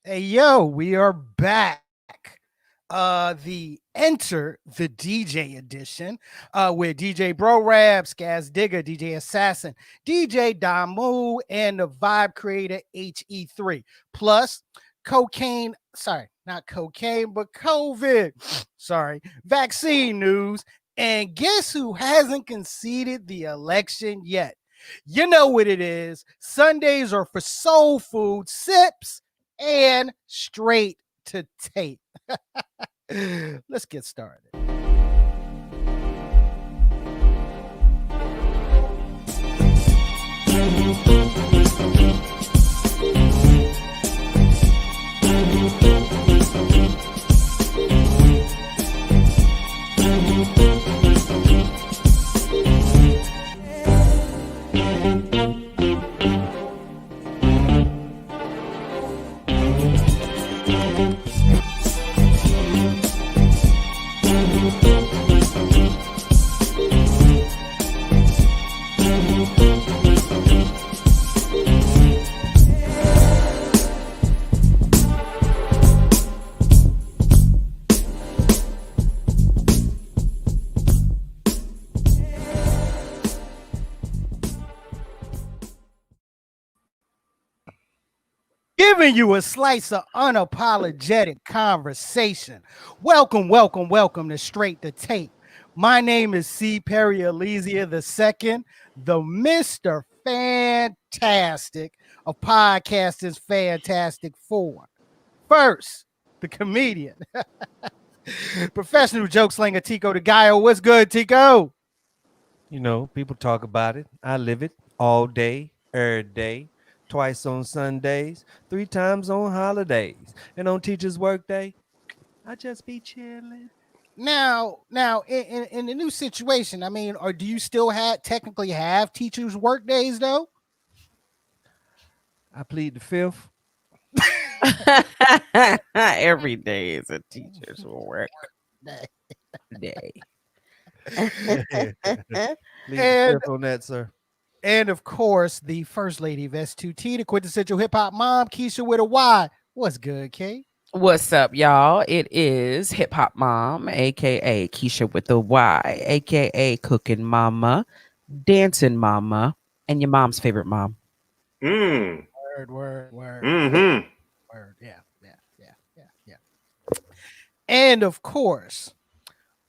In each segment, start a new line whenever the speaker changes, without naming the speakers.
Hey yo, we are back. The Enter the DJ edition with DJ Bro Rab, Skaz Digger, DJ Assassin, DJ Damu, and the Vibe Creator HE3. Plus, not cocaine, but COVID. Sorry, vaccine news. And guess who hasn't conceded the election yet? You know what it is. Sundays are for soul food, sips, and straight to tape. Let's get started. Giving you a slice of unapologetic conversation. Welcome to Straight to Tape. My name is C. Perry Elysia II, the Mr. Fantastic of Podcasting's Fantastic Four. First, the comedian, professional joke slinger Tico de Gallo. What's good, Tico?
You know, people talk about it. I live it all day, every day. Twice on Sundays, 3 times on holidays, and on Teachers' Work Day, I just be chilling.
Now, in the new situation, I mean, or do you still technically have Teachers' Work Days though?
I plead the fifth.
Every day is a teacher's work day.
Plead the fifth on that, sir.
And of course, the first lady of S2T, the quintessential hip hop mom, Keisha with a Y. What's good, Kay?
What's up, y'all? It is Hip Hop Mom, aka Keisha with the Y, aka Cooking Mama, Dancing Mama, and your mom's favorite mom.
Word.
Mm-hmm.
Word. Yeah. And of course,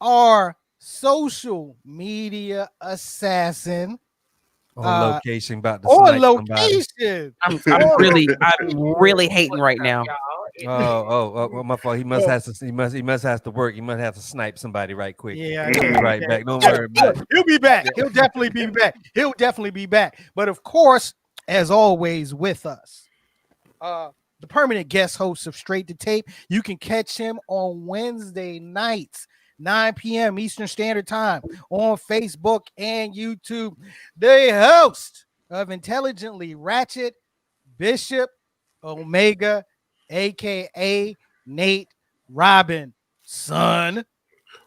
our social media assassin.
On location, about to
on
location.
I'm really hating right now.
Oh, my fault. He must have to work. He must have to snipe somebody right quick.
Yeah,
He'll be right back. Don't worry about it.
He'll be back. He'll definitely be back. But of course, as always, with us, the permanent guest host of Straight to Tape. You can catch him on Wednesday nights, 9 p.m. Eastern Standard Time on Facebook and YouTube. The host of Intelligently Ratchet, Bishop Omega, a.k.a. Nate Robinson.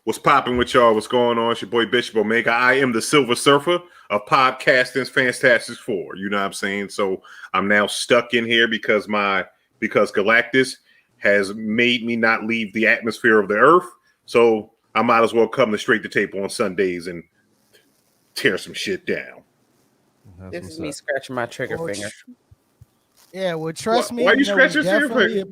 What's popping with y'all? What's going on? It's your boy Bishop Omega. I am the Silver Surfer of Podcasting's Fantastic Four. You know what I'm saying? So I'm now stuck in here because Galactus has made me not leave the atmosphere of the Earth. So I might as well come to Straight to Tape on Sundays and tear some shit down.
This is me scratching my trigger finger.
Yeah, well, trust me.
Why you scratch your trigger finger?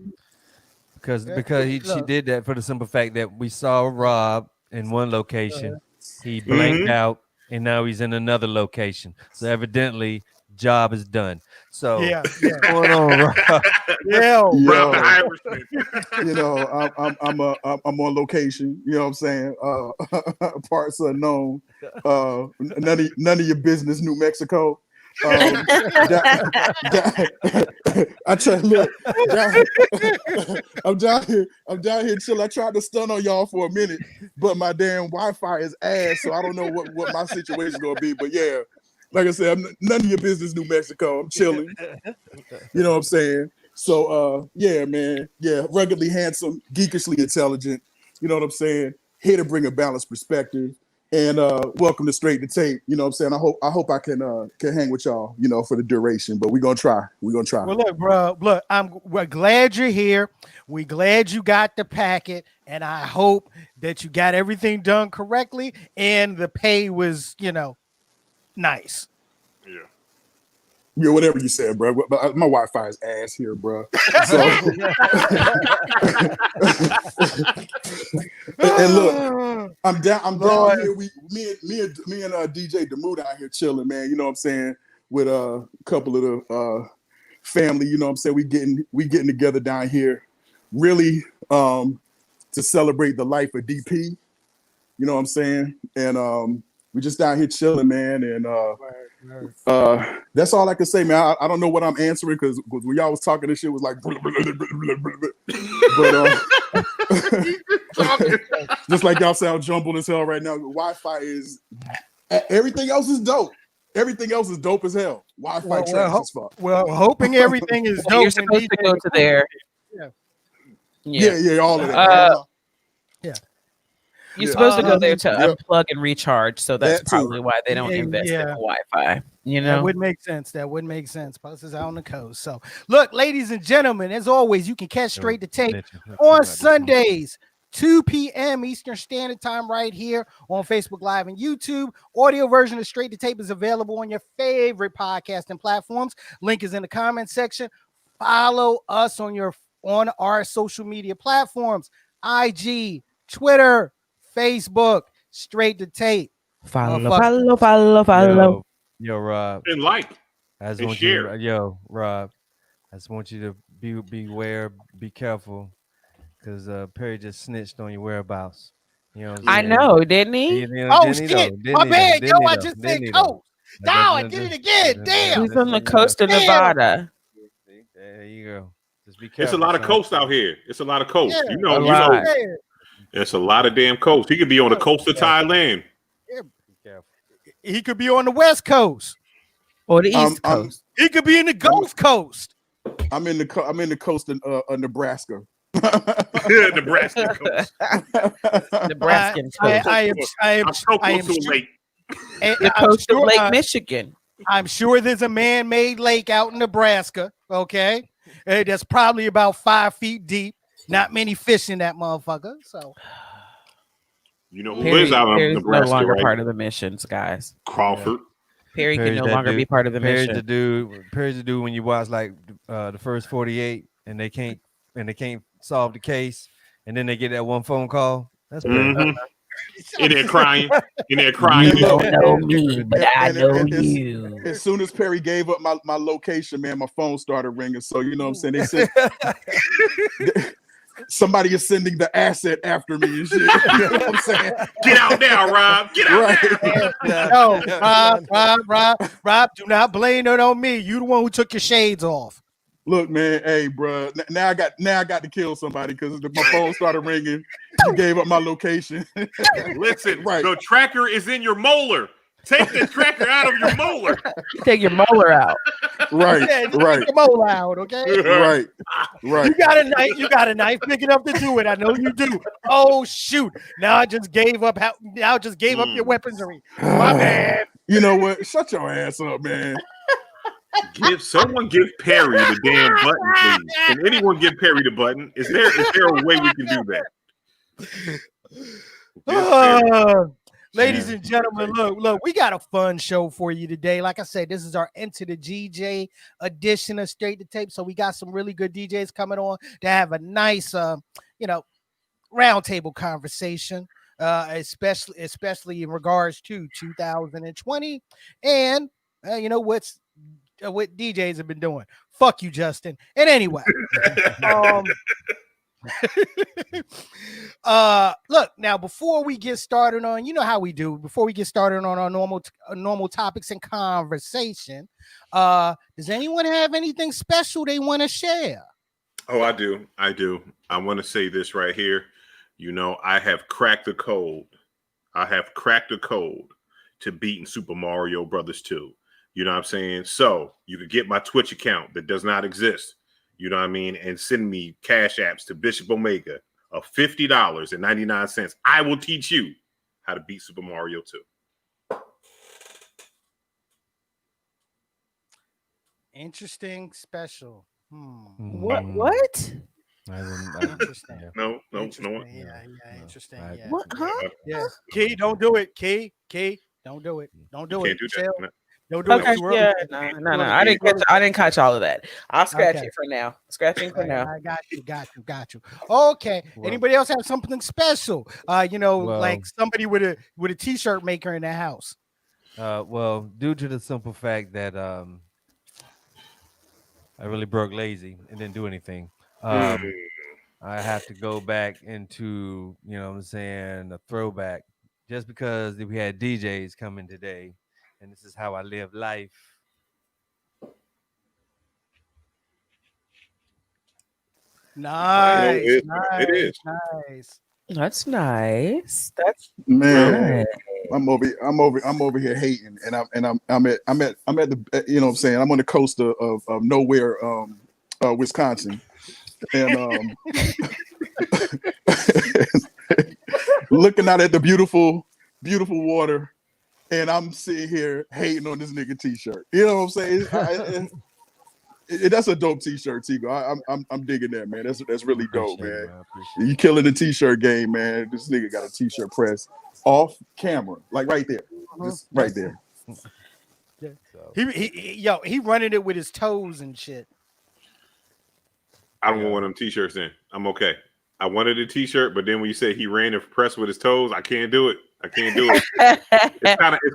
Because she did that for the simple fact that we saw Rob in one location. He blanked out, and now he's in another location. So evidently, job is done. So
what's
going on, Rob?
Rob the Irishman.
You know, I'm on location. You know what I'm saying? Parts unknown. None of your business, New Mexico. I try to look. I'm down here chill. I tried to stun on y'all for a minute, but my damn Wi-Fi is ass, so I don't know what my situation is gonna be. But yeah, like I said, none of your business, New Mexico. I'm chilling. You know what I'm saying? So yeah, man. Yeah, ruggedly handsome, geekishly intelligent. You know what I'm saying? Here to bring a balanced perspective. And welcome to Straight to Tape. You know what I'm saying? I hope I can hang with y'all, you know, for the duration, but we're gonna try. We're gonna try.
Well, look, bro, look, we're glad you're here. We're glad you got the packet, and I hope that you got everything done correctly and the pay was, you know, nice.
Yeah.
Yeah, whatever you said, bro. But my Wi-Fi is ass here, bro. So, and look, I'm down here. Me and DJ Demu down here chilling, man. You know what I'm saying? With a couple of the family. You know what I'm saying? We getting together down here, really to celebrate the life of DP. You know what I'm saying? And we just down here chilling, man. And that's all I can say, man. I don't know what I'm answering because when y'all was talking, this shit was like, but just like y'all sound jumbled as hell right now. Wi-Fi is everything else is dope. Everything else is dope as hell. Wi-Fi trash as fuck.
Well, hoping everything is dope.
You're supposed to go to there.
Yeah, all of that.
You're supposed to go there to unplug and recharge, so that's probably why they don't invest in the Wi-Fi. You know,
that would make sense. That would make sense. Plus, it's out on the coast. So, look, ladies and gentlemen, as always, you can catch Straight to Tape on Sundays, 2 p.m. Eastern Standard Time, right here on Facebook Live and YouTube. Audio version of Straight to Tape is available on your favorite podcasting platforms. Link is in the comment section. Follow us on our social media platforms: IG, Twitter, Facebook, Straight to Tape.
Follow.
Yo, Rob.
And like.
I just want you to, Rob. I just want you to beware, be careful, because Perry just snitched on your whereabouts. You know what I'm saying?
I know, didn't he?
Shit, my bad, yo. I just said coast. No, I did it again. Damn.
He's on the coast of Nevada.
There you go. Just be
It's
careful.
a lot of coast out here. It's a lot of coast.
Yeah,
you know. It's a lot of damn coast. He could be on the coast of Thailand.
Yeah. He could be on the West Coast
or the East Coast.
He could be in the Gulf Coast.
I'm in the coast of Nebraska.
Nebraska coast.
Nebraskan coast.
I am
sure,
the coast of Lake Michigan.
I'm sure there's a man-made lake out in Nebraska. Okay, that's probably about 5 feet deep. Not many fish in that motherfucker. So,
you know who lives out in Nebraska?
No longer
right?
part of the missions, guys.
Crawford.
Perry can no longer be part of the mission.
Perry's the dude when you watch like the first 48 and they can't solve the case, and then they get that one phone call. That's Perry.
In there crying. You
don't know me, but I know you.
As soon as Perry gave up my location, man, my phone started ringing. So you know what I'm saying? They said somebody is sending the asset after me and shit. You know what I'm saying?
Get out now, Rob. Get out now.
No, Rob, do not blame it on me. You the one who took your shades off.
Look, man, hey, bro. Now I got to kill somebody because my phone started ringing. You gave up my location.
Listen, the tracker is in your molar. Take the tracker out of your molar.
Take your molar out.
Right.
Take your molar out, okay?
Right.
You got a knife big enough to do it. I know you do. Oh shoot! Now I just gave up. Now I just gave up your weaponry. My bad.
You know what? Shut your ass up, man.
Give Perry the damn button, please. Can anyone give Perry the button? Is there a way we can do that?
Ladies and gentlemen, look, we got a fun show for you today. Like I said, this is our Enter the GJ edition of Straight to Tape. So we got some really good DJs coming on to have a nice, roundtable conversation, especially in regards to 2020 and what DJs have been doing. Fuck you, Justin. And anyway, look, now before we get started on, you know how we do, before we get started on our normal topics and conversation, does anyone have anything special they want to share?
Oh, I do. I want to say this right here. You know, I have cracked the code. To beating Super Mario Brothers 2. You know what I'm saying? So you could get my Twitch account that does not exist. You know what I mean? And send me cash apps to Bishop Omega of $50.99. I will teach you how to beat Super Mario 2.
Interesting special.
What?
Interesting.
No.
Interesting. Yeah. Interesting. Yeah.
What? Huh?
Yeah. Key, don't do it. Key, don't do it. Don't do
Can't
it.
do
Chill.
that.
Don't do
Okay.
it too early.
Yeah. No. I didn't catch all of that. I'll scratch
Okay.
it for now. Scratching for now.
I got you. Okay.
Well-
Anybody else have something special?
Well-
like somebody with a t-shirt maker in their house.
Well, due to the simple fact that I really broke lazy and didn't do anything. I have to go back into, you know what I'm saying, a throwback just because we had DJs coming today and this is how I live life.
Nice.
It is.
Nice.
That's nice. That's
Man,
nice.
I'm over here hating, and I'm at the, you know what I'm saying, I'm on the coast of nowhere, Wisconsin, and looking out at the beautiful water, and I'm sitting here hating on this nigga t-shirt. You know what I'm saying? That's a dope t-shirt, Tigo. I'm digging that, man. That's really dope, man. You killing the t-shirt game, man. This nigga got a t-shirt press off camera, like right there, just right there.
He running it with his toes and shit.
I don't want one of them t-shirts in. I'm okay. I wanted a t-shirt, but then when you say he ran and pressed with his toes, I can't do it. It's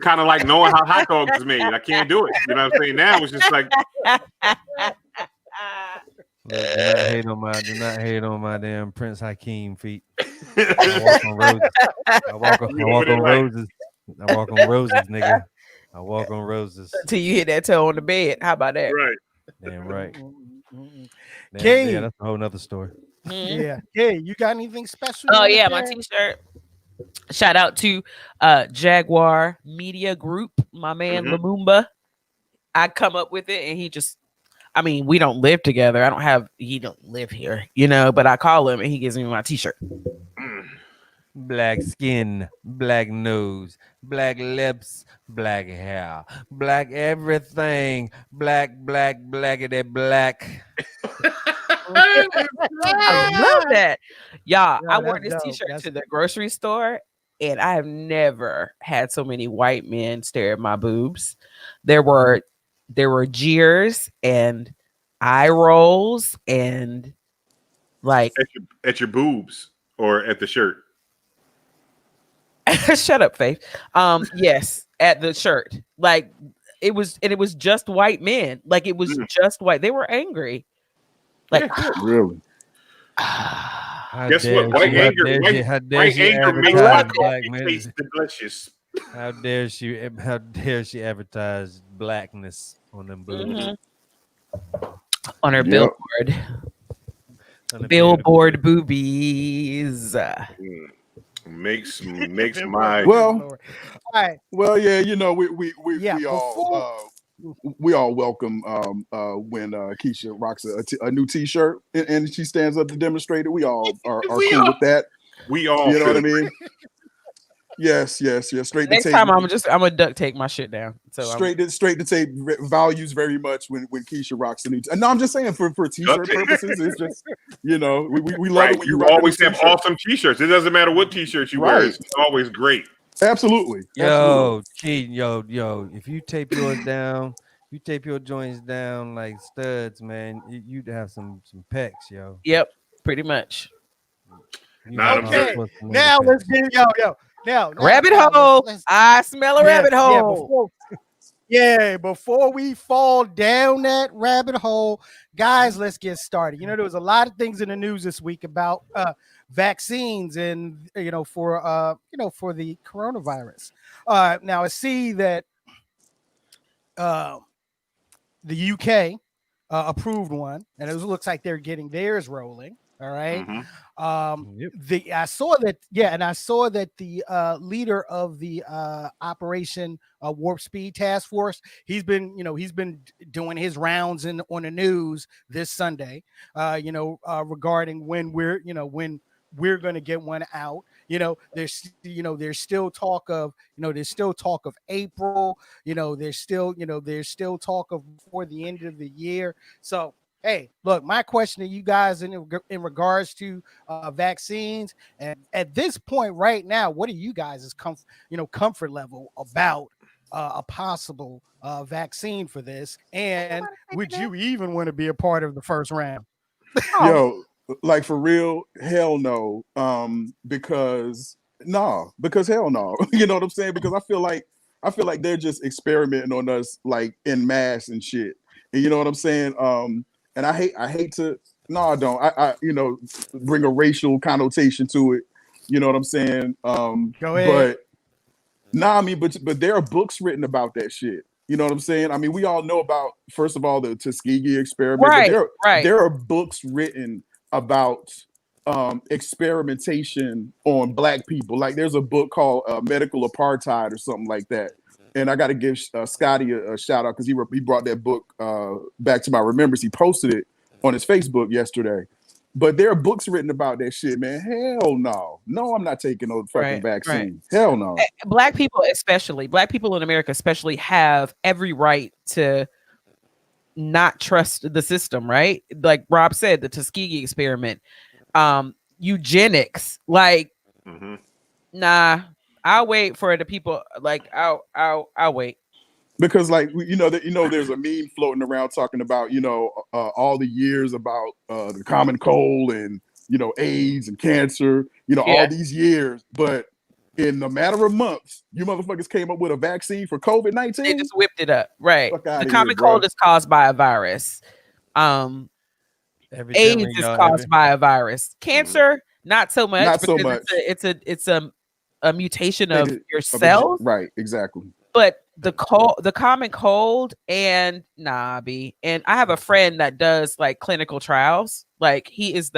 kind of like knowing how hot dogs is made. I can't do it. You know what I'm saying? Now it's just like.
Look, do not hate on my damn Prince Hakeem feet. I walk on roses. I walk on roses. I walk on roses, nigga. I walk on roses.
Until you hit that toe on the bed. How about that?
Right.
Damn right.
Kay.
Yeah, that's a whole nother story.
Yeah. Hey, you got anything special?
Oh yeah, my t-shirt. Shout out to Jaguar Media Group, my man Lumumba. I come up with it and he just, I mean, we don't live together. He don't live here, you know, but I call him and he gives me my t-shirt.
Black skin, black nose, black lips, black hair, black everything, blackity black.
I love that. Y'all,
Yeah,
I wore
that's
this
dope.
t-shirt
That's
to the grocery store and I have never had so many white men stare at my boobs. There were jeers and eye rolls and like
at your boobs or at the shirt.
shut up, Faith. Yes, at the shirt. Like it was just white men. Like it was just white. They were angry. Like
Really?
Guess what? White anger makes black men taste delicious.
How dare she advertise blackness on them boobs?
On her billboard. Billboard boobies.
Makes my
Well,
right.
Well, yeah, you know, we all welcome when Keisha rocks a new t-shirt and she stands up to demonstrate it. We all are cool with that.
We all,
you know what I mean? Yes. Straight
Next
to tape.
time I'm gonna duct tape my shit down. So
straight to tape values very much when Keisha rocks the new. No, I'm just saying for t-shirt purposes, it's just, you know, we love it when
you always have awesome t-shirts. It doesn't matter what t-shirt you wear; it's always great.
Absolutely.
Yo, Keaton, yo, if you tape yours down, you tape your joints down like studs, man, you'd have some pecs, yo.
Yep, pretty much.
Okay, now let's get now
rabbit hole. I smell a rabbit hole.
Before we fall down that rabbit hole, guys, let's get started. You know, there was a lot of things in the news this week about vaccines and for the coronavirus. Now I see that the UK approved one, and it looks like they're getting theirs rolling. All right. I saw that the leader of the Operation Warp Speed Task Force, he's been doing his rounds on the news this Sunday, regarding when we're going to get one out. there's still talk of, April. There's still talk of before the end of the year. So hey, look, my question to you guys in regards to vaccines, and at this point right now, what are you guys' comfort level about a possible vaccine for this? And would you even want to be a part of the first round?
Yo, like for real, hell no. Because hell no. You know what I'm saying? Because I feel like they're just experimenting on us like in mass and shit. And you know what I'm saying? And I hate to I don't. I bring a racial connotation to it. You know what I'm saying?
Go ahead.
But there are books written about that shit. You know what I'm saying? I mean, we all know about, first of all, the Tuskegee experiment, but there are books written about experimentation on Black people. Like there's a book called Medical Apartheid or something like that. And I got to give Scotty a shout out because he brought that book back to my remembrance. He posted it on his Facebook yesterday. But there are books written about that shit, man. Hell no. No, I'm not taking no fucking vaccine. Hell no.
Black people in America especially have every right to not trust the system, right? Like Rob said, the Tuskegee experiment, eugenics, like, nah, I'll wait for the people. Like, I'll wait.
Because like there's a meme floating around talking about all the years about the common cold and AIDS and cancer, all these years, but in a matter of months, you motherfuckers came up with a vaccine for COVID-19.
They just whipped it up, right? The common
cold
is caused by a virus. AIDS is caused by a virus. Cancer, not so much.
Not so much.
It's a mutation of your cells,
right? Exactly.
But the common cold, and and I have a friend that does like clinical trials. Like he is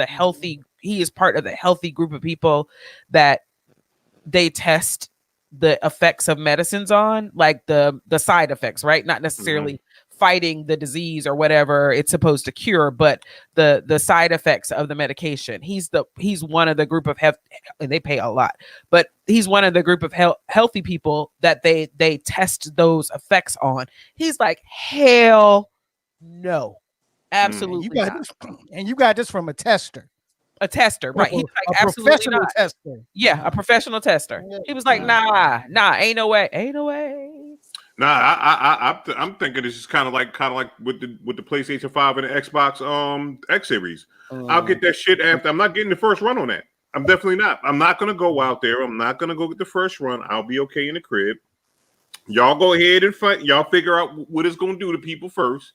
part of the healthy group of people that they test the effects of medicines on, like the side effects, right? Not necessarily fighting the disease or whatever it's supposed to cure, but the side effects of the medication. He's one of the group of health, and they pay a lot, but he's one of the group of healthy people that they test those effects on. He's like, hell no, absolutely not.
And you got this from a tester.
A tester, right? He's like,
a professional tester.
Yeah, a professional tester. He was like, nah, ain't no way.
Nah, I'm thinking this is kind of like with the PlayStation 5 and the Xbox X series. I'll get that shit after. I'm not getting the first run on that. I'm definitely not. I'm not gonna go out there. I'm not gonna go get the first run. I'll be okay in the crib. Y'all go ahead and fight. Y'all figure out what it's gonna do to people first.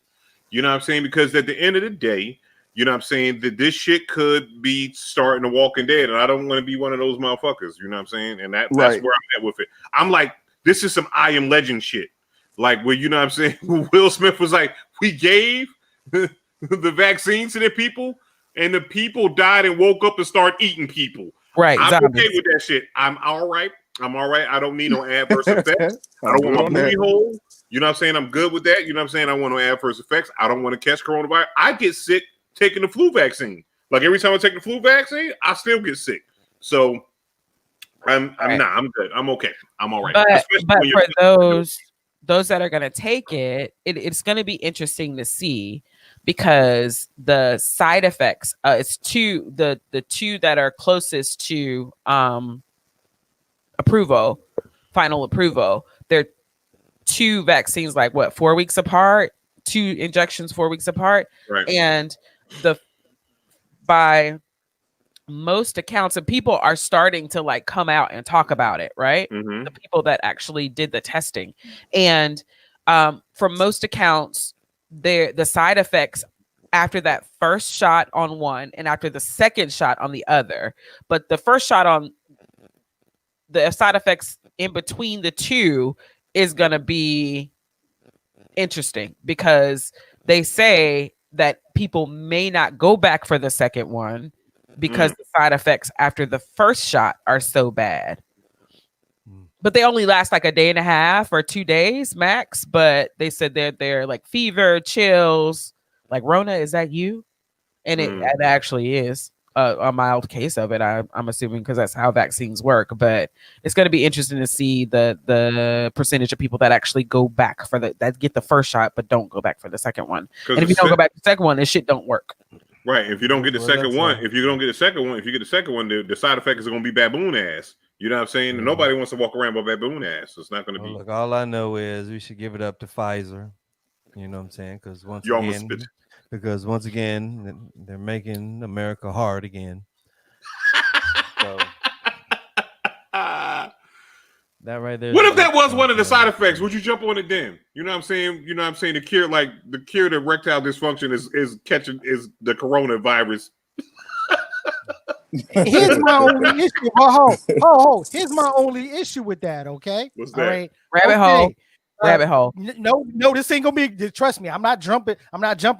You know what I'm saying? Because at the end of the day, you know what I'm saying, that this shit could be starting The Walking Dead, and I don't want to be one of those motherfuckers. You know what I'm saying? And that's where I'm at with it. I'm like, this is some I Am Legend shit. Like, where, you know what I'm saying, Will Smith was like, we gave the vaccine to the people, and the people died and woke up and started eating people.
Right.
I'm okay with that shit. I'm all right. I don't need no adverse effects. I don't want my booty hole. You know what I'm saying? I'm good with that. You know what I'm saying? I want no adverse effects. I don't want to catch coronavirus. I get sick taking the flu vaccine. Like every time I take the flu vaccine, I still get sick. So I'm good. I'm okay. I'm all right.
But for those that are going to take it's going to be interesting to see, because the side effects, it's the two that are closest to final approval. They're two vaccines, like 4 weeks apart, 2 injections 4 weeks apart,
right?
And by most accounts, and people are starting to like come out and talk about it, right? The people that actually did the testing, and from most accounts, the side effects after that first shot on one and after the second shot on the other, but the first shot on the side effects in between the two is going to be interesting, because they say that people may not go back for the second one because the side effects after the first shot are so bad. But they only last like a day and a half or 2 days max. But they said they're like fever, chills, like Rona, is that you? And it actually is. a mild case of it. I'm assuming because that's how vaccines work. But it's going to be interesting to see the percentage of people that actually go back for that get the first shot but don't go back for the second one. And if you don't go back to the second one, this shit don't work.
Right. If you don't get the second one, if you get the second one, the side effect is going to be baboon ass. You know what I'm saying?
Mm-hmm.
Nobody wants to walk around with baboon ass. So it's not going to be.
Look, all I know is we should give it up to Pfizer. You know what I'm saying? Because once again, they're making America hard again. So that right there.
What if that was one of the side effects? Would you jump on it then? You know what I'm saying? You know what I'm saying? The cure to erectile dysfunction is the coronavirus.
Here's my only issue. Oh, here's my only issue with that. Okay.
What's that?
All right.
Rabbit hole. Rabbit hole.
No, this ain't gonna be. Trust me, I'm not jumping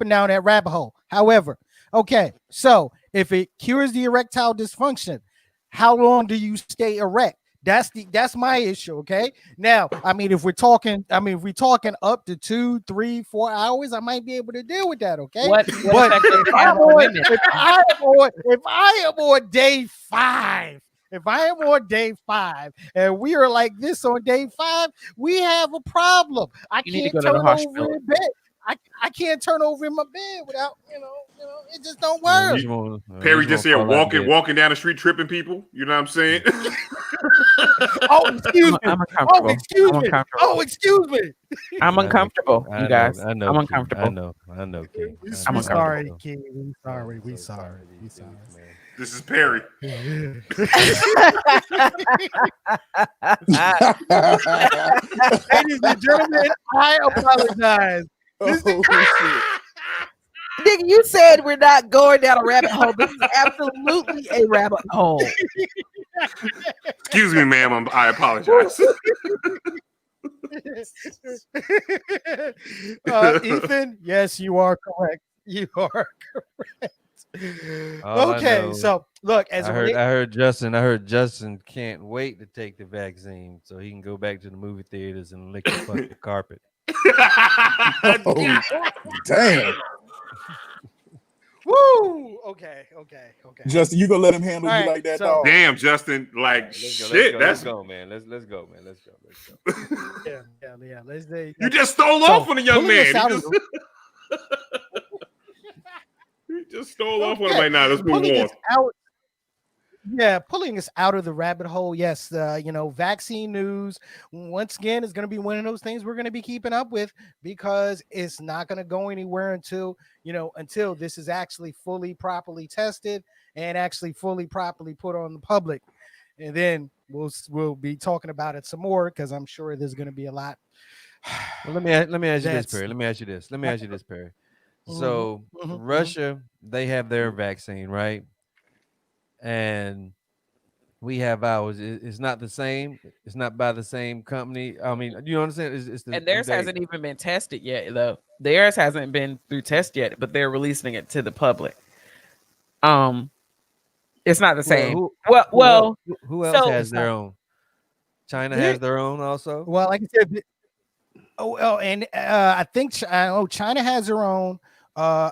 down that rabbit hole. However, okay, so if it cures the erectile dysfunction, how long do you stay erect? That's my issue. Okay. Now, I mean, if we're talking up to 2, 3, 4 hours, I might be able to deal with that. Okay.
But
if I am on day 5. If I am on day 5 and we are like this on day 5, we have a problem. I can't turn over in bed. I can't turn over in my bed without, it just don't work.
Perry just here walking down the street tripping people. You know what I'm saying?
Oh, excuse me.
I'm uncomfortable.
Oh, excuse me.
I'm uncomfortable, you guys.
I know.
I'm uncomfortable.
I know, King.
I'm sorry, King. We sorry.
This is Perry.
Ladies and gentlemen, I apologize.
Nigga, you said we're not going down a rabbit hole. This is absolutely a rabbit hole.
Excuse me, ma'am. I apologize.
Ethan, yes, you are correct. You are correct. Okay, so look,
I heard Justin can't wait to take the vaccine so he can go back to the movie theaters and lick the fucking carpet.
Oh, damn.
Woo! Okay.
Justin, you gonna let him handle you like that, dog?
Damn, Justin,
Let's go, man. Let's go.
Yeah.
You just stole off on a young man. You just stole off on him right now. Let's move on.
Pulling us out of the rabbit hole. Yes, vaccine news once again is going to be one of those things we're going to be keeping up with because it's not going to go anywhere until this is actually fully properly tested and actually fully properly put on the public, and then we'll be talking about it some more because I'm sure there's going to be a lot.
Well, let me ask you this, Perry. Let me ask you this, Perry. So Russia, they have their vaccine, right? And we have ours. It's not the same. It's not by the same company. I mean, you understand?
And theirs hasn't even been tested yet, though. Theirs hasn't been through test yet, but they're releasing it to the public. It's not the same.
Who else has their own? China has their own also.
Well, like I said, I think China has their own. I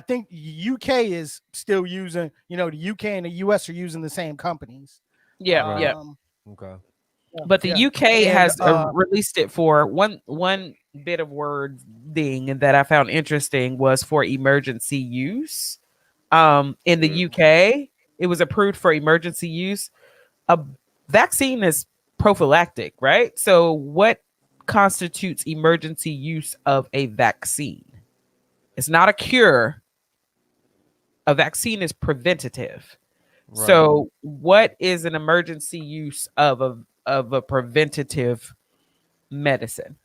think UK is still using, the UK and the US are using the same companies.
Yeah.
Okay.
But the UK has released it for one bit of wording that I found interesting was for emergency use. In the UK, it was approved for emergency use. A vaccine is prophylactic, right? So what constitutes emergency use of a vaccine? It's not a cure. A vaccine is preventative. Right. So what is an emergency use of a preventative medicine?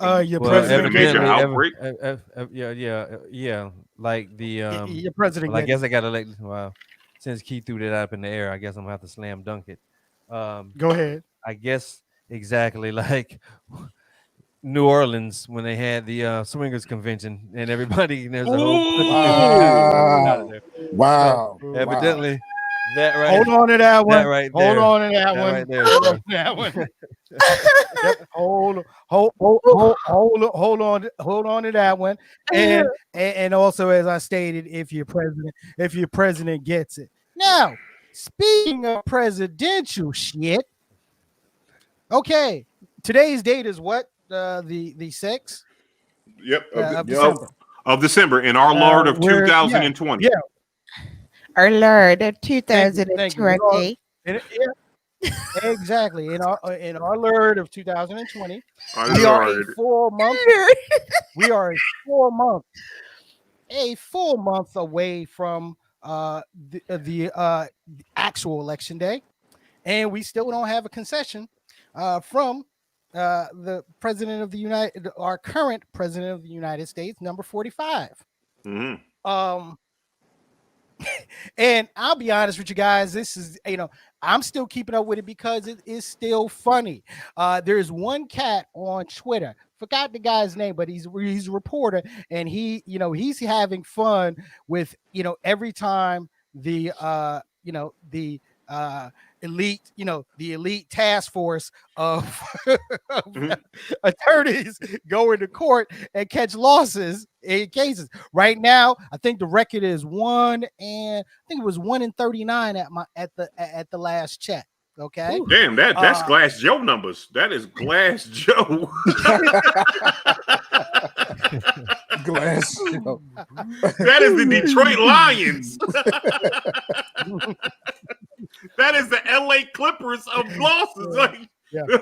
Your president
yeah. Like the
your president.
Well, I guess I gotta since Keith threw that up in the air, I guess I'm gonna have to slam dunk it.
Go ahead.
I guess exactly like New Orleans when they had the swingers convention and everybody there's a whole
wow.
So, evidently that right.
Hold on to that one.
That right there.
Hold on to that one.
Right there.
Hold on to that one. Yep. Hold on to that one. And also, as I stated, if your president gets it. Now, speaking of presidential shit, okay, today's date is what? The 6th
Yep.
of December.
Of December in our Lord of 2020.
Yeah.
Our Lord of
Thank you.
2020.
Exactly. In our Lord of 2020,
Our
we are a
Lord.
4 month. We are a full month away from the actual election day, and we still don't have a concession from the president of our current president of the United States, number 45.
Mm-hmm.
And I'll be honest with you guys, this is, I'm still keeping up with it because it is still funny. There's one cat on Twitter, forgot the guy's name, but he's a reporter, and he's having fun with, every time the elite, the elite task force of, attorneys go into court and catch losses in cases. Right now, I think the record is 1-39 at the last check. Okay.
Ooh, damn, that's Glass Joe numbers. That is Glass Joe.
Glass Joe.
That is the Detroit Lions. That is the LA Clippers of losses. Like,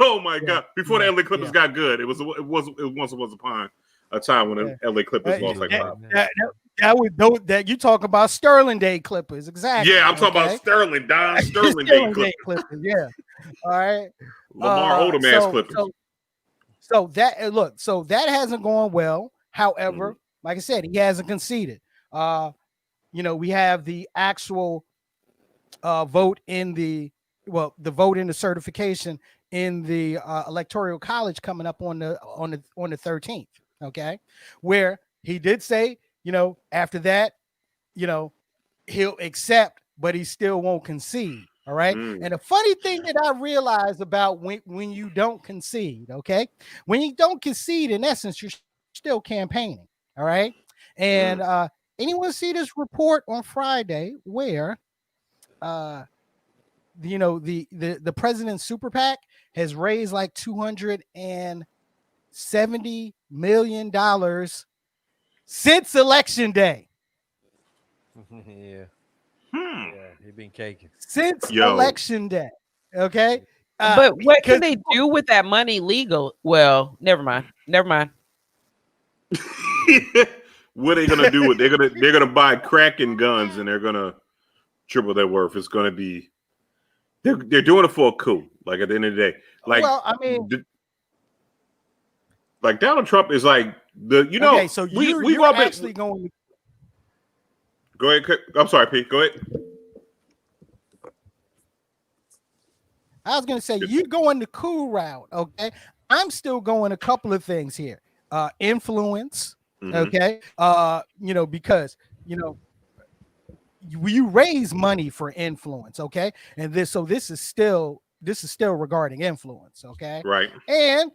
oh my God! Before the LA Clippers got good, it was once upon a time when the LA Clippers lost like 5.
That you talk about Sterling Day Clippers, exactly.
Yeah, I'm talking about Sterling, Don Sterling Day
Clippers. Yeah. All right.
Lamar Odom ass Clippers.
So that hasn't gone well. However, like I said, he hasn't conceded. We have the actual vote in the certification in the electoral college coming up on the 13th. Okay, where he did say, after that, he'll accept, but he still won't concede. All right. And the funny thing that I realized about when you don't concede, okay, when you don't concede, in essence, you're still campaigning. All right. And anyone see this report on Friday where the president's super PAC has raised like $270 million since election day.
Yeah. Yeah, he been caking
since election day. Okay.
But what can they do with that money legal? Well, never mind.
What are they gonna do with? They're gonna buy crack and guns, and they're gonna triple their worth. It's gonna be they're doing it for a coup. Like at the end of the day, like like Donald Trump is like
Okay, so we've all been actually going.
Go ahead. I'm sorry, Pete. Go ahead.
I was going to say, you're going the cool route, okay? I'm still going a couple of things here. Influence, okay? Because, you raise money for influence, okay? And this is still regarding influence, okay?
Right.
And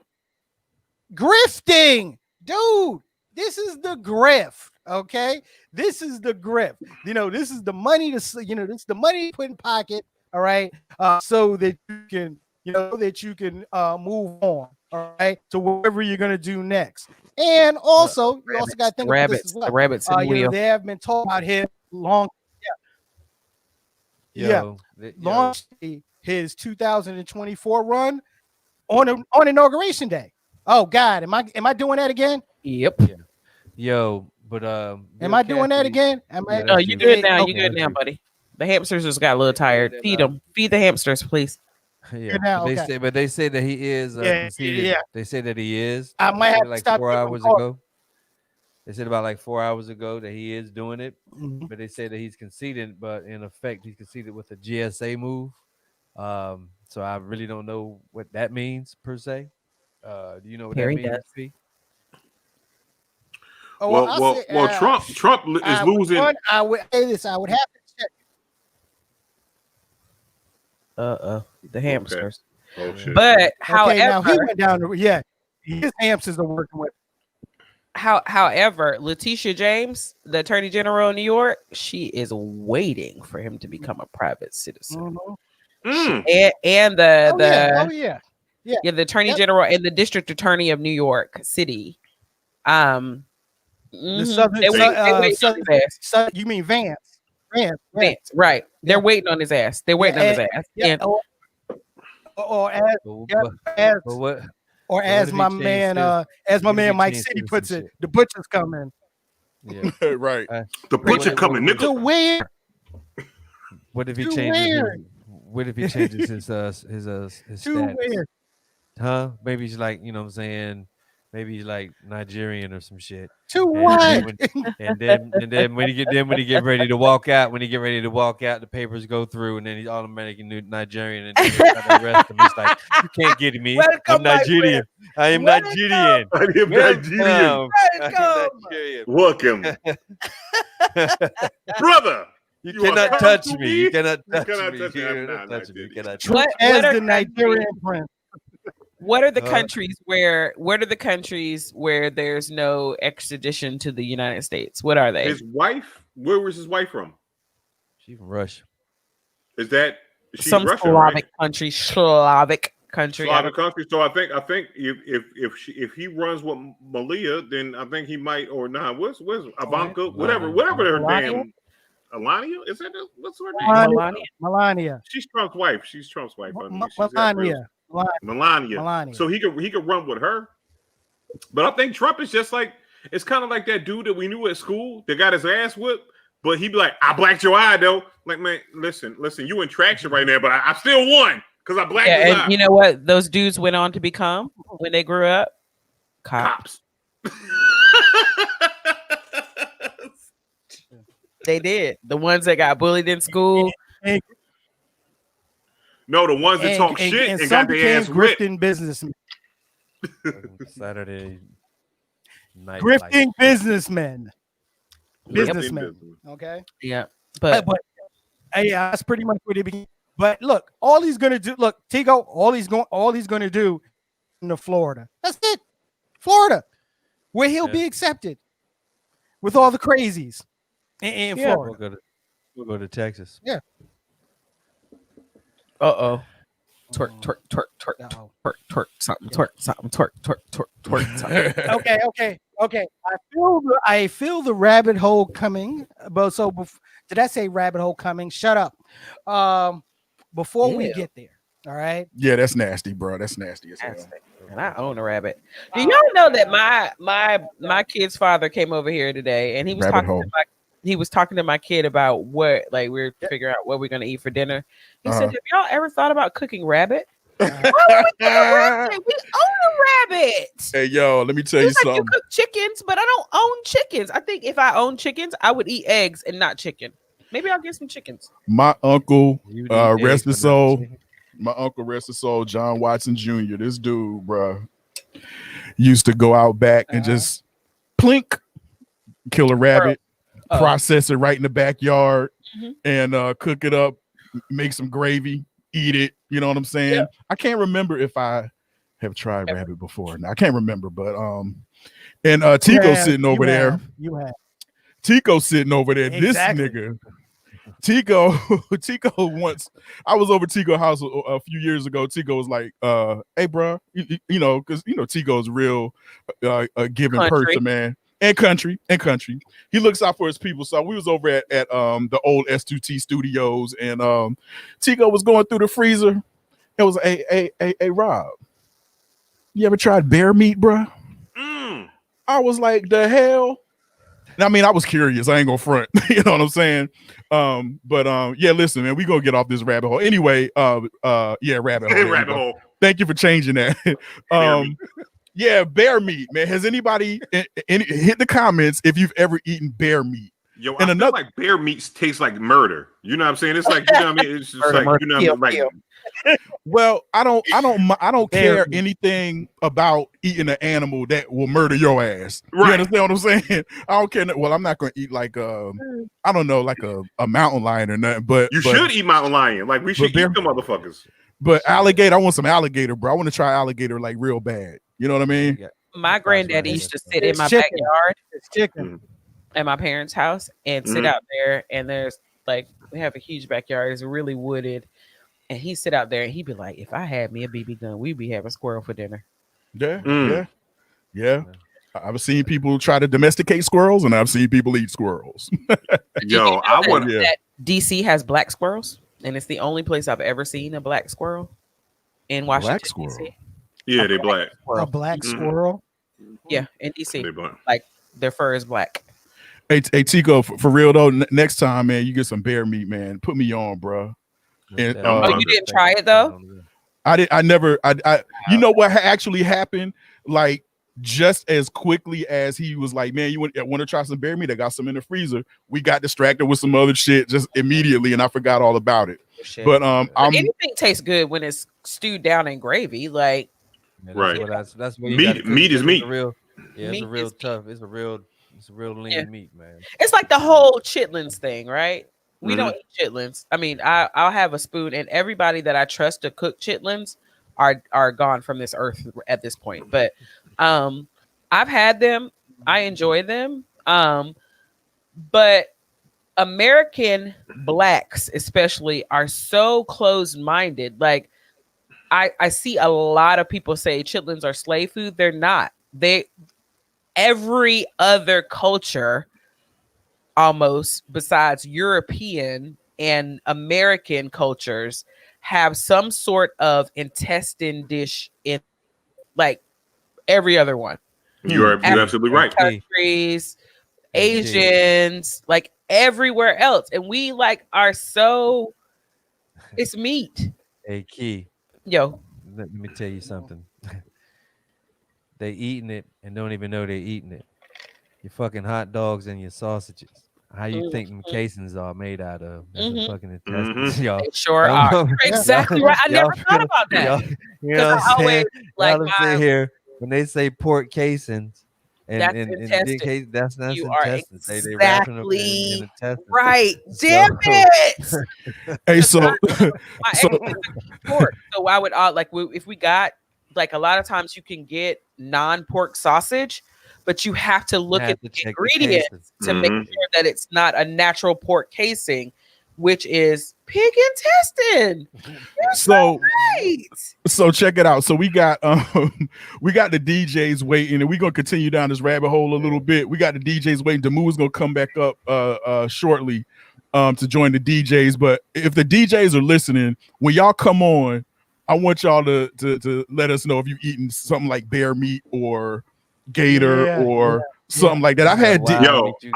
grifting, dude, this is the grift, okay? This is the grift. This is the money this is the money you put in pocket. All right, so that you can, move on. All right, to whatever you're gonna do next. And also, you also got to think about this as well.
The rabbits in the wheel.
They have been talking about him launched his 2024 run on inauguration day. Oh God, am I doing that again?
Yep.
Yeah. Yo, but
am I doing that again?
No, you good now. You good now, buddy. The hamsters just got a little tired. Feed them. Feed the hamsters, please.
Yeah. They say that he is conceded. Yeah. They say that he is.
I might have to stop
4 hours ago. They said about like 4 hours ago that he is doing it, but they say that he's conceded. But in effect, he's conceded with a GSA move. So I really don't know what that means per se. Do you know what that means, P?
Well, Trump is losing.
I would say this. I would have to check.
The hamsters.
Oh shit.
But
Okay, now he
however,
went down to his hamsters are working with.
however, Letitia James, the Attorney General of New York, she is waiting for him to become a private citizen.
Mm.
And the the Attorney General and the District Attorney of New York City.
The Southern,
They wait on his ass.
you mean Vance?
Vance, right? They're waiting on his ass. They're waiting on his ass.
Yeah,
And
or as my man Mike City puts it, the butcher's coming.
Yeah,
right.
The butcher coming, nigga.
To where?
What if he
To
changes?
where?
What if he changes his
To
status?
where?
Huh? Maybe he's like, you know what I'm saying? Maybe he's like Nigerian or some shit.
To what?
And then when he get ready to walk out, the papers go through, and then he's automatically Nigerian, and then they arrest him. He's like, you can't get me. I'm Nigerian. I am Nigerian.
I am Nigerian.
Welcome.
Brother.
You cannot touch me. You cannot touch me.
You cannot touch me.
What
As
are
the Nigerian prince.
What are the countries where? What are the countries where there's no extradition to the United States? What are they?
His wife. Where was his wife from?
She's from Russia.
Is that
some
Russian,
Slavic
right?
country? Slavic country.
Slavic country. So I think if he runs with Malia, then I think he might or not. Where's Ivanka? Whatever her name. Alania? Is that what's her name?
Melania.
She's Trump's wife. Melania. So he could run with her. But I think Trump is just like, it's kind of like that dude that we knew at school that got his ass whipped. But he'd be like, I blacked your eye though. Like, man, listen, you in traction right now, but I still won because I blacked your eye.
And you know what those dudes went on to become when they grew up? Cops. They did. The ones that got bullied in school.
No, the ones that talk shit and got their ass whipped.
Grifting businessmen.
Saturday night.
Grifting businessmen. Businessmen. Okay.
Yeah. But
yeah, that's pretty much what it begins. But look, all he's gonna do. Look, Tigo. All he's gonna do in Florida. That's it. Florida, where he'll be accepted with all the crazies in Florida.
We'll go to Texas.
Yeah.
Twerk, something.
Okay. I feel the rabbit hole coming. But did I say rabbit hole coming? Shut up. Before we get there, all right.
Yeah, that's nasty, bro. That's nasty as hell.
And I own a rabbit. Do y'all know that my kid's father came over here today, and he was talking to my kid about what, like, we're figuring out what we're gonna eat for dinner. He said, "Have y'all ever thought about cooking rabbit?" Why would we cook a rabbit? We own a rabbit.
Hey, yo, let me tell you something.
You cook chickens, but I don't own chickens. I think if I own chickens, I would eat eggs and not chicken. Maybe I'll get some chickens.
My uncle, rest his soul. My uncle, rest his soul, John Watson Jr. This dude, bro, used to go out back and just plink, kill a rabbit, process it right in the backyard, and cook it up, make some gravy, eat it. You know what I'm saying? Yeah. I can't remember if I have tried rabbit before. Now I can't remember, but and Tico's sitting over there.
You have.
Tico's sitting over there.
Exactly.
This nigga. Tico once I was over Tico's house a few years ago. Tico was like, hey, bro, you know, because Tico's real giving person, man. And country. He looks out for his people. So we was over at the old S2T studios, and Tico was going through the freezer. It was hey, Rob, you ever tried bear meat, bro? I was like, the hell? I mean, I was curious. I ain't gonna front. You know what I'm saying? Yeah, listen, man, we gonna get off this rabbit hole. Anyway, rabbit hole.
Rabbit hole.
Thank you for changing that. Yeah, bear meat, man. Has anybody hit the comments if you've ever eaten bear meat?
Yo, I feel like bear meat tastes like murder. You know what I'm saying? It's like, you know what I mean? It's just like, you know what I mean?
Well, I don't care anything about eating an animal that will murder your ass. Right. You understand what I'm saying? I don't care. Well, I'm not going to eat like I don't know, like a mountain lion or nothing. But
you should eat mountain lion. Like we should eat them motherfuckers.
But alligator, I want some alligator, bro. I want to try alligator like real bad. You know what I mean?
Yeah.
My granddad used to sit in
It's
my
chicken.
backyard
It's chicken.
at my parents' house and sit out there. And there's like, we have a huge backyard. It's really wooded. And he'd sit out there and he'd be like, if I had me a BB gun, we'd be having squirrel for dinner.
Yeah. I've seen people try to domesticate squirrels, and I've seen people eat squirrels.
Yo, I want
that DC has black squirrels, and it's the only place I've ever seen a black squirrel in Washington.
Black squirrel.
DC.
Yeah, they black.
A black squirrel.
Yeah, in DC,
They black.
like their fur is black.
Hey, Tico, for real though, next time, man, you get some bear meat, man. Put me on, bro. And,
Oh, you didn't try it though?
I never. You know what actually happened? Like, just as quickly as he was like, man, you want to try some bear meat? I got some in the freezer. We got distracted with some other shit just immediately, and I forgot all about it.
Shit.
But
anything tastes good when it's stewed down in gravy. Like,
Right.
That's what
Meat is meat.
It's a real tough. It's a real lean meat, man.
it's like the whole chitlins thing, right? We don't eat chitlins. I mean, I'll have a spoon, and everybody that I trust to cook chitlins are gone from this earth at this point. But I've had them. I enjoy them. But American blacks, especially, are so closed-minded. Like, I see a lot of people say chitlins are slave food. They're not. Every other culture, almost besides European and American cultures, have some sort of intestine dish in, like, every other one.
You're absolutely right.
Countries, Asians, like everywhere else, and we like are so. It's meat.
Hey, Key.
Yo,
Let me tell you something. They eating it and don't even know they're eating it. Your fucking hot dogs and your sausages. How you think them casings are made out of? That's a fucking intestines, y'all.
they sure are. You're exactly right. I never thought about that.
You know what I'm saying?
like
y'all sit here when they say pork casings.
That's
And
intestine.
that's
You
intestines.
are
They wrapping them
exactly
in intestines.
right. Damn it.
hey, so
My ex is pork. So I would if we got, like, a lot of times you can get non-pork sausage, but you have to look at the ingredients to make sure that it's not a natural pork casing, which is pig intestine.
So check it out. So we got the DJs waiting, and we're gonna continue down this rabbit hole a little bit. We got the DJs waiting. Damu is gonna come back up shortly to join the DJs. But if the DJs are listening, when y'all come on, I want y'all to let us know if you've eaten something like bear meat or gator or something like that. I've had
I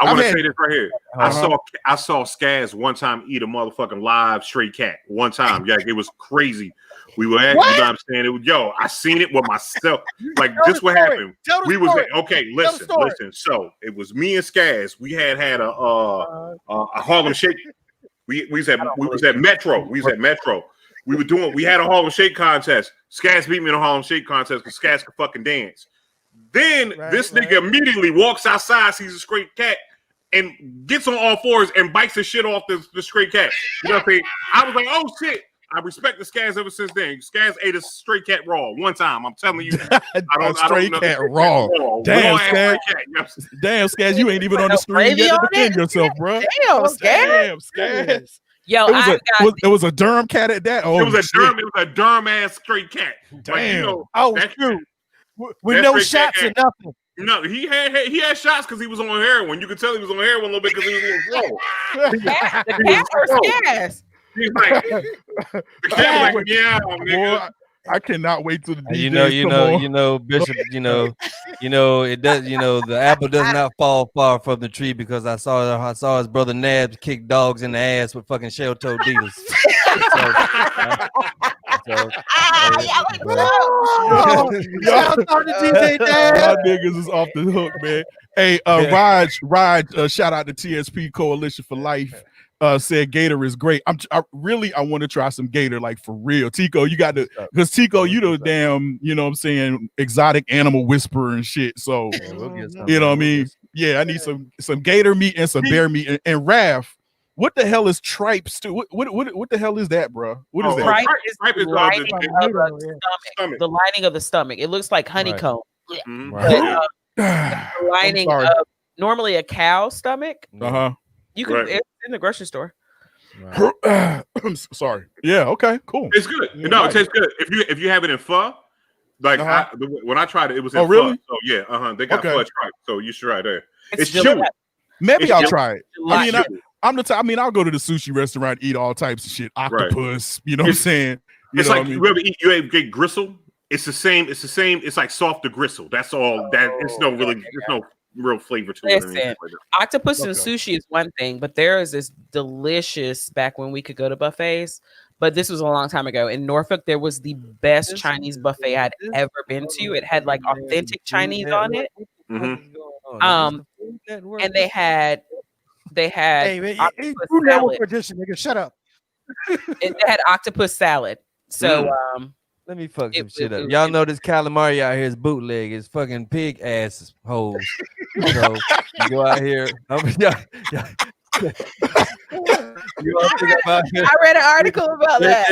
want to say this right here. I saw Skaz one time eat a motherfucking live stray cat. One time, yeah, it was crazy. We were at, you know what I'm saying? It was, I seen it with myself. Like, this what happened. We was at, okay, listen. So it was me and Skaz. We had a Harlem Shake. We was at Metro. We had a Harlem Shake contest. Skaz beat me in a Harlem Shake contest because Skaz could fucking dance. Then this nigga immediately walks outside, sees a stray cat, and gets on all fours and bites the shit off the stray cat. You know what I'm saying? I was like, oh shit. I respect the Skaz ever since then. Skaz ate a stray cat raw one time. I'm telling you.
Stray cat raw. Damn, Skaz. Damn, Skaz, you ain't even on the screen yet to defend yourself, bro.
Damn, Skaz. Yo,
it was a Durham cat at that. Oh,
it was a Durham ass stray cat.
Damn.
Like, true. With no shots or nothing.
No, he had shots because he was on heroin. You could tell he was on heroin a little bit because he was a little slow.
The cat or Skaz?
He's like, the cat was like, yeah, nigga.
I cannot wait till the DJ
Bishop, it does, the apple does not fall far from the tree because I saw his brother Nabs kick dogs in the ass with fucking shell-toed Adidas.
Y'all niggas is off the hook, man. Hey, Raj, shout out to TSP Coalition for Life. Said gator is great. I want to try some gator, like, for real. Tico, you got to, because Tico, you the damn, you know what I'm saying, exotic animal whisperer and shit. So you know what I mean? Yeah, I need some gator meat and some bear meat. And Raph, What the hell is tripe stew? What the hell is that, bro? What is that?
Tripe is
tripe
the
is,
lining
the-
of
tomato,
the
yeah.
stomach. The lining of the stomach. It looks like honeycomb.
Mhm.
Right.
The
I'm
lining
sorry.
of normally a cow's stomach.
Uh-huh.
You can
Right.
it's in the grocery store.
Right.
I'm sorry. Yeah, okay, cool.
It's good.
Yeah.
No, it tastes good. If you have it in pho, like
Uh-huh.
when I tried it, it was in
Oh, really?
pho. So yeah, they got
Okay.
pho tripe. So you should try it there. It's
just
chewy.
Maybe
It's
I'll
just-
try it. I mean,
Like,
I'm the type. I mean, I'll go to the sushi restaurant, eat all types of shit, octopus. You know what I'm saying?
It's
know
like
what I mean?
you ever get gristle. It's the same. It's the same. It's like softer gristle. That's all. That it's no really. There's no real flavor to it.
listen, octopus and
Okay.
sushi is one thing, but there is this delicious back when we could go to buffets. But this was a long time ago. In Norfolk, there was the best Chinese buffet I'd ever been to. It had like authentic Chinese on it. And they had
Hey, man,
octopus
Food Network
salad.
edition, nigga. Shut up.
And they had octopus salad. So
Let me fuck some
It-
shit
it-
up.
it-
Y'all
it-
know this calamari out here is bootleg. It's fucking pig ass holes. So you go out here. You all think about it.
I read an article about that.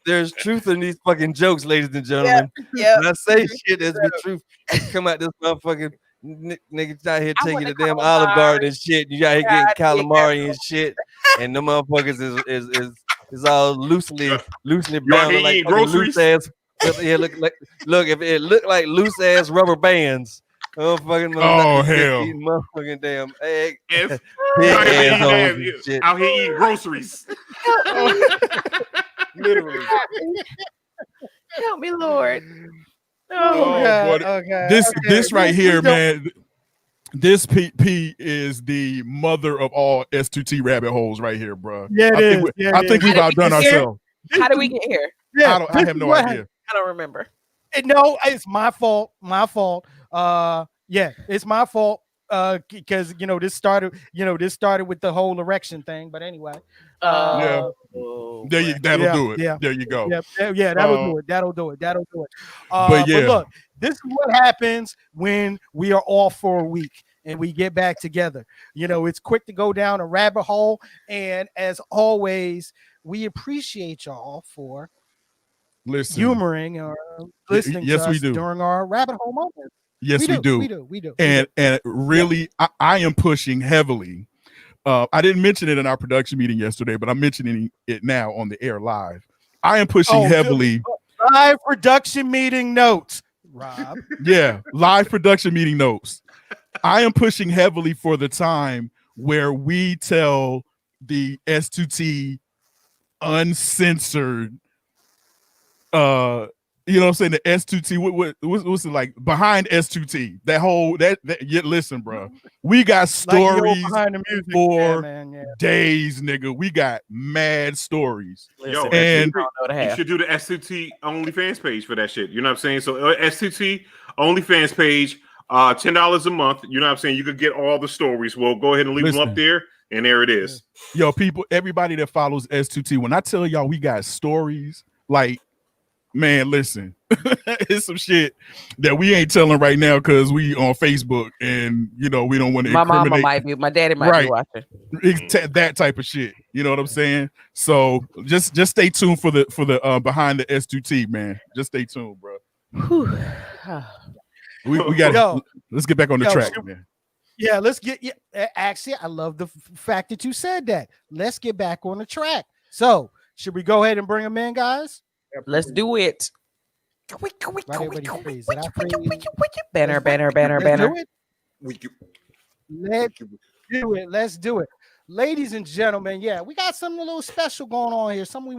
There's truth in these fucking jokes, ladies and gentlemen.
Yeah.
When I say shit, there's be truth. Come out this motherfucking niggas out here
I
taking
want
the
a
damn
calamari.
Olive Garden and shit. You out here
God
getting calamari and shit, and the motherfuckers is all loosely
You out
bound
here
like
eating
fucking
groceries?
loose ass. Yeah, look if it looked like loose ass rubber bands. Oh fucking
Oh, hell.
eating motherfucking damn egg.
If
Pig
out here
assholes and
eating-
shit.
out here eating groceries.
Literally.
Help me, Lord.
Oh,
God,
boy.
okay.
This right here,
We don't-
man. This P is the mother of all S2T rabbit holes right here, bro.
Yeah, it
I think,
is. Yeah,
I
it
think
is.
we've
How did we
outdone
get here?
ourselves.
How did we get here?
Yeah,
I
this
have
is
no
what
idea.
I don't remember.
No, it's my fault. My fault. Yeah, it's my fault. Because this started with the whole erection thing. But anyway.
That'll do it.
Yeah.
There you go.
Yeah, that'll do it. That'll do it.
But yeah.
But look, this is what happens when we are off for a week and we get back together. It's quick to go down a rabbit hole. And as always, we appreciate y'all for
Listen.
humoring or listening
yes,
to
we
us
do.
during our rabbit hole moments.
Yes, we do.
We do.
And really, I am pushing heavily. I didn't mention it in our production meeting yesterday, but I'm mentioning it now on the air live. I am pushing heavily.
Live production meeting notes, Rob.
Yeah, live production meeting notes. I am pushing heavily for the time where we tell the S2T uncensored, you know what I'm saying, the S2T, what's it like behind S2T? Listen, bro. We got stories
behind the music
for
man.
days, nigga. We got mad stories.
Yo,
And
you should do the S2T OnlyFans page for that shit. You know what I'm saying? So S2T OnlyFans page, $10 a month. You know what I'm saying? You could get all the stories. Well, go ahead and leave them up there, and there it is.
Yo, people, everybody that follows S2T, when I tell y'all we got stories, like, man, listen, it's some shit that we ain't telling right now because we on Facebook and we don't want to.
My mama might be, my daddy might be watching.
That type of shit. You know what I'm saying? So just stay tuned for the behind the S2T, man. Just stay tuned, bro. we got. Let's get back on the track, man.
Yeah, let's get. Yeah, actually, I love the fact that you said that. Let's get back on the track. So, should we go ahead and bring them in, guys?
Let's do it. Banner.
Let's do it. Ladies and gentlemen, yeah, we got something a little special going on here. Something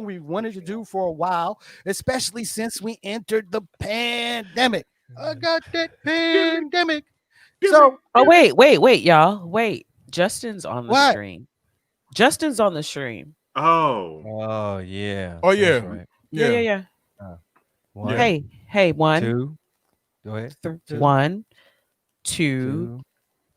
we wanted to do for a while, especially since we entered the pandemic. I got that pandemic. So,
wait, y'all. Wait, Justin's on the stream.
Oh
yeah.
Oh yeah.
Right.
Yeah.
One,
Hey, one,
two. Go ahead.
1, 2,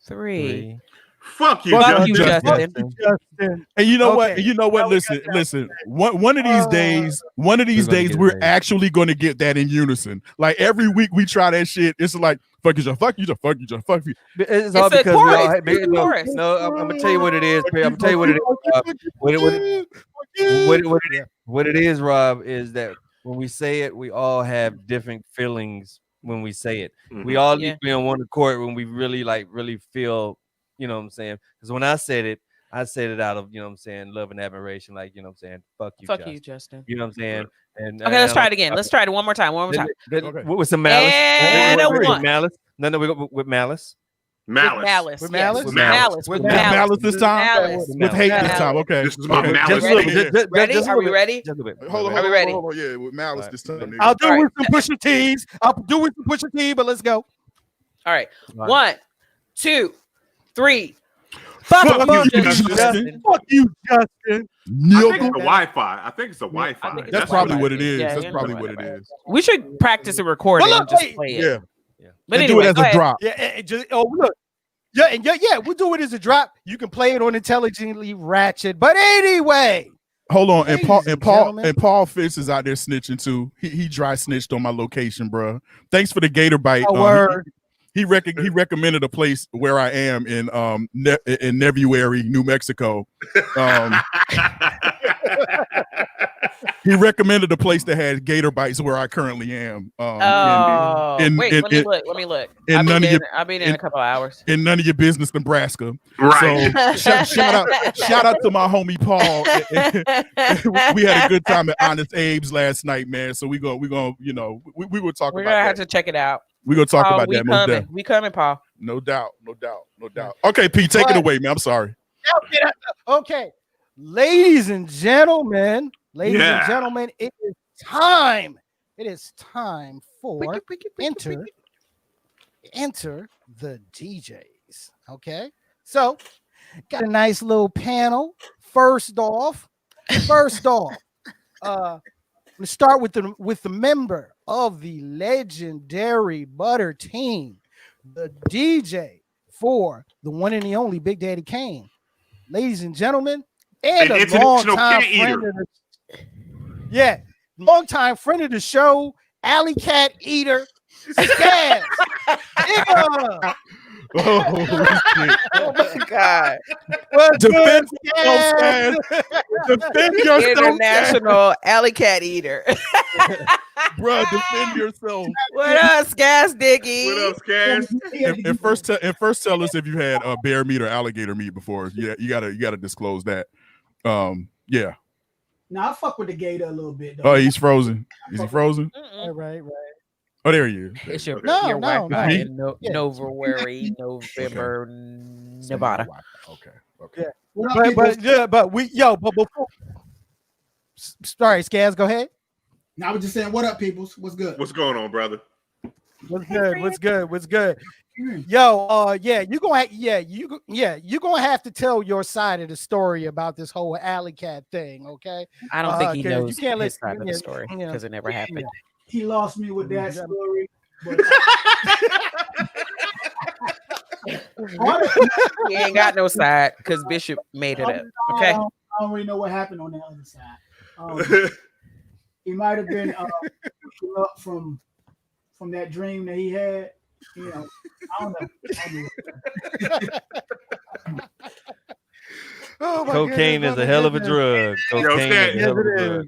3.
Fuck you,
Fuck you,
Justin.
Justin.
And you know
Okay.
what? You know what? Listen. One of these days, we're actually going to get that in unison. Like every week we try that shit. It's like fuck you, fuck you, fuck you, fuck you.
It's all because we all.
It's a chorus.
No, I'm gonna tell you what it is. I'm gonna tell you what it is. What it is, Rob, is that when we say it, we all have different feelings when we say it.
Mhm.
We all need to be on one accord when we really feel, you know what I'm saying? Because when I said it out of, you know what I'm saying, love and admiration, like, you know what I'm saying, fuck you, Justin. You know what I'm saying? And
Okay, let's try it again. Let's try it one more time.
Okay. With some malice.
And
with malice. No, we go with malice.
Malice.
With
malice.
Malice this time.
Malice.
With hate this time. Okay.
This is my malice.
Just a little bit.
Ready? Are we ready?
Hold on.
Are we ready?
Hold on. Yeah, with malice this time. Nigga.
I'll do it with some Pusha T's. But let's go.
All right. 1, 2, 3. Fuck you, Justin.
Fuck you, Justin.
I think it's the Wi-Fi. I think it's the Wi-Fi.
That's probably what it is.
Yeah,
That's probably what it is.
We should practice a recording and just play it.
Yeah.
But
And
anyway,
do it as a drop.
Yeah, look. Yeah, we'll do it as a drop. You can play it on Intelligently Ratchet. But anyway.
Hold on,
Ladies
and
gentlemen.
Paul Fitz is out there snitching too. He dry snitched on my location, bro. Thanks for the gator bite.
Word.
He recommended a place where I am in in Nebuary, New Mexico. He recommended a place that has gator bites where I currently am.
Let me look. I'll be there in a couple of hours.
In none of your business, Nebraska.
Right.
So shout out to my homie Paul. We had a good time at Honest Abe's last night, man. So we were talking.
We're gonna have to check it out.
We're gonna talk
Paul,
about that. Most definitely.
We coming, Paul.
No doubt. Okay, Pete, take it away, man. I'm sorry.
Okay, ladies and gentlemen, it is time. It is time for enter the DJs. Okay, so got a nice little panel. First off, let's start with the member of the legendary Butter team, the DJ for the one and the only Big Daddy Kane, ladies and gentlemen, and a long-time friend of the show, Alley Cat Eater, Skaz.
Oh my God!
Defend yourself, defend yourself,
International Alley Cat Eater.
bro. Defend yourself.
What up, Skaz Diggy?
What up, Skaz?
And first, tell us if you had bear meat or alligator meat before. Yeah, you gotta disclose that. Yeah.
Now I fuck with the gator a little bit. Though.
Oh, he's frozen. Is he frozen?
Right.
Oh, there he is.
It's your
No.
Wi-Fi in November, Nevada.
Okay.
Yeah. But before. Sorry, Skaz, go ahead.
Now I was just saying, what up, peoples? What's good?
What's going on, brother?
What's good? Yo, you're gonna have to tell your side of the story about this whole Alley Cat thing, okay?
I don't think he knows
you can't
his side of the story because it never happened.
He lost me with that story. But
He ain't got no side because Bishop made it up. Okay.
I don't really know what happened on the other side. He might have been waking up from that dream that he had. You know, I don't know.
Oh,
cocaine is a hell of a drug. Cocaine is a hell of a drug.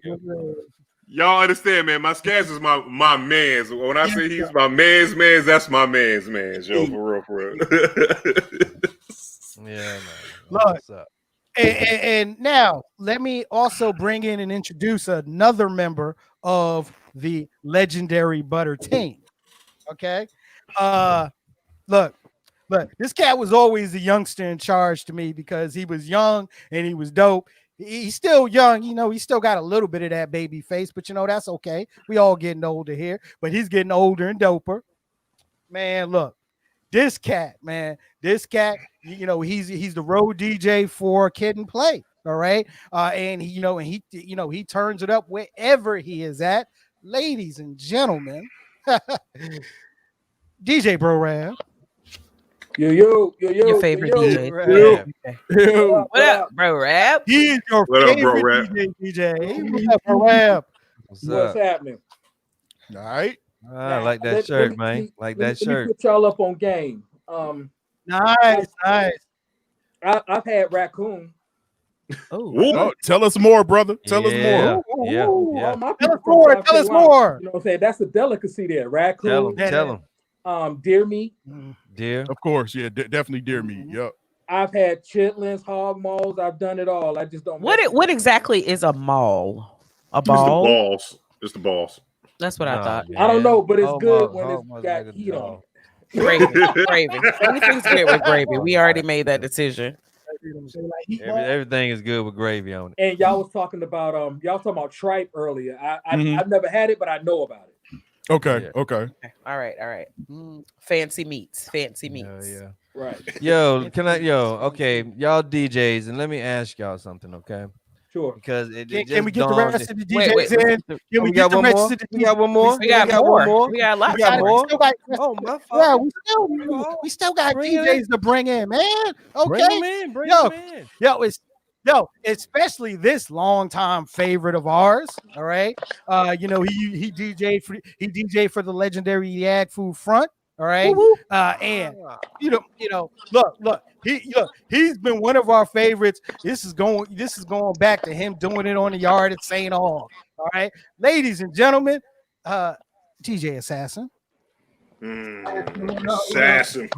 Y'all understand, man? My Skaz is my man's. When I say he's my man's, that's my man's, yo, for real.
Yeah, man.
Look, and now let me also bring in and introduce another member of the legendary Butter team. Okay, look, this cat was always the youngster in charge to me because he was young and he was dope. He's still young, he still got a little bit of that baby face, but that's okay. We all getting older here, but he's getting older and doper. Man, look, this cat, he's the road DJ for Kid and Play. All right. And he turns it up wherever he is at. Ladies and gentlemen, DJ Bro Rab.
Your favorite DJ.
Yo.
What up, bro? Rap.
He is your
What up, bro,
favorite
Rap?
DJ. What's up, bro, Rap?
What's up?
happening?
All right.
I like that shirt, man. Like that shirt.
Let me put y'all up on game.
Nice.
I've had raccoon.
Oh, tell us more, brother. Tell us more.
Yeah.
All my
Tell
people
us
from
more.
South
Tell us
Carolina,
more.
You know what I'm saying? That's a delicacy there. Raccoon.
Tell them.
Deer meat.
Deer.
Of course, yeah, definitely deer meat. Yep.
I've had chitlins, hog maws. I've done it all. I just don't.
What exactly is a mall? A
It's the
ball?
balls. It's the balls.
That's what I thought.
I don't know, but it's good when it's got heat on it.
Gravy. Anything's good with gravy. We already made that decision.
Everything is good with gravy on it.
And y'all was talking about tripe earlier. I've never had it, but I know about it.
Okay.
All right. Fancy meats.
Yeah.
Right.
Okay, y'all DJs, and let me ask y'all something, okay?
Sure.
Because
Can we get the rest of the DJs in? Can we
got
get the
one
rest
more?
of the
We got one more.
We got more. We got lots.
We got more.
Oh,
my
yeah, we still got DJs to bring in, man. Okay.
Bring them in.
Especially this longtime favorite of ours. All right. He DJ'd for the legendary Yag Food Front. All right. And look, he's been one of our favorites. This is going back to him doing it on the yard at St. All. All right. Ladies and gentlemen, DJ Assassin.
Assassin.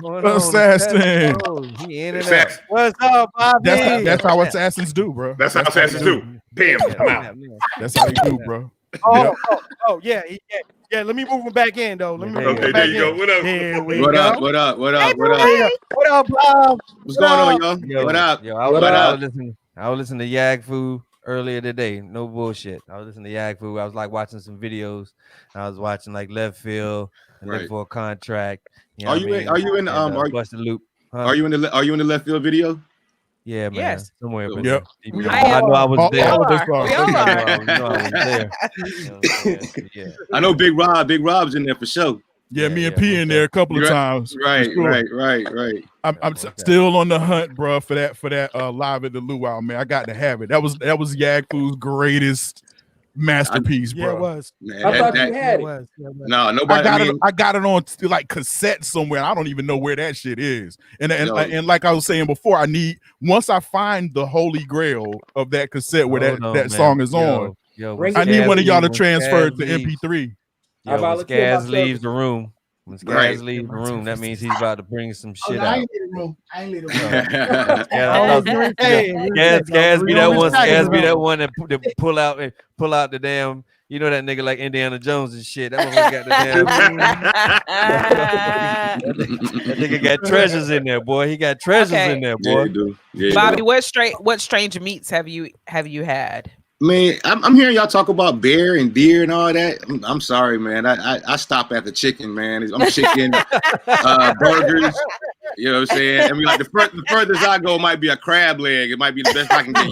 He in and out.
Assassin.
What's up, Bobby?
That's how assassins do, bro.
That's how assassins do. Bam, I'm out.
That's how they do, bro.
Yeah. Let me move him back in, though. Let me move
Okay,
him
there
back
you go.
in.
What up?
Here we
What
go.
up? What up? What up? What
Hey,
up?
What up, Bob?
What's going on, y'all? What up?
I was listening to Yag Food earlier today. No bullshit. I was listening to Yag Food. I was like watching some videos. I was watching like Left Field and Looking for a Contract.
Are you in
Bust the Loop?
Are you in the Left Field video?
Yeah, man.
Yes.
Somewhere.
Yep.
I know I was there.
I know Big Rob's in there for sure.
Yeah, me and P in there a couple of times.
Right.
I'm still on the hunt, bro, for that live at the Luau, man. I got to have it. That was Yag Food's greatest masterpiece, bro.
Yeah, it was.
Man,
I thought you had it.
No, nobody.
I got it on like cassette somewhere. I don't even know where that shit is. And like I was saying before, once I find the holy grail of that cassette where that song is on, I need one of y'all to transfer it to MP3.
When Skaz leaves the room, that means he's about to bring some shit out.
I ain't leave the room.
Skaz be that one that pull out the damn. You know that nigga like Indiana Jones and shit. That one got the damn. That nigga got treasures in there, boy. He got treasures in there, boy.
Yeah,
Bobby, what strange meats have you had?
Man, I'm hearing y'all talk about bear and deer and all that. I'm sorry, man. I stop at the chicken, man. I'm chicken, burgers. You know what I'm saying? I mean, like the furthest I go might be a crab leg. It might be the best I can get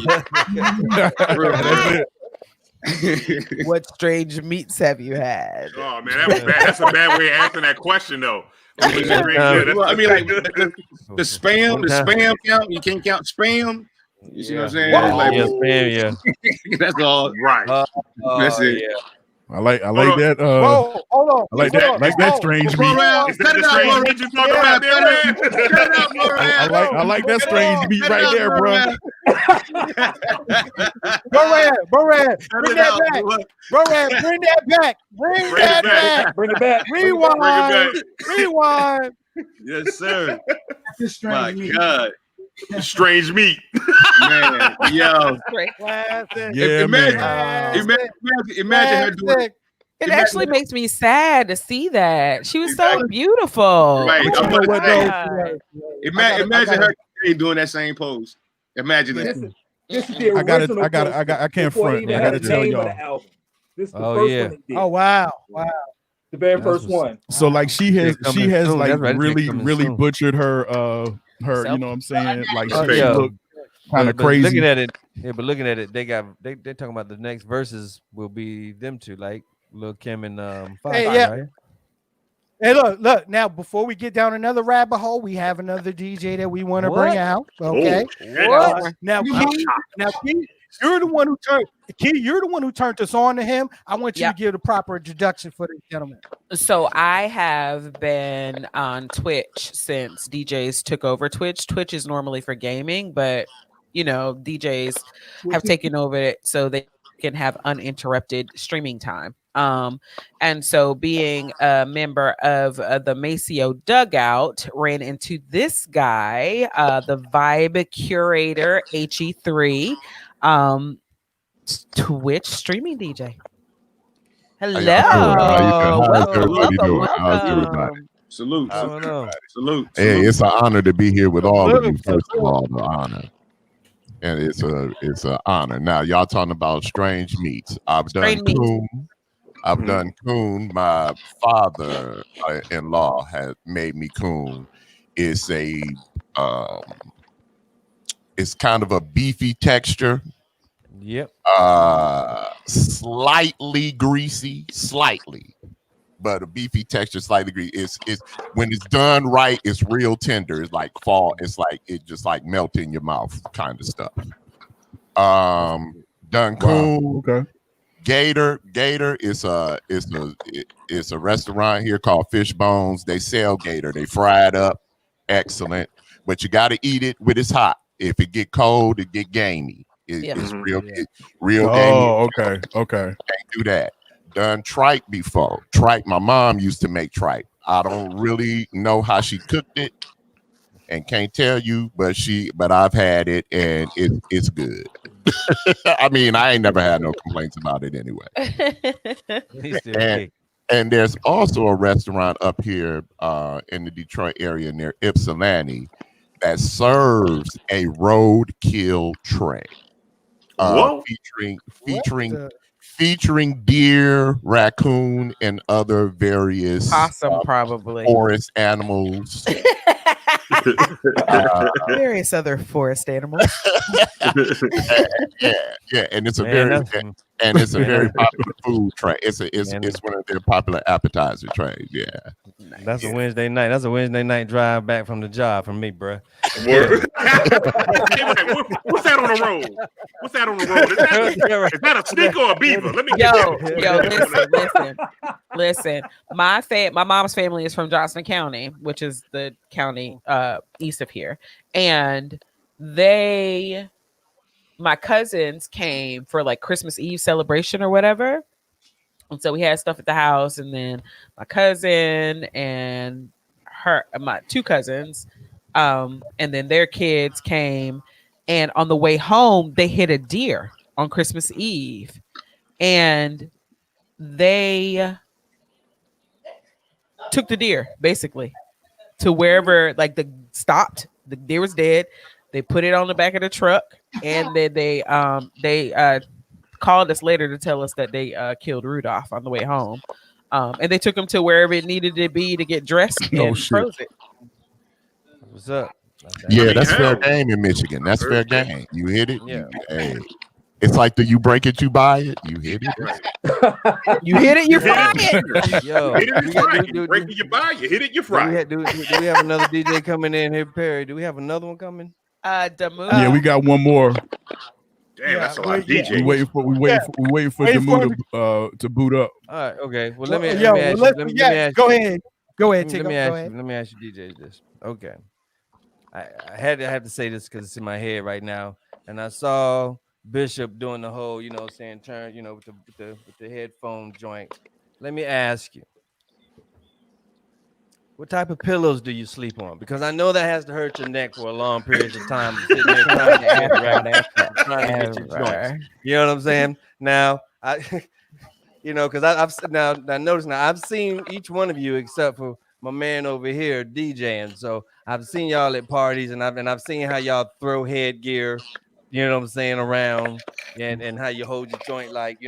you.
What strange meats have you had?
Oh man, that was bad. That's a bad way of answering that question, though.
I mean, like the spam count. You can't count spam. You see what I'm saying? Like,
spam,
that's all.
Right.
That's it.
Yeah.
I like that.
Hold on.
I like that strange meat.
Is that the strange meat you talking about there, man?
I like that strange meat right there, bro.
Bro-Rad, bring that back. Bro-Rad, bring that back. Bring that back.
Bring it back.
Rewind.
Yes, sir.
That's
My
strange.
God.
Strange meat.
Man, yo.
Yeah,
Imagine her doing it.
It actually makes me sad to see that. She was so beautiful.
Right.
Oh my God.
Imagine her doing that same pose. Imagine that.
This is the original.
I can't front. I gotta tell y'all.
This is the first one they did.
Oh wow.
The very first one.
So like she has like really
soon.
butchered her you know what I'm saying? Like she look kind of
But
crazy.
looking at it, they're talking about the next verses will be them two, like Lil Kim and Fox,
Hey, yeah.
right?
Hey, look. Now, before we get down another rabbit hole, we have another DJ that we want to bring
What?
out. Okay.
What?
Now, Key, you're the one who turned. Key, you're the one who turned us on to him. I want you
Yep.
to give the proper introduction for this gentleman.
So I have been on Twitch since DJs took over Twitch. Twitch is normally for gaming, but DJs have taken over it so they can have uninterrupted streaming time. And so being a member of the Maceo Dugout, ran into this guy, the Vibe Curator HE3, Twitch streaming DJ. Hello. Welcome.
Salute. Salute.
Hey, it's an honor to be here with all of you. First of all, the honor, and it's an honor. Now, y'all talking about strange meats. I've done coon. Done coon. My father-in-law had made me coon. It's it's kind of a beefy texture.
Yep.
Slightly greasy, but a beefy texture, slightly greasy. It's when it's done right, it's real tender. It's like fall. It's like it just like melt in your mouth kind of stuff. Done coon.
Wow. Okay.
Gator is a restaurant here called Fish Bones. They sell gator. They fry it up, excellent. But you got to eat it when it's hot. If it get cold, it get gamey. It's real gamey.
Oh, okay.
Can't do that. Done tripe before. Tripe. My mom used to make tripe. I don't really know how she cooked it, and can't tell you, but I've had it and it's good. I mean, I ain't never had no complaints about it anyway. And there's also a restaurant up here in the Detroit area near Ypsilanti that serves a roadkill tray, featuring deer, raccoon, and other various forest animals.
Various other forest animals.
Yeah, and it's a very popular food tray. It's one of their popular appetizer trays. Yeah,
that's a Wednesday night. That's a Wednesday night drive back from the job for me, bro.
What's that on the road? Is that a snake or a beaver? Let me
listen. My mom's family is from Johnson County, which is the county east of here, and my cousins came for like Christmas Eve celebration or whatever. And so we had stuff at the house, and then my cousin and my two cousins, and then their kids came, and on the way home, they hit a deer on Christmas Eve, and they took the deer basically to wherever, like, the stopped. The deer was dead. They put it on the back of the truck, and then they called us later to tell us that they killed Rudolph on the way home, and they took him to wherever it needed to be to get dressed and froze it.
What's up?
Yeah, that's fair game in Michigan. That's fair game. You hit it. Yeah. It's like you break it, you buy it. You hit it.
You hit it, you fry it.
Yo,
hit it, you fry it. You break it, you buy it. You hit it, you fry it.
Do we have another DJ coming in here, Perry? Do we have another one coming?
Yeah, we got one more.
Damn, that's a lot of DJs.
We waiting for Damu to boot up.
All right, okay. Well, let me ask you.
Go ahead. Let
me ask you, DJ, this. Okay. I had to say this because it's in my head right now, and I saw Bishop doing the whole, turn, with the headphone joint. Let me ask you, what type of pillows do you sleep on? Because I know that has to hurt your neck for a long period of time. Sitting there trying to get your joints. You know what I'm saying? Now, because I've noticed now I've seen each one of you except for my man over here DJing. So I've seen y'all at parties, and I've seen how y'all throw headgear, around, and how you hold your joint, like,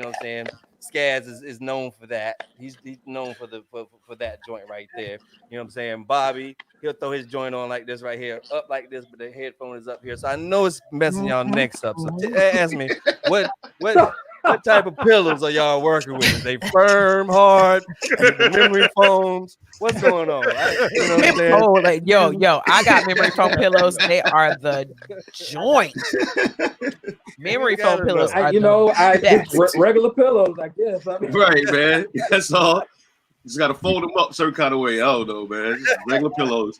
Skaz is known for that. He's known for that joint right there. You know what I'm saying? Bobby, he'll throw his joint on like this right here, up like this, but the headphone is up here. So I know it's messing y'all necks up. So ask me, what What type of pillows are y'all working with? Is they firm, hard, memory foams? What's going on? You know what I'm saying?
Oh, like yo, I got memory foam pillows. They are the joint. Memory foam pillows are
I
best.
regular pillows, I guess. I mean.
Right, man. That's all. You just gotta fold them up certain kind of way. I don't know, man. Just regular pillows.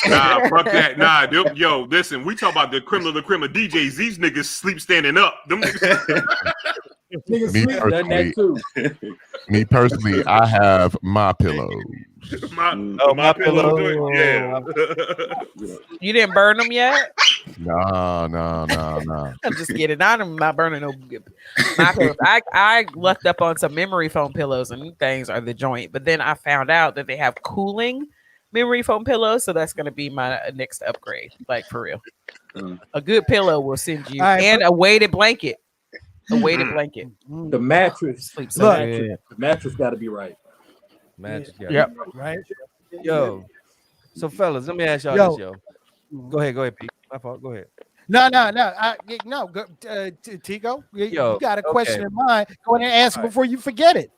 Nah, fuck that. Nah, yo, listen, we talk about the criminal DJs. These niggas sleep standing up. Them niggas.
Me personally, I have my pillows.
my pillow. Yeah.
You didn't burn them yet?
No.
I'm just kidding. I'm not burning no my pillows. I lucked up on some memory foam pillows, and these things are the joint. But then I found out that they have cooling memory foam pillows, so that's gonna be my next upgrade. Like for real, a good pillow will send you and a weighted blanket. A weighted blanket.
The mattress. The mattress got to be right.
Mattress.
Yep. Right.
Yo. So fellas, let me ask y'all this, yo. Go ahead, Pete. My fault. Go ahead.
No. Go, Tico. You got a question in mind. Go ahead and answer before you forget it.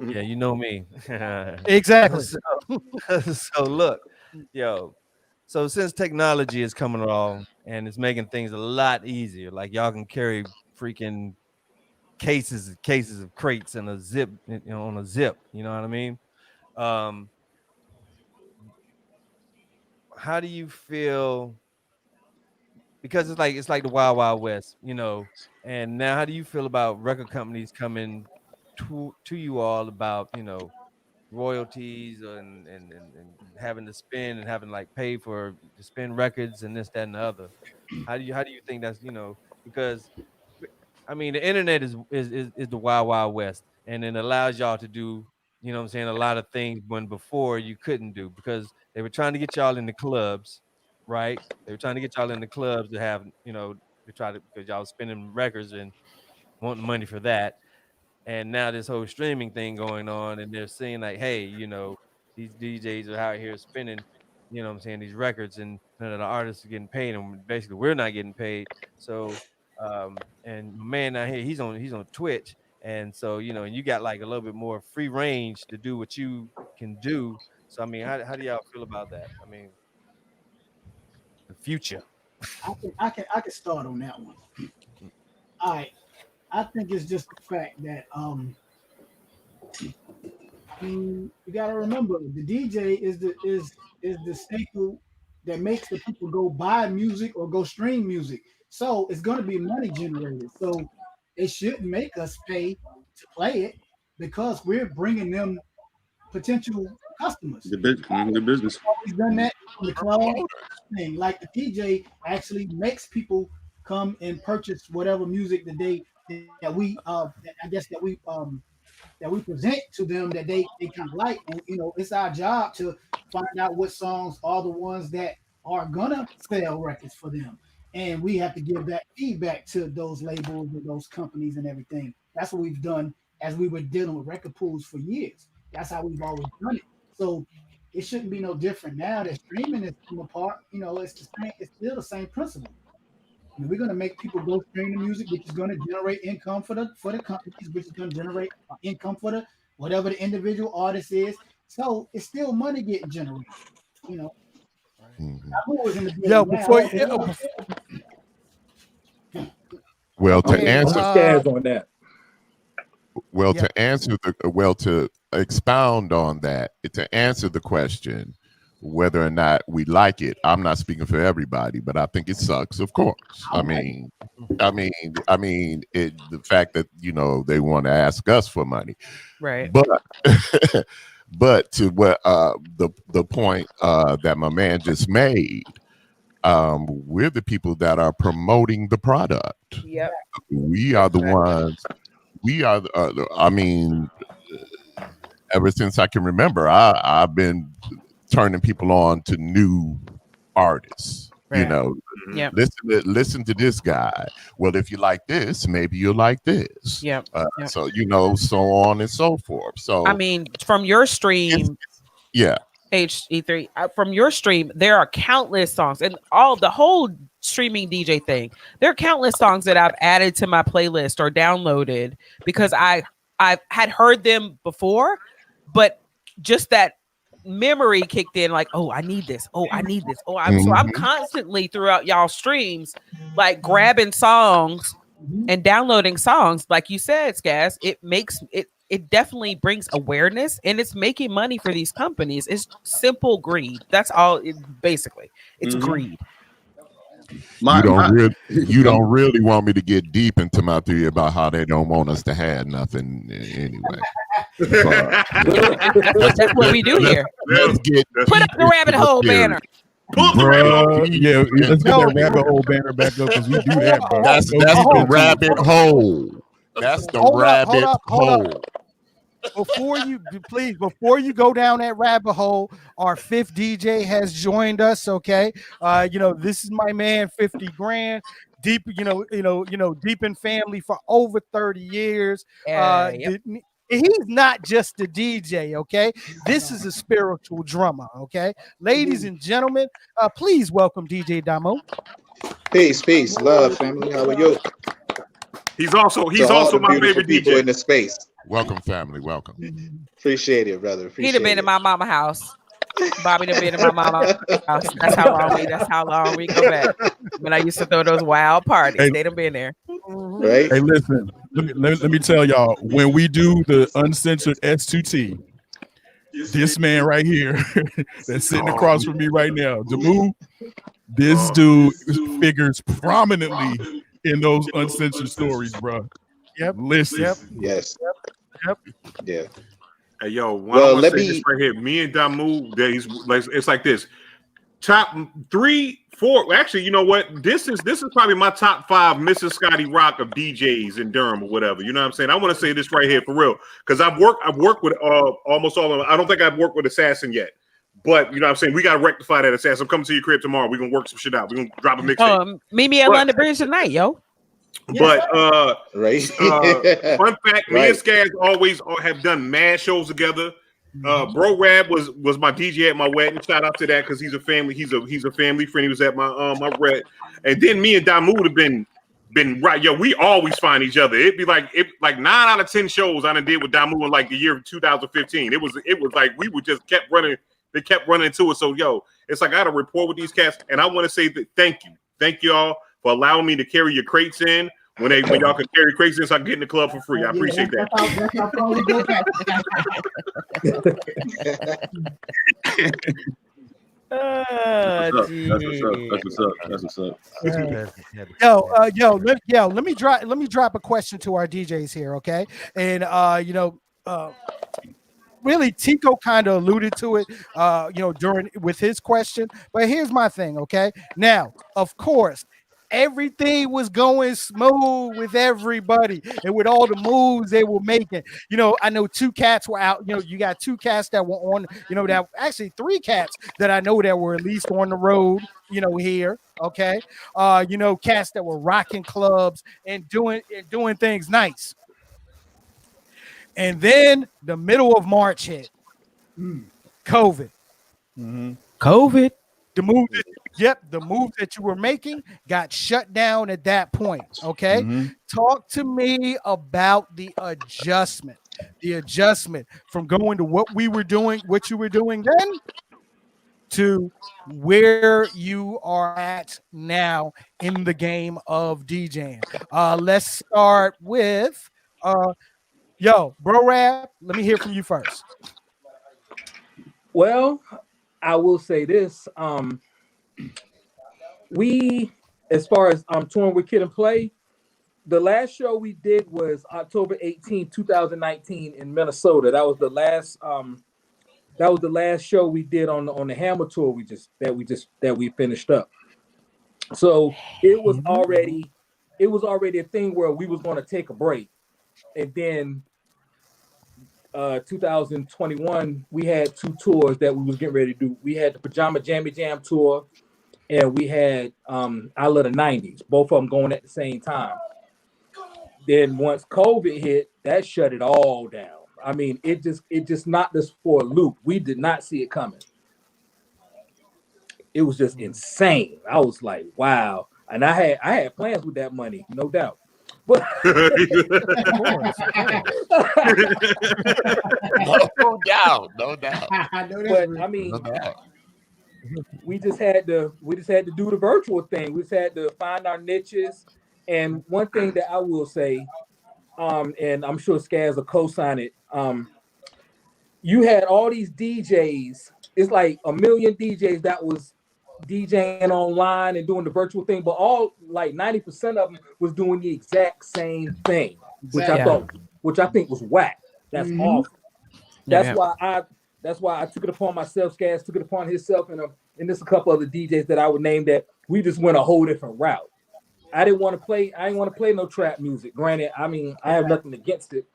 Yeah, you know me.
Exactly.
So look, yo. So since technology is coming along and it's making things a lot easier, like y'all can carry freaking cases of crates and a zip, on a zip. You know what I mean? How do you feel? Because it's like the Wild Wild West, And now, how do you feel about record companies coming to you all about royalties and having to spend and having like pay to spend records and this, that, and the other? How do you think that's because I mean the internet is the Wild Wild West, and it allows y'all to do a lot of things when before you couldn't do, because they were trying to get y'all in the clubs, right? They were trying to get y'all in the clubs to have because y'all was spending records and wanting money for that. And now this whole streaming thing going on, and they're saying like, hey, these DJs are out here spinning, these records, and none of the artists are getting paid, and basically we're not getting paid. So, and my man out here, he's on Twitch, and so and you got like a little bit more free range to do what you can do. So I mean, how do y'all feel about that? I mean, the future.
I can start on that one. All right. I think it's just the fact that you got to remember the DJ is the staple that makes the people go buy music or go stream music. So it's going to be money generated. So it shouldn't make us pay to play it because we're bringing them potential customers.
The business.
We've done that in the club thing. Like the DJ actually makes people come and purchase whatever music that we present to them that they kind of like. And it's our job to find out what songs are the ones that are gonna sell records for them. And we have to give that feedback to those labels and those companies and everything. That's what we've done as we were dealing with record pools for years. That's how we've always done it. So it shouldn't be no different now that streaming is come apart. It's the same. It's still the same principle. We're going to make people go stream the music, which is going to generate income for the companies, which is going to generate income for the whatever the individual artist is. So it's still money getting generated.
Well, to answer
on that.
To expound on that, to answer the question whether or not we like it, I'm not speaking for everybody, but I think it sucks, of course. I mean, the fact that they want to ask us for money,
right?
But to what the point that my man just made, we're the people that are promoting the product.
Yep.
We are the ones. We are. Ever since I can remember, I've been turning people on to new artists.
Right.
Yep. Listen to this guy. Well, if you like this, maybe you'll like this.
Yep.
So so on and so forth. So
I mean, from your stream, H3 from your stream, there are countless songs and the whole streaming DJ thing. There are countless songs that I've added to my playlist or downloaded because I had heard them before, but just that memory kicked in like, oh, I need this. Oh, I need this. Oh, so I'm constantly throughout y'all streams like grabbing songs and downloading songs. Like you said, Skaz, it definitely brings awareness and it's making money for these companies. It's simple greed. That's all basically. It's greed.
You don't really want me to get deep into my theory about how they don't want us to have nothing anyway.
That's what we do here.
Let's
put up the rabbit hole banner.
Bro, yeah, let's get that rabbit hole banner back up because we do that, bro.
That's the rabbit hole. That's the rabbit hole.
Before you go down that rabbit hole, our fifth DJ has joined us. Okay, this is my man, 50 grand, deep, deep in family for over 30 years. He's not just a DJ. Okay, this is a spiritual drummer. Okay, ladies and gentlemen, please welcome DJ Damo.
Peace, love, family. How are you?
He's also my favorite DJ
in the space.
Welcome, family. Welcome.
Appreciate it, brother.
He'd have been in my mama house. Bobby done been in my mama house. That's how long we go back. When I used to throw those wild parties, they done been there.
Right.
Hey, listen. Let me tell y'all. When we do the uncensored S2T, this man right here that's sitting across from me right now, Damu, this dude figures prominently in those uncensored stories, bro.
Yep.
Listen.
Yep.
Yes.
Yep.
Yeah.
Hey, yo, let me say this right here. Me and Damu, it's like this. Top 3, 4. Actually, you know what? This is probably my top 5 Mrs. Scotty Rock of DJs in Durham or whatever. You know what I'm saying? I want to say this right here for real because I've worked with almost all of them. I don't think I've worked with Assassin yet. But you know what I'm saying? We got to rectify that Assassin. I'm coming to your crib tomorrow. We're going to work some shit out. We're going to drop a mixtape.
Meet me at London Bridge tonight, yo.
But
right.
Fun fact, me and Skaz always have done mad shows together. Bro Rab was my DJ at my wedding. Shout out to that because he's a family friend. He was at my my and then me and Damu would have been right. Yo, we always find each other. It'd be like 9 out of 10 shows I done did with Damu in like the year 2015. It was like we would just kept running. They kept running into it. So yo, it's like I had a rapport with these cats, and I want to say that thank you all for allowing me to carry your crates in when y'all could carry crates in, so I can get in the club for free. I appreciate that.
That's what's up.
Let me drop a question to our DJs here, okay? And really Tico kind of alluded to it during with his question, but here's my thing, okay? Now, of course, everything was going smooth with everybody and with all the moves they were making. I know 2 cats were out. You got 2 cats that were on, that actually 3 cats that I know that were at least on the road, here. Okay. Cats that were rocking clubs and doing things nice. And then the middle of March hit. COVID.
COVID.
The move that you were making got shut down at that point. Okay. Talk to me about the adjustment from going to what you were doing then to where you are at now in the game of DJing. Let's start with Bro Rap. Let me hear from you first.
Well, I will say this. We, as far as touring with Kid and Play, the last show we did was October 18, 2019 in Minnesota. That was the last show we did on the Hammer tour that we finished up. So it was already a thing where we was going to take a break. And then 2021, we had 2 tours that we was getting ready to do. We had the Pajama Jammy Jam tour, and we had I Love the 90s, both of them going at the same time. Then once COVID hit, that shut it all down. I mean, it just knocked us for a loop. We did not see it coming. it was just insane. I was like, wow. And I had plans with that money, no doubt. But
no doubt, no doubt.
but I mean,
No doubt.
we just had to do the virtual thing. We just had to find our niches. And one thing that I will say, and I'm sure Skaz will co-sign it. You had all these DJs. It's like a million DJs that was DJing online and doing the virtual thing, but all like 90% of them was doing the exact same thing, which I think was whack. That's awful. That's why I took it upon myself. Skaz took it upon himself, and there's a couple other DJs that I would name that we just went a whole different route. I didn't want to play no trap music. Granted, I mean, I have nothing against it,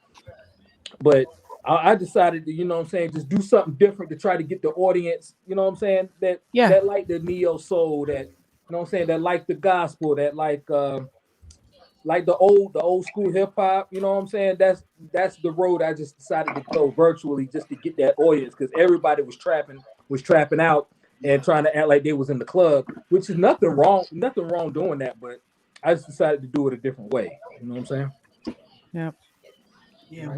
but I decided to, you know what I'm saying, just do something different to try to get the audience, you know what I'm saying, that like the neo soul, that, you know what I'm saying, that like the gospel, that like the old school hip hop, you know what I'm saying? That's the road I just decided to go virtually just to get that audience, because everybody was trapping out and trying to act like they was in the club, which is nothing wrong doing that, but I just decided to do it a different way. You know what I'm saying?
Yeah.
Yeah.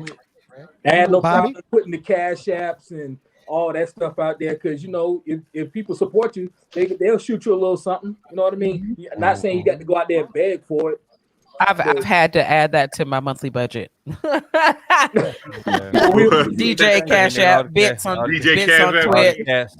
I had no problem putting the cash apps and all that stuff out there, because, you know, if people support you, they'll shoot you a little something. You know what I mean? Not saying you got to go out there and beg for it.
I've had to add that to my monthly budget. DJ Cash App, bits on Twitch.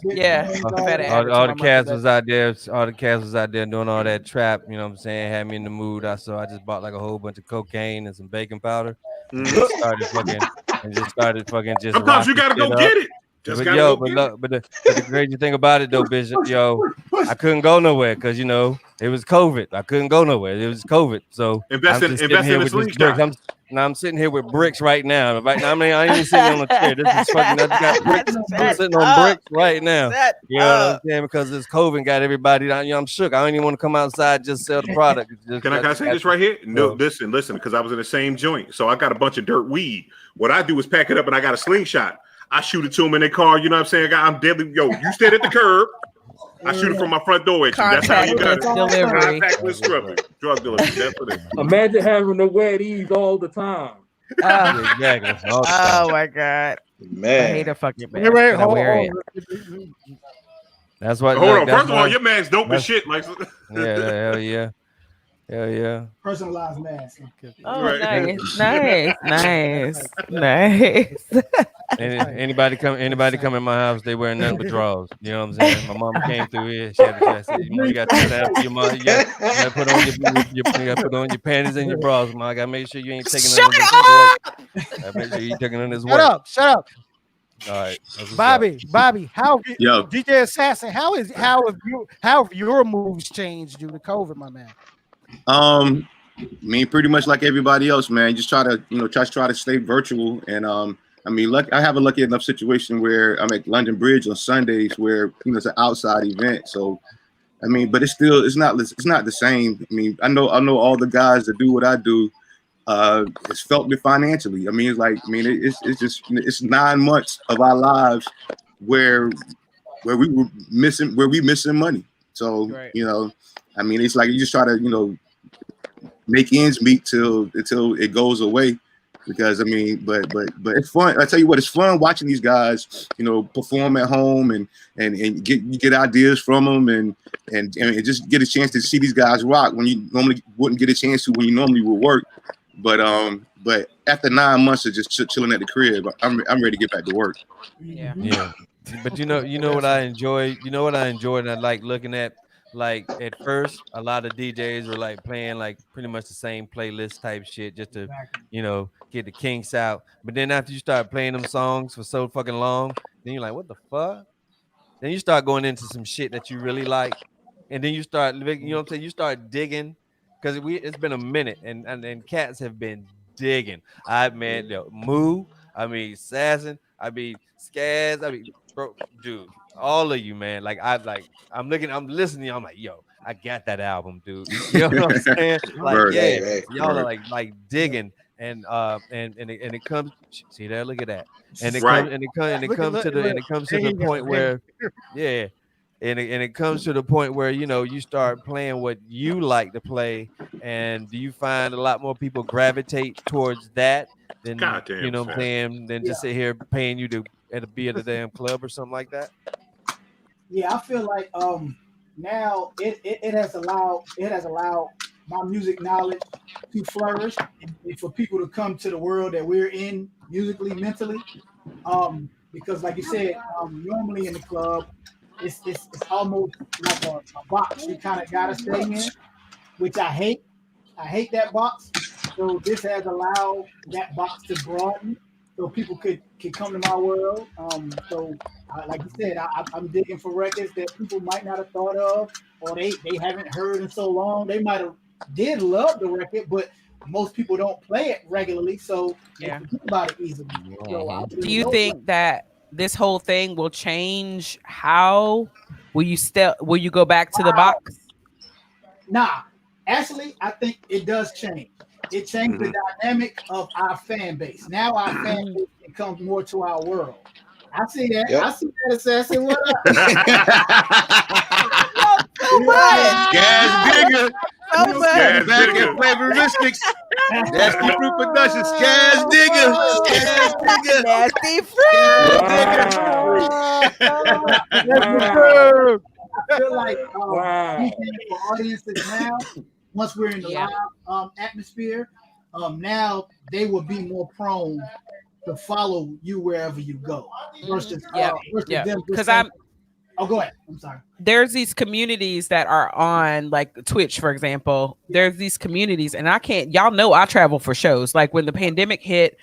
Yeah,
all the cast was out there. All the cast was out there doing all that trap. You know what I'm saying? Had me in the mood. I just bought like a whole bunch of cocaine and some baking powder. And just started fucking.
Sometimes you gotta go get it. But the crazy thing about it though, Bishop, I couldn't go nowhere because, you know, it was COVID. I couldn't go nowhere. It was COVID. So invest in a slingshot.
I'm sitting here with bricks right now. Right now, I mean, I ain't even sitting on a chair. This is fucking. I just got bricks. I'm sitting on bricks right now. You know what I'm saying? Because this COVID got everybody down. You know, I'm shook. I don't even want to come outside just sell the product.
Can I say this right here? No, listen, because I was in the same joint. So I got a bunch of dirt weed. What I do is pack it up, and I got a slingshot. I shoot it to them in their car. You know what I'm saying? I'm deadly. Yo, you stand at the curb. I shoot it from my front door at you. That's how you got it. Contact with drug delivery. That's what it is.
Imagine having to wear these all the time.
Exactly.
Oh my God,
man!
I hate a fucking man.
Wait, hold on.
That's what.
Hold on. First of all, your man's dope as shit. Like,
hell yeah. Hell yeah.
Personalized mask.
Oh, right. nice.
Anybody come in my house, they wearing nothing but drawers. You know what I'm saying? My mom came through here. She said, you got to stand for your mom. You got to put on your panties and your bras, mom. I got to make sure you ain't taking none of this work. Make sure you taking none of this work.
Shut up.
All right,
Bobby, how DJ Assassin? How have your moves changed due to COVID, my man?
I mean, pretty much like everybody else, man. Just try to stay virtual. And I mean, I have a lucky enough situation where I'm at London Bridge on Sundays, where it's an outside event. So, I mean, but it's not the same. I mean, I know all the guys that do what I do. It's felt it financially. I mean, it's 9 months of our lives where we missing money. So you know, I mean, it's like you just try to make ends meet until it goes away. Because I mean, but it's fun. I tell you what, it's fun watching these guys, perform at home and get ideas from them and just get a chance to see these guys rock when you normally wouldn't get a chance to when you normally would work. But after 9 months of just chilling at the crib, I'm ready to get back to work.
Yeah. But you know what I enjoy. You know what I enjoy, and I like looking at. Like at first, a lot of DJs were like playing like pretty much the same playlist type shit just to, get the kinks out. But then after you start playing them songs for so fucking long, then you're like, what the fuck? Then you start going into some shit that you really like, and then you start, you start digging, because it's been a minute, and cats have been digging. Moo, Assassin, Skaz, bro, dude. All of you, man. I'm listening. I'm like, yo, I got that album, dude. You know what I'm saying? Y'all are like digging, and it comes. See there, look at that. And it comes to the point where, and it comes to the point where you start playing what you like to play, and do you find a lot more people gravitate towards that than
Goddamn
what I'm saying, than just sit here paying you to be at a damn club or something like that?
Yeah, I feel like now it has allowed my music knowledge to flourish and for people to come to the world that we're in musically, mentally. Because like you said, normally in the club, it's almost like a box you kind of gotta stay in, which I hate. I hate that box. So this has allowed that box to broaden, so people could come to my world. Like you said, I'm digging for records that people might not have thought of, or they haven't heard in so long. They might have did love the record, but most people don't play it regularly, so they forget about it easily. So
do you think that this whole thing will change? How will you go back to the box?
Nah, actually, I think it does change. It changed the dynamic of our fan base. Now our fan base becomes more to our world. I see that.
Yep.
I see that, Assassin. What up?
Gas digger.
Gas digger.
Flavoristics. Nasty Fruit Productions. Gas digger. Gas digger.
Nasty
fruit. I feel like for audiences now, once we're in the live atmosphere, now they will be more prone to follow you wherever you go. Versus them.
Because
Oh, go ahead. I'm sorry.
There's these communities that are on like Twitch, for example. There's these communities, and y'all know I travel for shows. Like when the pandemic hit,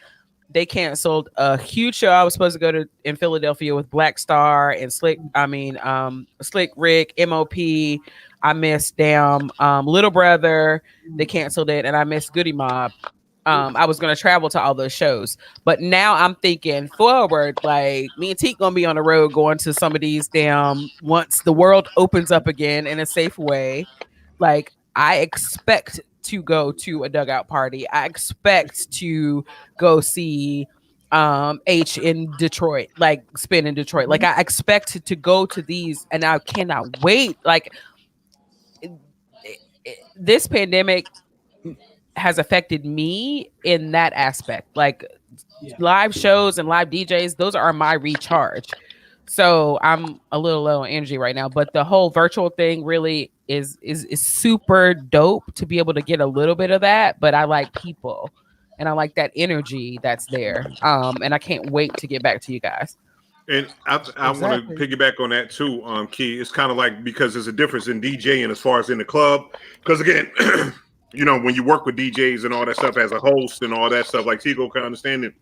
they canceled a huge show I was supposed to go to in Philadelphia with Black Star and Slick Rick, MOP. I missed Little Brother. They canceled it, and I missed Goody Mob. I was going to travel to all those shows, but now I'm thinking forward, like me and Teak gonna be on the road going to some of these once the world opens up again in a safe way. Like I expect to go to a dugout party. I expect to go see H in Detroit, like Spin in Detroit. Like I expect to go to these, and I cannot wait. Like this pandemic has affected me in that aspect. Like live shows and live DJs, those are my recharge. So I'm a little low on energy right now, but the whole virtual thing really is super dope to be able to get a little bit of that. But I like people and I like that energy that's there. And I can't wait to get back to you guys.
And I want to piggyback on that too, Key. It's kind of like, because there's a difference in DJing as far as in the club. Because again, when you work with DJs and all that stuff as a host and all that stuff, like Tico can understand it.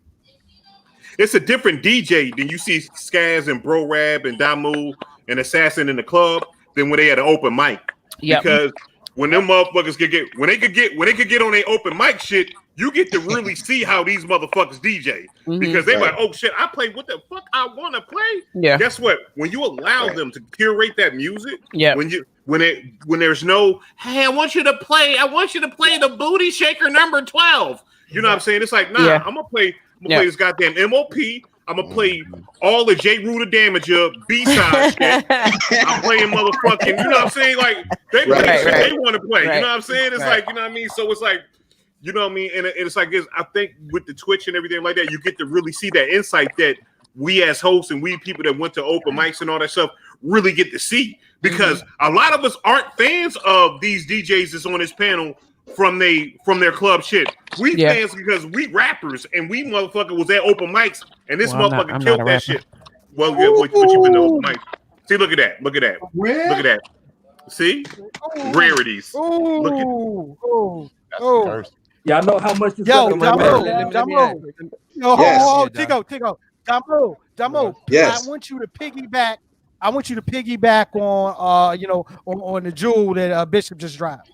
It's a different DJ than you see Skaz and Bro Rab and Damu and Assassin in the club than when they had an open mic.
Yep.
Because when them motherfuckers could get on their open mic shit, you get to really see how these motherfuckers DJ. Because they like, oh shit, I play what the fuck I want to play.
Yeah.
Guess what? When you allow them to curate that music,
yeah.
When there's no, hey, I want you to play the Booty Shaker number 12. You know what I'm saying? It's like, nah, I'm gonna play this goddamn MOP. I'm gonna play all the J. Ruder Damager B-side shit. I'm playing motherfucking, you know what I'm saying? Like they play shit they want to play. You know what I'm saying? It's like, you know what I mean? So it's like, you know what I mean? And it's like this. I think with the Twitch and everything like that, you get to really see that insight that we as hosts and we people that went to open mics and all that stuff really get to see. Because a lot of us aren't fans of these DJs that's on this panel from their club shit. We fans because we rappers and we motherfucker was at open mics and this motherfucker killed that shit. Well, yeah, what you been to open mics? See, look at that. Look at that. See? Rarities. Look at
Curse.
Y'all know how much this
Yo,
Damo.
Tico. Damo.
Yes.
I want you to piggyback on on the jewel that Bishop just dropped.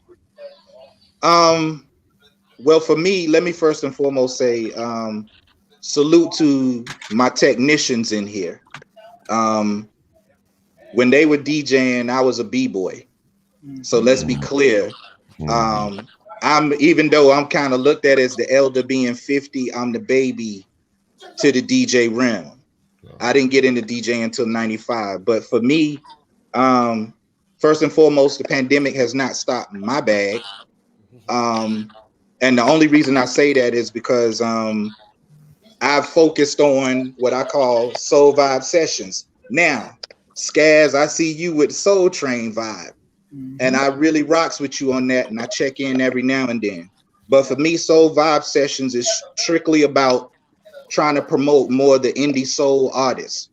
Well, for me, let me first and foremost say salute to my technicians in here. When they were DJing, I was a B-boy. So let's be clear. Even though I'm kind of looked at as the elder being 50, I'm the baby to the DJ realm. I didn't get into DJing until 95. But for me, First and foremost, the pandemic has not stopped my bag. And the only reason I say that is because I've focused on what I call soul vibe sessions. Now, Skaz, I see you with Soul Train vibe, and I really rocks with you on that, and I check in every now and then. But for me, soul vibe sessions is strictly about trying to promote more the indie soul artists,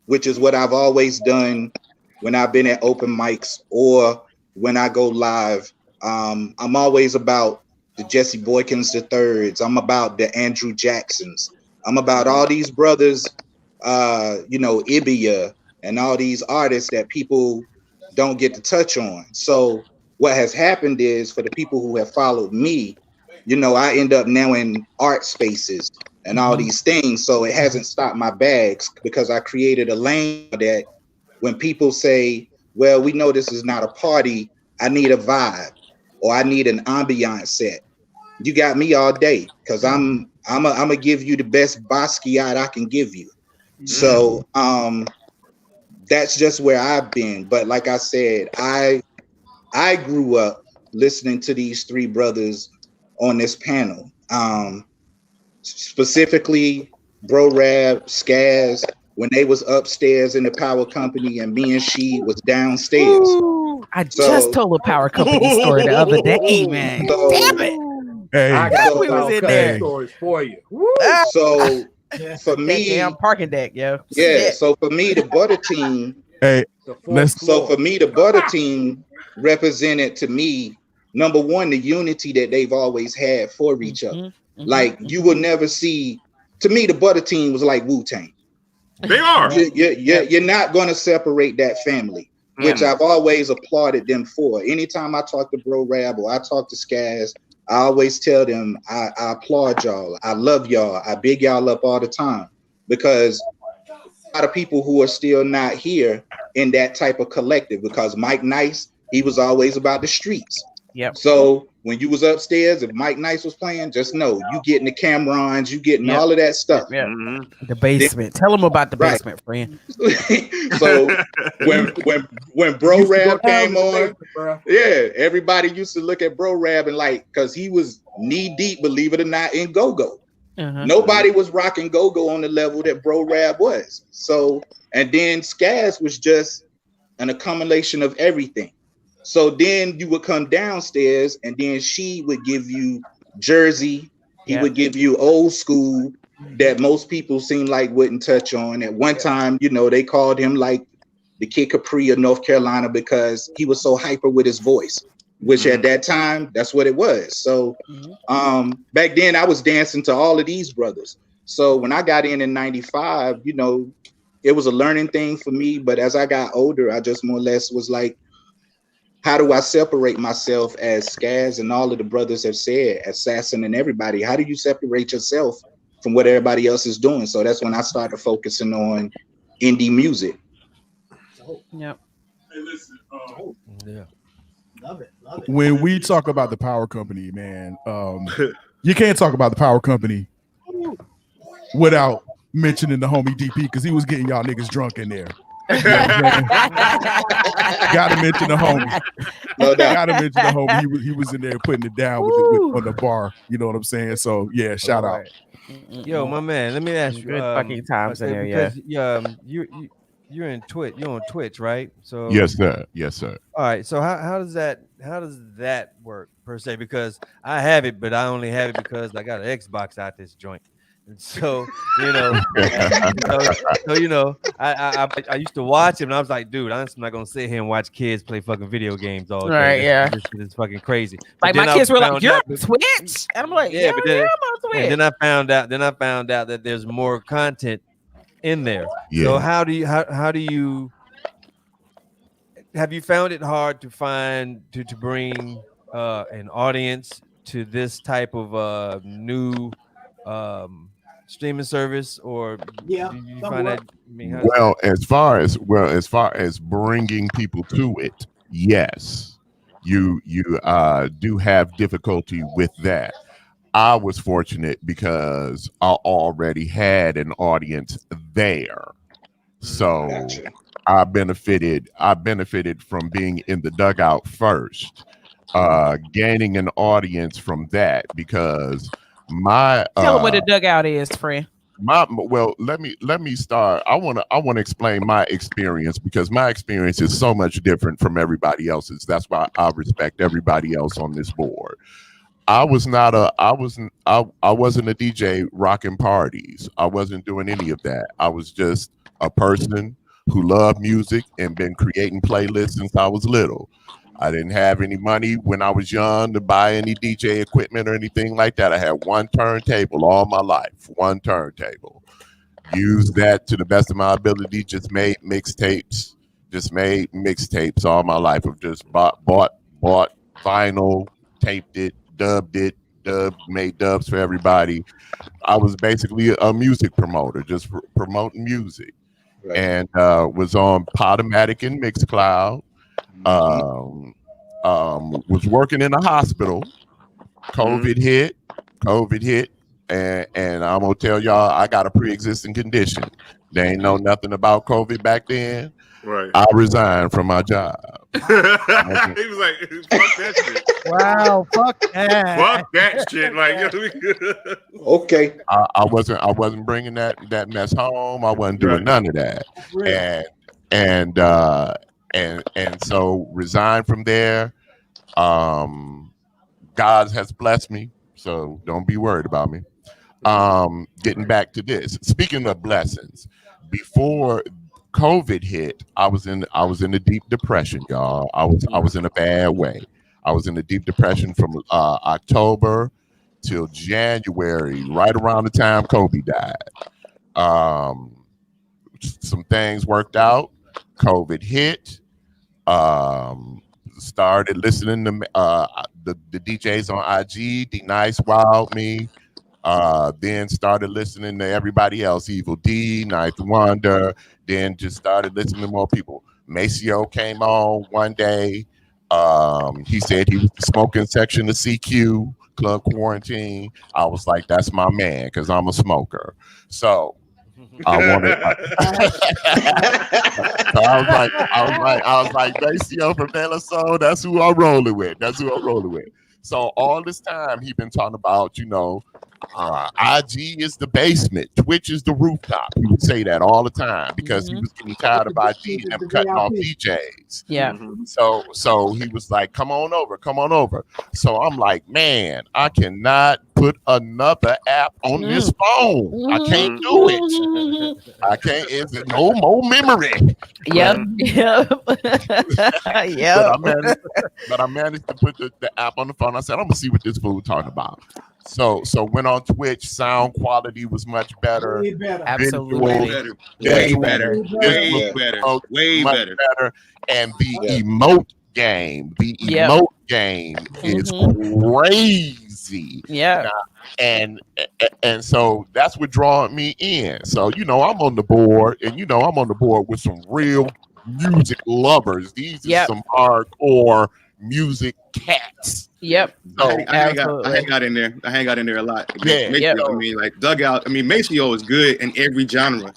which is what I've always done when I've been at open mics or when I go live. I'm always about the Jesse Boykins the thirds. I'm about the Andrew Jacksons. I'm about all these brothers, Ibia and all these artists that people don't get to touch on. So what has happened is for the people who have followed me, I end up now in art spaces and all these things. So it hasn't stopped my bags because I created a lane that when people say, well, we know this is not a party, I need a vibe or I need an ambiance set. You got me all day because I'm gonna give you the best Basquiat I can give you. So that's just where I've been. But like I said, I grew up listening to these three brothers on this panel. Specifically Bro Rab, Skaz, when they was upstairs in the power company and me and she was downstairs.
Ooh, I just told a power company story the other day, man. Damn it.
Hey, I got
we was in there.
Stories for you.
So for me,
damn parking deck, yo.
Yeah.
Shit.
So for me, the Butter Team.
Hey,
so for me, the Butter Team represented to me, number one, the unity that they've always had for each other. Like you will never see. To me, the Butter Team was like Wu-Tang.
They are.
You're not going to separate that family, which I've always applauded them for. Anytime I talk to Bro Rab or I talk to Skaz, I always tell them I applaud y'all. I love y'all. I big y'all up all the time because a lot of people who are still not here in that type of collective because Mike Nice, he was always about the streets.
Yep.
So when you was upstairs, if Mike Nice was playing, just know you getting the Camerons, you getting all of that stuff.
Yeah. The basement. Tell them about the basement, friend.
So when Bro Rab came on, everybody used to look at Bro Rab and like, cause he was knee deep, believe it or not, in go-go. Nobody was rocking go-go on the level that Bro Rab was. So, and then Skaz was just an accumulation of everything. So then you would come downstairs and then she would give you Jersey. He would give you old school that most people seem like wouldn't touch on. At one time, they called him like the Kid Capri of North Carolina because he was so hyper with his voice, which at that time, that's what it was. So back then I was dancing to all of these brothers. So when I got in 95, it was a learning thing for me. But as I got older, I just more or less was like, how do I separate myself as Skaz and all of the brothers have said, Assassin and everybody? How do you separate yourself from what everybody else is doing? So that's when I started focusing on indie music.
Yep.
Hey, listen. Love it.
When we talk about the power company, man, you can't talk about the power company without mentioning the homie DP because he was getting y'all niggas drunk in there. Gotta mention the homie.
No doubt.
Gotta mention the homie. He was in there putting it down with on the bar. You know what I'm saying? So yeah, shout out.
Yo, my man, let me ask you.
Good fucking times in there,
because you're in Twitch. You're on Twitch, right? So
yes, sir. Yes, sir.
All right. So how does that work per se? Because I have it, but I only have it because I got an Xbox out this joint. And so I used to watch him, and I was like, dude, I'm not gonna sit here and watch kids play fucking video games all day.
Right? Yeah.
This shit is fucking crazy.
Like my kids were like, "You're on Twitch," and I'm like, "Yeah, I'm on Twitch."
And then I found out that there's more content in there.
Yeah.
So how do you have you found it hard to find to bring an audience to this type of new streaming service, or do you find that?
As far as bringing people to it, yes, you do have difficulty with that. I was fortunate because I already had an audience there, so I benefited from being in the dugout first, gaining an audience from that because my
Tell them what a dugout is, friend.
let me start. I want to explain my experience because my experience is so much different from everybody else's. That's why I respect everybody else on this board. I wasn't a DJ rocking parties. I wasn't doing any of that. I was just a person who loved music and been creating playlists since I was little. I didn't have any money when I was young to buy any DJ equipment or anything like that. I had one turntable all my life, one turntable. Used that to the best of my ability, just made mixtapes all my life. I've just bought vinyl, taped it, made dubs for everybody. I was basically a music promoter, just promoting music. Right. And was on Podomatic and Mixcloud. Was working in a hospital. COVID hit, and I'm gonna tell y'all, I got a pre-existing condition. They ain't know nothing about COVID back then.
Right.
I resigned from my job.
He was like, "Fuck that shit."
Wow, fuck that.
Fuck that shit. Like,
okay.
I wasn't bringing that mess home. I wasn't doing none of that. And so resigned from there. God has blessed me, so don't be worried about me. Getting back to this. Speaking of blessings, before COVID hit, I was in a deep depression, y'all. I was in a bad way. I was in a deep depression from October till January, right around the time Kobe died. Some things worked out. COVID hit. Started listening to the DJs on IG, D Nice, Wild Me. Then started listening to everybody else, Evil D, Ninth Wonder. Then just started listening to more people. Maceo came on one day. He said he was the smoking section of CQ, Club Quarantine. I was like, that's my man, because I'm a smoker. So I wanted. So I was like, Maceo from De La Soul, that's who I'm rolling with. So all this time he been talking about, IG is the basement, Twitch is the rooftop. He would say that all the time because he was getting tired of IG and them cutting off DJs.
Yeah.
So he was like, come on over. So I'm like, man, I cannot put another app on this phone. I can't do it. I can't. It's no more memory.
Yep.
But I managed to put the app on the phone. I said, I'm gonna see what this fool talking about. So went on Twitch. Sound quality was much better.
Way better.
Absolutely.
Way better.
And the emote game is crazy.
Yeah.
And so that's what drawing me in. So I'm on the board, and I'm on the board with some real music lovers. These are some hardcore music cats.
Yep.
So I hang out in there. I hang out in there a lot.
Yeah.
Maceo, I mean, like Dugout. I mean, Maceo is good in every genre.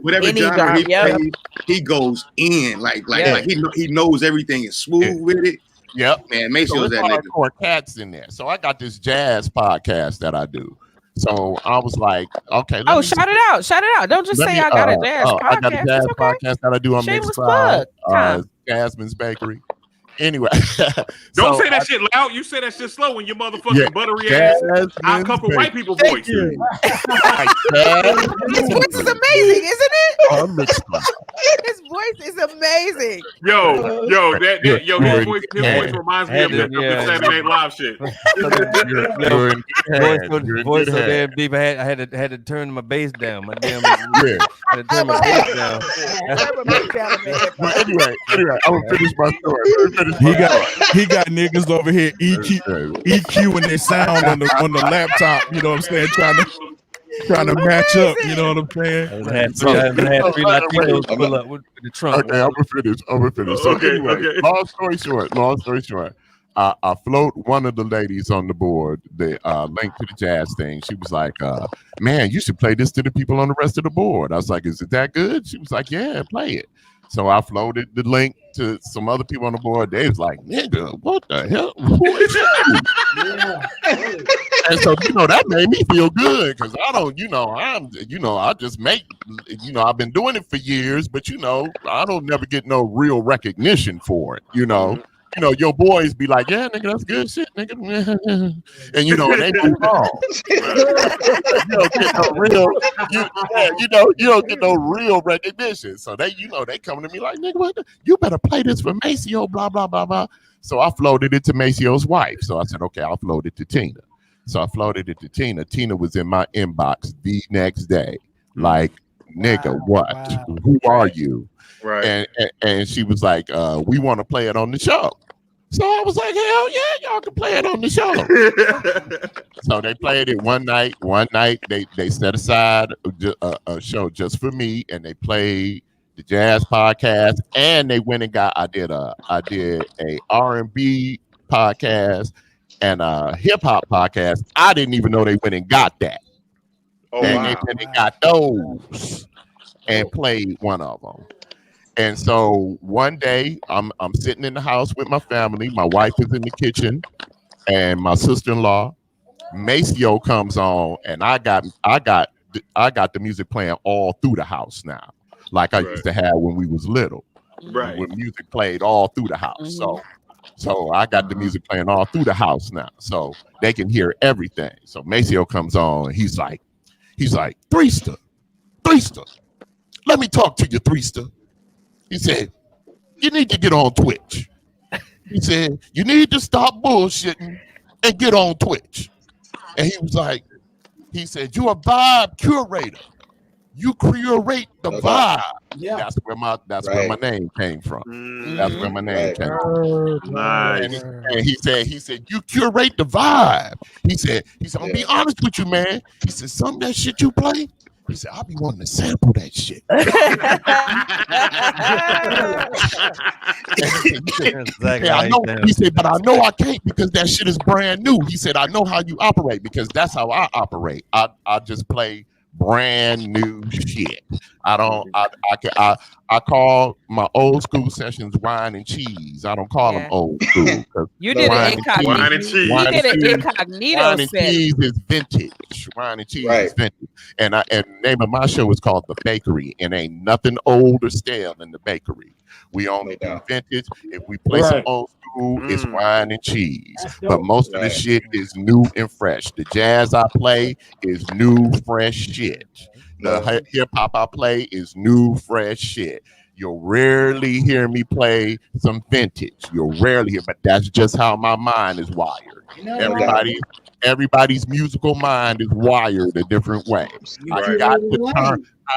Whatever
Any
genre he
genre,
plays, he goes in. Like he knows everything is smooth with it.
Yep.
Man, Maceo is that nigga.
Hardcore cats in there. So I got this jazz podcast that I do. So I was like, okay.
Shout it out. Don't just say I got a jazz podcast.
I got a jazz podcast that I do on
Mixcloud.
Jasmine's Bakery. Anyway,
don't say that shit loud. You say that shit slow when your motherfucking buttery ass. I'll come for white people voice.
His voice is amazing, isn't it? His voice is amazing.
Yo, his voice reminds me of the Saturday Night Live shit.
Voice so damn deep. I had to turn my bass down. My damn had to turn my bass down.
Anyway, I'm gonna finish my story.
He got niggas over here EQing their sound on the laptop. You know what I'm saying? Trying to match up. You know what I'm saying?
I had three Latinos pull up with the trunk.
Okay, I'm gonna finish. So anyway, long story short, I float one of the ladies on the board, the link to the jazz thing. She was like, man, you should play this to the people on the rest of the board. I was like, is it that good? She was like, yeah, play it. So I floated the link to some other people on the board. They was like, nigga, what the hell? Who is you? And so, that made me feel good because I don't, I just make, I've been doing it for years, but, I don't never get no real recognition for it, your boys be like, yeah, nigga, that's good shit, nigga. And and they move on. You don't get no real, you don't get no real recognition. So they come to me like, nigga, what you better play this for Maceo, blah, blah, blah, blah. So I floated it to Maceo's wife. So I said, okay, I'll float it to Tina. So I floated it to Tina. Tina was in my inbox the next day. Like, nigga, what? Wow. Who are you?
Right.
And she was like, we want to play it on the show. So I was like, hell yeah, y'all can play it on the show. So they played it one night. One night they set aside a show just for me, and they played the jazz podcast, and they went and I did a R&B podcast and a hip hop podcast. I didn't even know they went and got that.
Oh,
and
wow.
they got those and played one of them. And so one day I'm sitting in the house with my family. My wife is in the kitchen, and my sister-in-law, Maceo, comes on, and I got the music playing all through the house now, like I used to have when we was little.
Right.
When music played all through the house. So I got the music playing all through the house now, so they can hear everything. So Maceo comes on, and he's like, Threester, let me talk to you, Threester. He said, you need to get on Twitch. He said, you need to stop bullshitting and get on Twitch. And he was like, he said, you're a vibe curator. You curate the vibe.
Yeah.
That's where my name came from. That's where my name came from.
Nice.
And he said, you curate the vibe. He said, I'm gonna be honest with you, man. He said, some of that shit you play, he said, I'll be wanting to sample that shit. He said, but I know I can't because that shit is brand new. He said, I know how you operate because that's how I operate. I just play brand new shit. I call my old school sessions wine and cheese. I don't call them old school.
You did an incognito.
Wine and cheese.
You did an incognito
Wine and
set.
cheese is vintage. Wine and cheese is vintage. And the name of my show is called The Bakery, and ain't nothing old or stale in the bakery. We only do vintage. If we play some old school, it's wine and cheese. But most of the shit is new and fresh. The jazz I play is new, fresh shit. The hip hop I play is new, fresh shit. You'll rarely hear me play some vintage. You'll rarely hear, but that's just how my mind is wired. Everybody's musical mind is wired a different way. I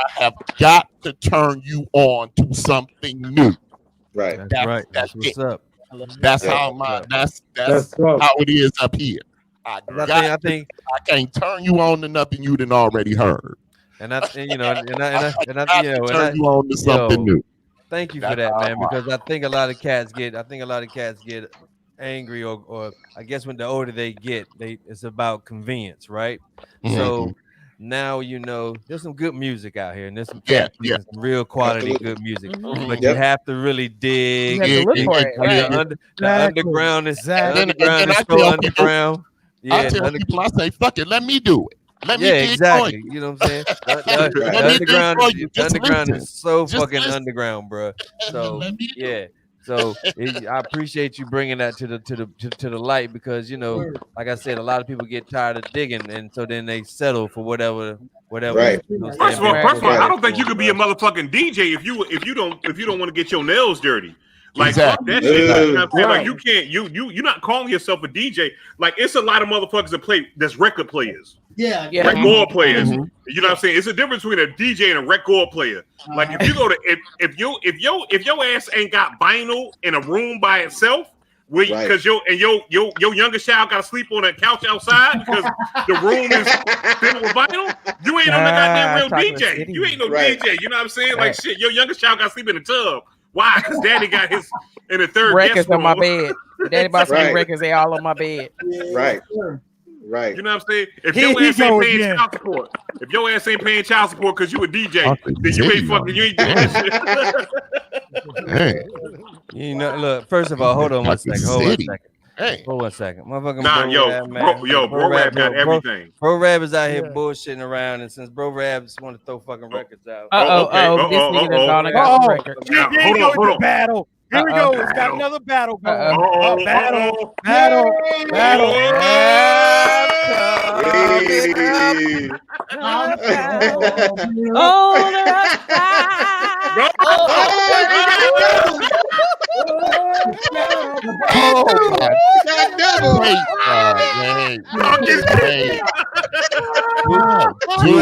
have got to turn you on to something new.
Right.
That's what's up.
That's how that's how it is up here. I can't turn you on to nothing you done already heard.
And I turn you on
to something new.
Thank you for that, man, because I think a lot of cats get angry or I guess when the older they get, it's about convenience, right? Mm-hmm. So now there's some good music out here, and there's some some real quality good music, but you have to really dig.
You have to look for it. Right?
The underground is so underground.
I tell people, I say, fuck it, let me do it.
Exactly. You know what I'm saying? The underground is so fucking underground, bro. So So I appreciate you bringing that to the light because like I said, a lot of people get tired of digging, and so then they settle for whatever.
Right. First of all, I don't think you could be a motherfucking DJ if you don't want to get your nails dirty. Like fuck that shit. You know what I'm saying? Like you can't you're not calling yourself a DJ. Like it's a lot of motherfuckers that's record players.
Yeah.
Record players. You know what I'm saying? It's a difference between a DJ and a record player. Like if you go to if your ass ain't got vinyl in a room by itself, because your youngest child got to sleep on a couch outside because the room is filled with vinyl, you ain't no goddamn real DJ. You ain't no DJ. You know what I'm saying? Like shit, your youngest child got to sleep in the tub. Why? Because daddy got his in the third
records on my bed. Daddy bought so many
Right.
records, they all on my bed.
Right.
Sure.
Right. You know what I'm saying? If
Here
your
he
ass ain't
go
paying
again.
child support, if your ass ain't paying child support because you a DJ,
Fucking
then you ain't
video.
fucking, you ain't doing that shit.
Hey,
You know, look. First of all, hold on one
Fucking
second. Hold on
city.
a second.
Hey,
Hold on a second. Motherfucking
Nah,
Bro
yo,
Rab, man.
bro Rab got everything.
Bro Rab is out here
Yeah.
bullshitting around, and since Bro Rab just want to throw fucking records out.
This nigga done gone and got
Uh-oh.
some record.
Here
Now,
we go with the battle. Here we go. It's got
Battle.
another battle going.
Uh-oh.
Battle.
Hey.
Oh, the rock side.
oh my
Got double.
great man. Hey,
Who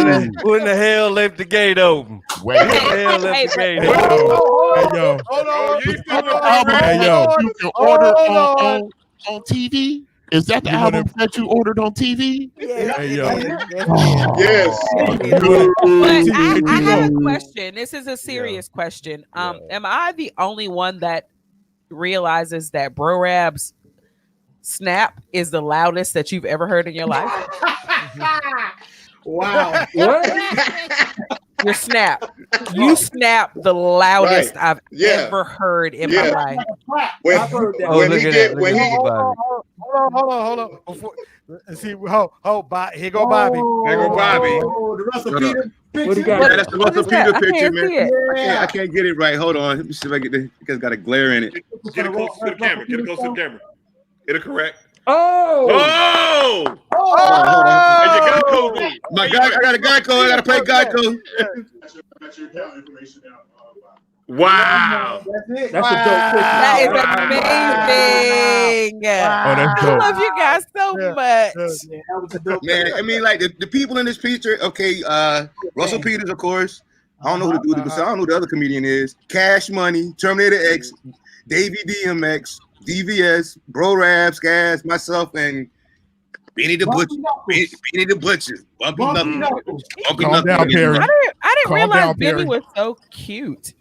in the hell left the gate open?
wait.
Who in the hell left the gate
Hey,
open?
yo.
Hold on.
You still
Hold
with
on.
Bro
Hey,
Rab?
yo, you can order
Hold
on TV. Is that the
You know
album
them-
that you ordered on TV?
Hey, yo.
Yes.
But I
Hey,
have a
Tito.
question. This is a serious question. Am I the only one that realizes that Bro Rab's snap is the loudest that you've ever heard in your life?
Wow.
What?
Your snap. You snap the loudest I've
Yeah.
ever heard in
Yeah.
my life.
When,
I've heard that.
Oh,
when
look
he
at
get
that.
when
Look
he
at Bobby.
Hold on. Before, see, here go Bobby.
There go Bobby.
Oh, the Russell
Hold on.
Peter
What he
picture.
got?
That's the
What
Russell
is that?
Peter
I
picture,
can't
man.
see it.
I can't get it right. Hold on. Let me see if I get this. It's got a glare in it.
Get it close to the camera. Get it close to the camera. Get it correct.
Oh,
Oh!
Hold on.
And you got Kobe.
My guy, I got a Geico. I got to pay Geico.
Wow.
That's it.
that's a dope picture.
That is
Wow.
amazing.
Oh, that's
I
dope.
love you guys so
Yeah.
much.
Yeah, that was a dope
Man,
picture.
I mean, like the people in this picture. Okay, Russell Peters, of course. I don't know who the dude is, but I don't know who the other comedian is. Cash Money, Terminator X, Davey DMX, DVS, Bro Rab, Skaz, myself, and Benny the Butcher. Benny the Butcher. Bumpy
Bumpy
Knuckles.
Knuckles.
Bumpy
Calm down,
Knuckles.
Perry.
I didn't
Calm
realize
down,
Benny
Perry.
was so cute.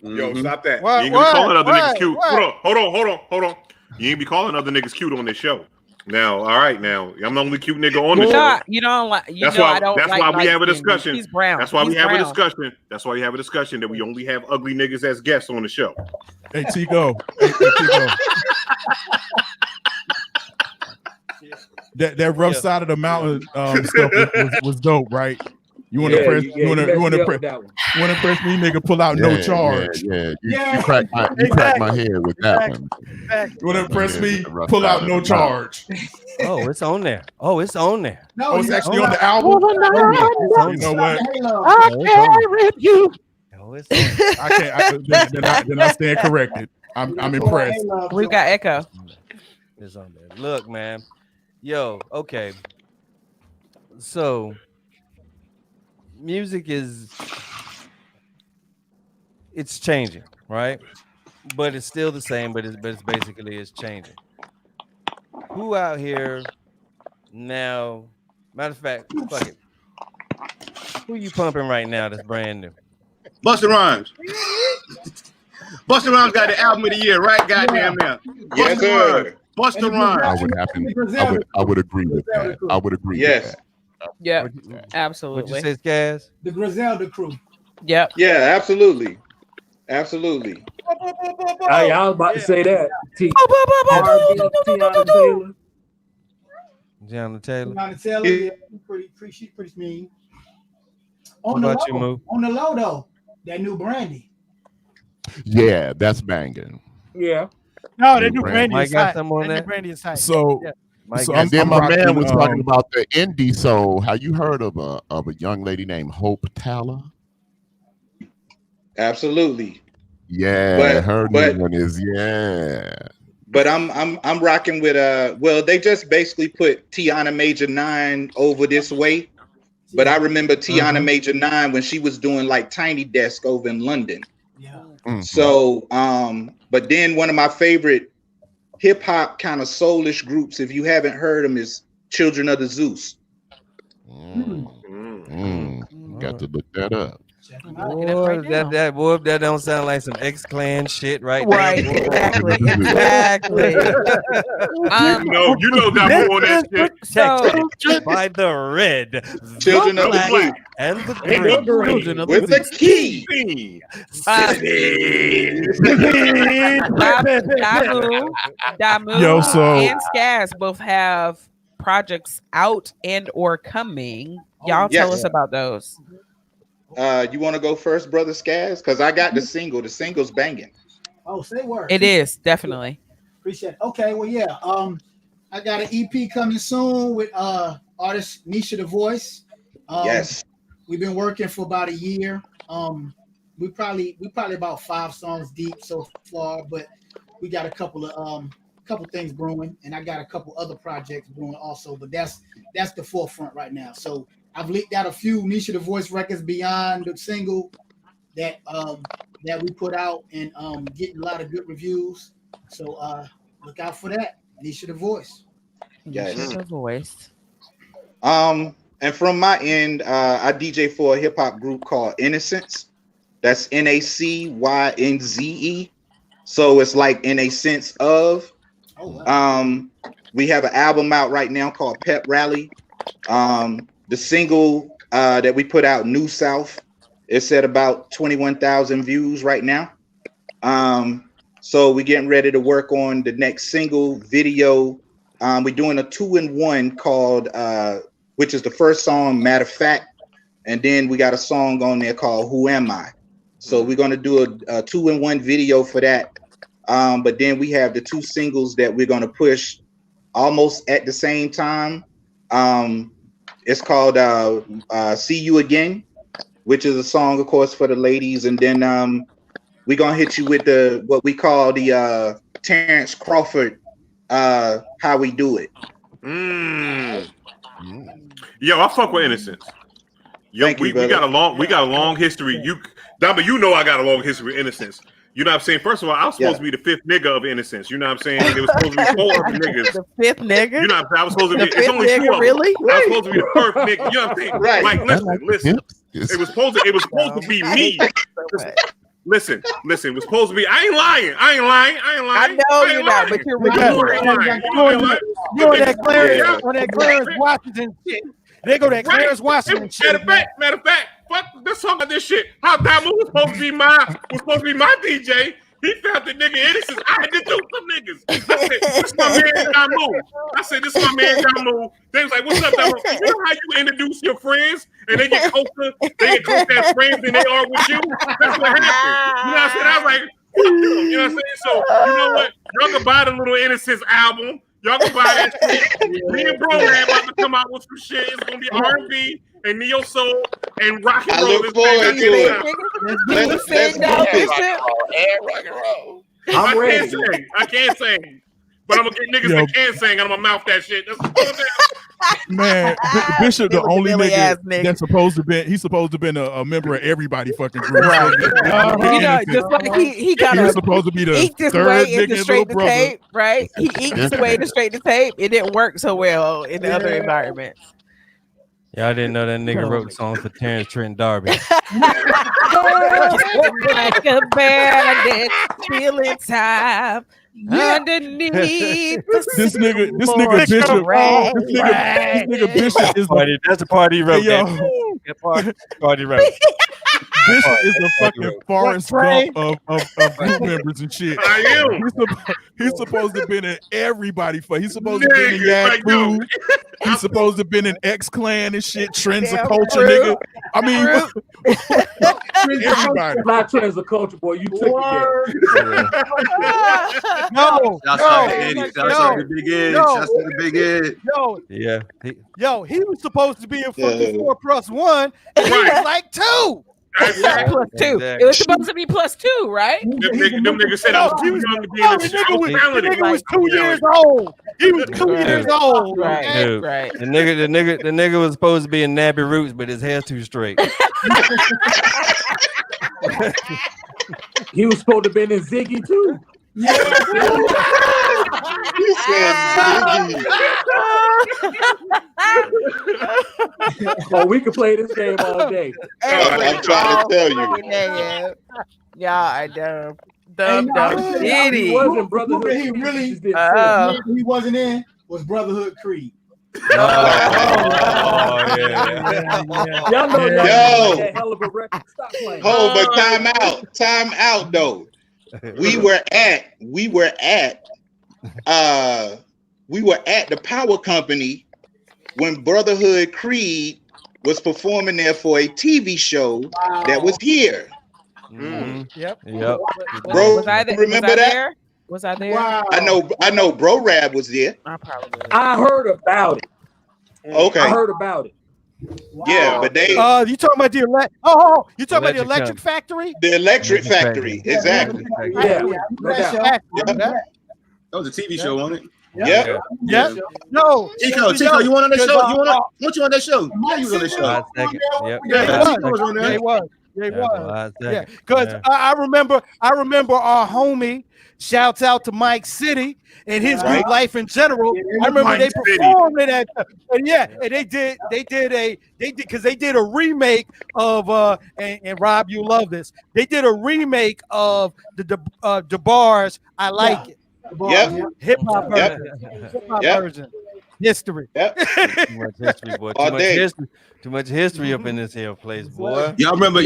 Yo, stop that.
What?
You ain't gonna be
What?
calling other
What?
niggas cute.
What?
Hold on. You ain't be calling other niggas cute on this show. Now, all right, now I'm the only cute nigga on the show.
You don't like. You
That's
know
why.
I don't
That's
like
why we
light
have a
skinned dudes.
discussion.
He's brown.
That's why we
He's
have a
brown.
discussion. That's why we have a discussion that we only have ugly niggas as guests on the show.
Hey, Tico. Hey, Tico. That rough side of the mountain stuff was dope, right? You want to press? You want to press? Want to press me, nigga? Pull out no charge.
Yeah. You cracked my head with that one.
You want to press me?
Rough
Pull
side
out
of
no
the
charge.
Oh, it's on there. Oh, it's on there.
No,
Oh, it's
you
actually
don't.
on the album. You know what?
I
carried you. Oh, it's on there.
I can't. Then I stand corrected. I'm impressed.
We've got echo.
It's on there. Look, man. Yo, okay. So music it's changing, right? But it's still the same, but it's basically it's changing. Who out here now? Matter of fact, fuck it. Who you pumping right now that's brand new?
Busta Rhymes. Busta Rhymes got the album of the year, right? Goddamn now.
Yes, sir.
Busta Rhymes.
I would agree with that. I would agree with that.
Yeah,
What'd you
absolutely.
say, Skaz?
The Griselda crew.
Yep.
Yeah, absolutely. Absolutely.
I was about to say that.
Tiana Taylor.
Tiana Taylor, yeah, she's pretty mean.
What about you, Moo?
On the low though, that new Brandy.
Yeah, that's banging.
Yeah.
No, they do Brandy
Mike got
inside.
some on
They do
that?
Brandy inside.
So,
Yeah.
so
And then
I'm
my
rocking,
man was talking about the indie soul. Have you heard of a young lady named Hope Thaler?
Absolutely.
Yeah, her new one is
But I'm rocking with well, they just basically put Tiana Major 9 over this way. But I remember Tiana Major 9 when she was doing like Tiny Desk over in London.
Yeah.
So but then one of my favorite hip hop kind of soulish groups, if you haven't heard them, is Children of the Zeus.
Got to look that up.
That don't sound like some X-Clan shit, right?
Right, exactly.
You know Damu on that shit.
So by the red,
Children
the
of the
black,
blue,
and the
and
green.
the green, with the key.
Damu
Yo, so-
and Skaz both have projects out and or coming. Y'all tell us about those.
You want to go first, brother Skaz? Because I got the single. The single's banging.
Oh, say word.
It is definitely.
Appreciate it. Okay, well, yeah. I got an EP coming soon with artist Nisha the Voice.
Yes.
We've been working for about a year. We probably about 5 songs deep so far, but we got a couple things brewing, and I got a couple other projects brewing also. But that's the forefront right now. So I've leaked out a few Nisha the Voice records beyond the single that we put out, and getting a lot of good reviews. So look out for that. Nisha the Voice.
Yes.
Nisha the Voice.
And from my end, I DJ for a hip hop group called Innocence. That's NACYNZE. So it's like in a sense of.
Oh, wow.
We have an album out right now called Pep Rally. The single that we put out, New South, it's at about 21,000 views right now. So we're getting ready to work on the next single video. We're doing a 2-in-1 called, which is the first song, Matter of Fact. And then we got a song on there called Who Am I? So we're going to do a 2-in-1 video for that. But then we have the 2 singles that we're going to push almost at the same time. It's called See You Again, which is a song, of course, for the ladies. And then we're going to hit you with what we call the Terrence Crawford, How We Do It.
Yo, I fuck with Innocence. Yo, we got a long history. Dama, you know I got a long history with Innocence. You know what I'm saying? First of all, I was supposed to be the 5th nigga of Innocence. You know what I'm saying? It was supposed to be 4 other niggas.
The 5th nigga?
You know what I'm saying? I was supposed to be.
The
It's only 2
nigga,
of
really?
them. I was supposed to be the 1st nigga. You know what I'm saying?
Right.
Like, listen. It was supposed to be me. Listen. It was supposed to be. I ain't lying.
I know you're not, but you're really
You on that Clarence Washington shit. They go that Clarence Washington shit.
Matter of fact, fuck. Let's talk about this shit. How Damu was supposed to be my DJ. He found the nigga Innocence. I had to do some niggas. I said, this is my man Damu. This is my man Damu. They was like, what's up, Damu? You know how you introduce your friends and they get closer as friends than they are with you? That's what happened. You know what I'm saying? I was like, fuck them. You know what I'm saying? So, you know what? Y'all can buy the little Innocence album. Y'all can buy that shit. Me and Bro Rad about to come out with some shit. It's going to be R&B and neo soul and rock and roll.
I look forward to it. Let's do it.
Rock and roll.
I'm ready.
I can't sing. But I'm going to get niggas that can sing and I'm going to mouth that shit.
Man, Bishop, the only nigga that's supposed to be, he's supposed to been a member of everybody fucking group.
Right. You know, just like he got
was supposed to be the
eeked his
third
way
nigga
into
in
straight
Little
to tape, right? He eeked his way to straight to tape. It didn't work so well in the other environments.
Y'all didn't know that nigga wrote songs for Terrence Trent D'Arby.
Like a bandit, feeling time. Underneath
this nigga Bishop is
party. That's a party he wrote. Party wrote.
Bishop is the fucking Forrest Gump of group members and shit.
I am.
He's supposed to have been in everybody. He's supposed to have been in Yak Food. He's supposed to have been in X-Clan and shit. Trends of Culture, nigga. I mean, everybody.
Not Trends of Culture, boy. You took it there.
No.
Shouts out to Big Ed. Shouts to the Big Ed.
Yo, he was supposed to be in fucking 4+1, and he was like 2.
Exactly. +2. It was supposed to be +2, right?
Them niggas said I was too young to be in the show.
The nigga was 2 years old. He was 2 years old.
Right.
Dude,
Right.
The nigga was supposed to be in nappy roots, but his hair's too straight.
He was supposed to have been in Ziggy too.
He said Biggie.
Oh, we could play this game all day.
I'm trying to tell you.
Y'all are dumb.
Hey, no, I'm
Dumb
saying, I
ditty.
He wasn't Brotherhood.
He really
Just did
he wasn't in was Brotherhood Creed.
Oh,
Y'all know
Yo.
that hell of a record. Stop playing.
Oh, but time out though. We were at the Power Company when Brotherhood Creed was performing there for a TV show that was here.
Yep.
Bro,
Was I
remember
was I
that?
there? Was I there?
Wow.
I know Bro Rab was there.
I probably was.
I heard about it.
Okay.
I heard about it.
Wow.
Yeah, but they
You talking about the you talking about the electric factory?
the Electric Factory, exactly.
Yeah.
That
That was a TV show, wasn't it?
Yep.
Yep. No.
Chico, you want on that show? You want you on that show? You was on that show.
Yeah,
Yeah,
he
Chico was on
was.
there.
Yeah, he was. Yeah, he was. Yeah, because I remember our homie. Shouts out to Mike City and his group Life in General. I remember they performed it at, and they did because they did a remake of and Rob, you love this. They did a remake of the bars. I like it.
Yep.
Hip hop version. Hip hop version. History.
Yep.
Too much history, boy. Too much history up in this here place, boy.
Y'all remember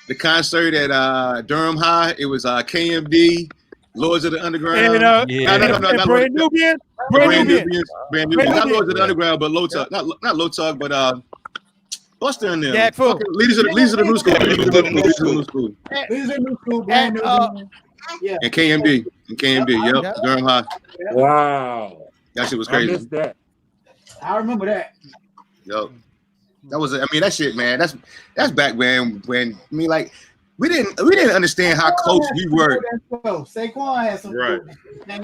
the concert at Durham High? It was KMD, Lords of the Underground.
And Brand Nubian.
Not Lords of the Underground, but Low Talk. Not Low Talk, but what's their name? Leaders of the New School. Leaders of the New School.
Brand Nubian. Yeah.
And KMD. Yep. Durham High.
Wow.
That shit was
I
crazy.
missed that.
I remember that.
Yo. That was, that shit, man. That's back when like we didn't understand how close we were.
Saquon had some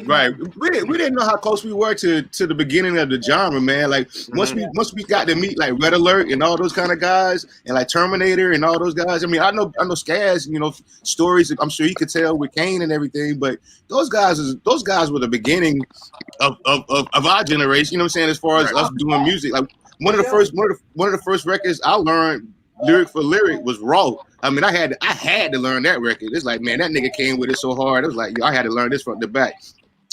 right. We didn't know how close we were to the beginning of the genre, man. Like once we got to meet like Red Alert and all those kind of guys, and like Terminator and all those guys. I mean, I know Skaz, stories. I'm sure he could tell with Kane and everything, but those guys were the beginning of our generation. You know what I'm saying? As far as us doing music, like one of the first records I learned lyric for lyric was Raw. I mean, I had to learn that record. It's like, man, that nigga came with it so hard. It was like, I had to learn this front to back.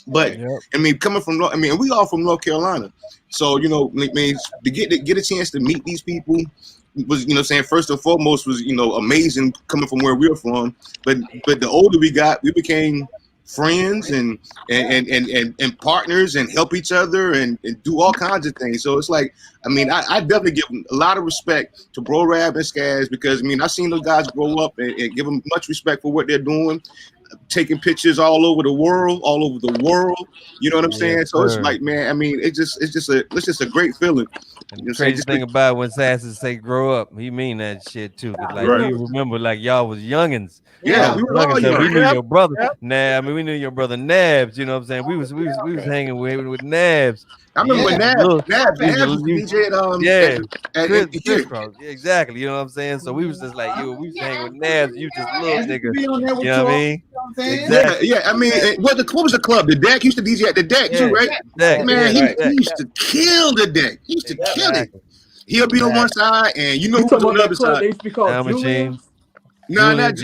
But I mean, coming from we all from North Carolina, so to get a chance to meet these people was, first and foremost was amazing coming from where we were from. But the older we got, we became friends and partners and help each other and do all kinds of things. So it's like, I definitely give a lot of respect to Bro Rab and Skaz, because I've seen those guys grow up and give them much respect for what they're doing, taking pictures all over the world. You know what I'm saying? So it's like, man, it's just a great feeling.
And the crazy thing about when Sassy say grow up, he mean that shit too. Like you remember, like y'all was youngins.
Yeah, we were all young.
We knew your brother. We knew your brother Nabs. You know what I'm saying? We was hanging with Nabs.
I remember when Nabs was DJ at
exactly. You know what I'm saying? So we was just like, we was hanging with Nabs. You just little nigga. You know what I mean?
Exactly. Yeah. What was the club? The Deck used to DJ at the Deck too, right? Man, he used to kill the Deck. He used to kill it. He'll be on one side, and who was on the other side.
They used to be called
Machine.
No, not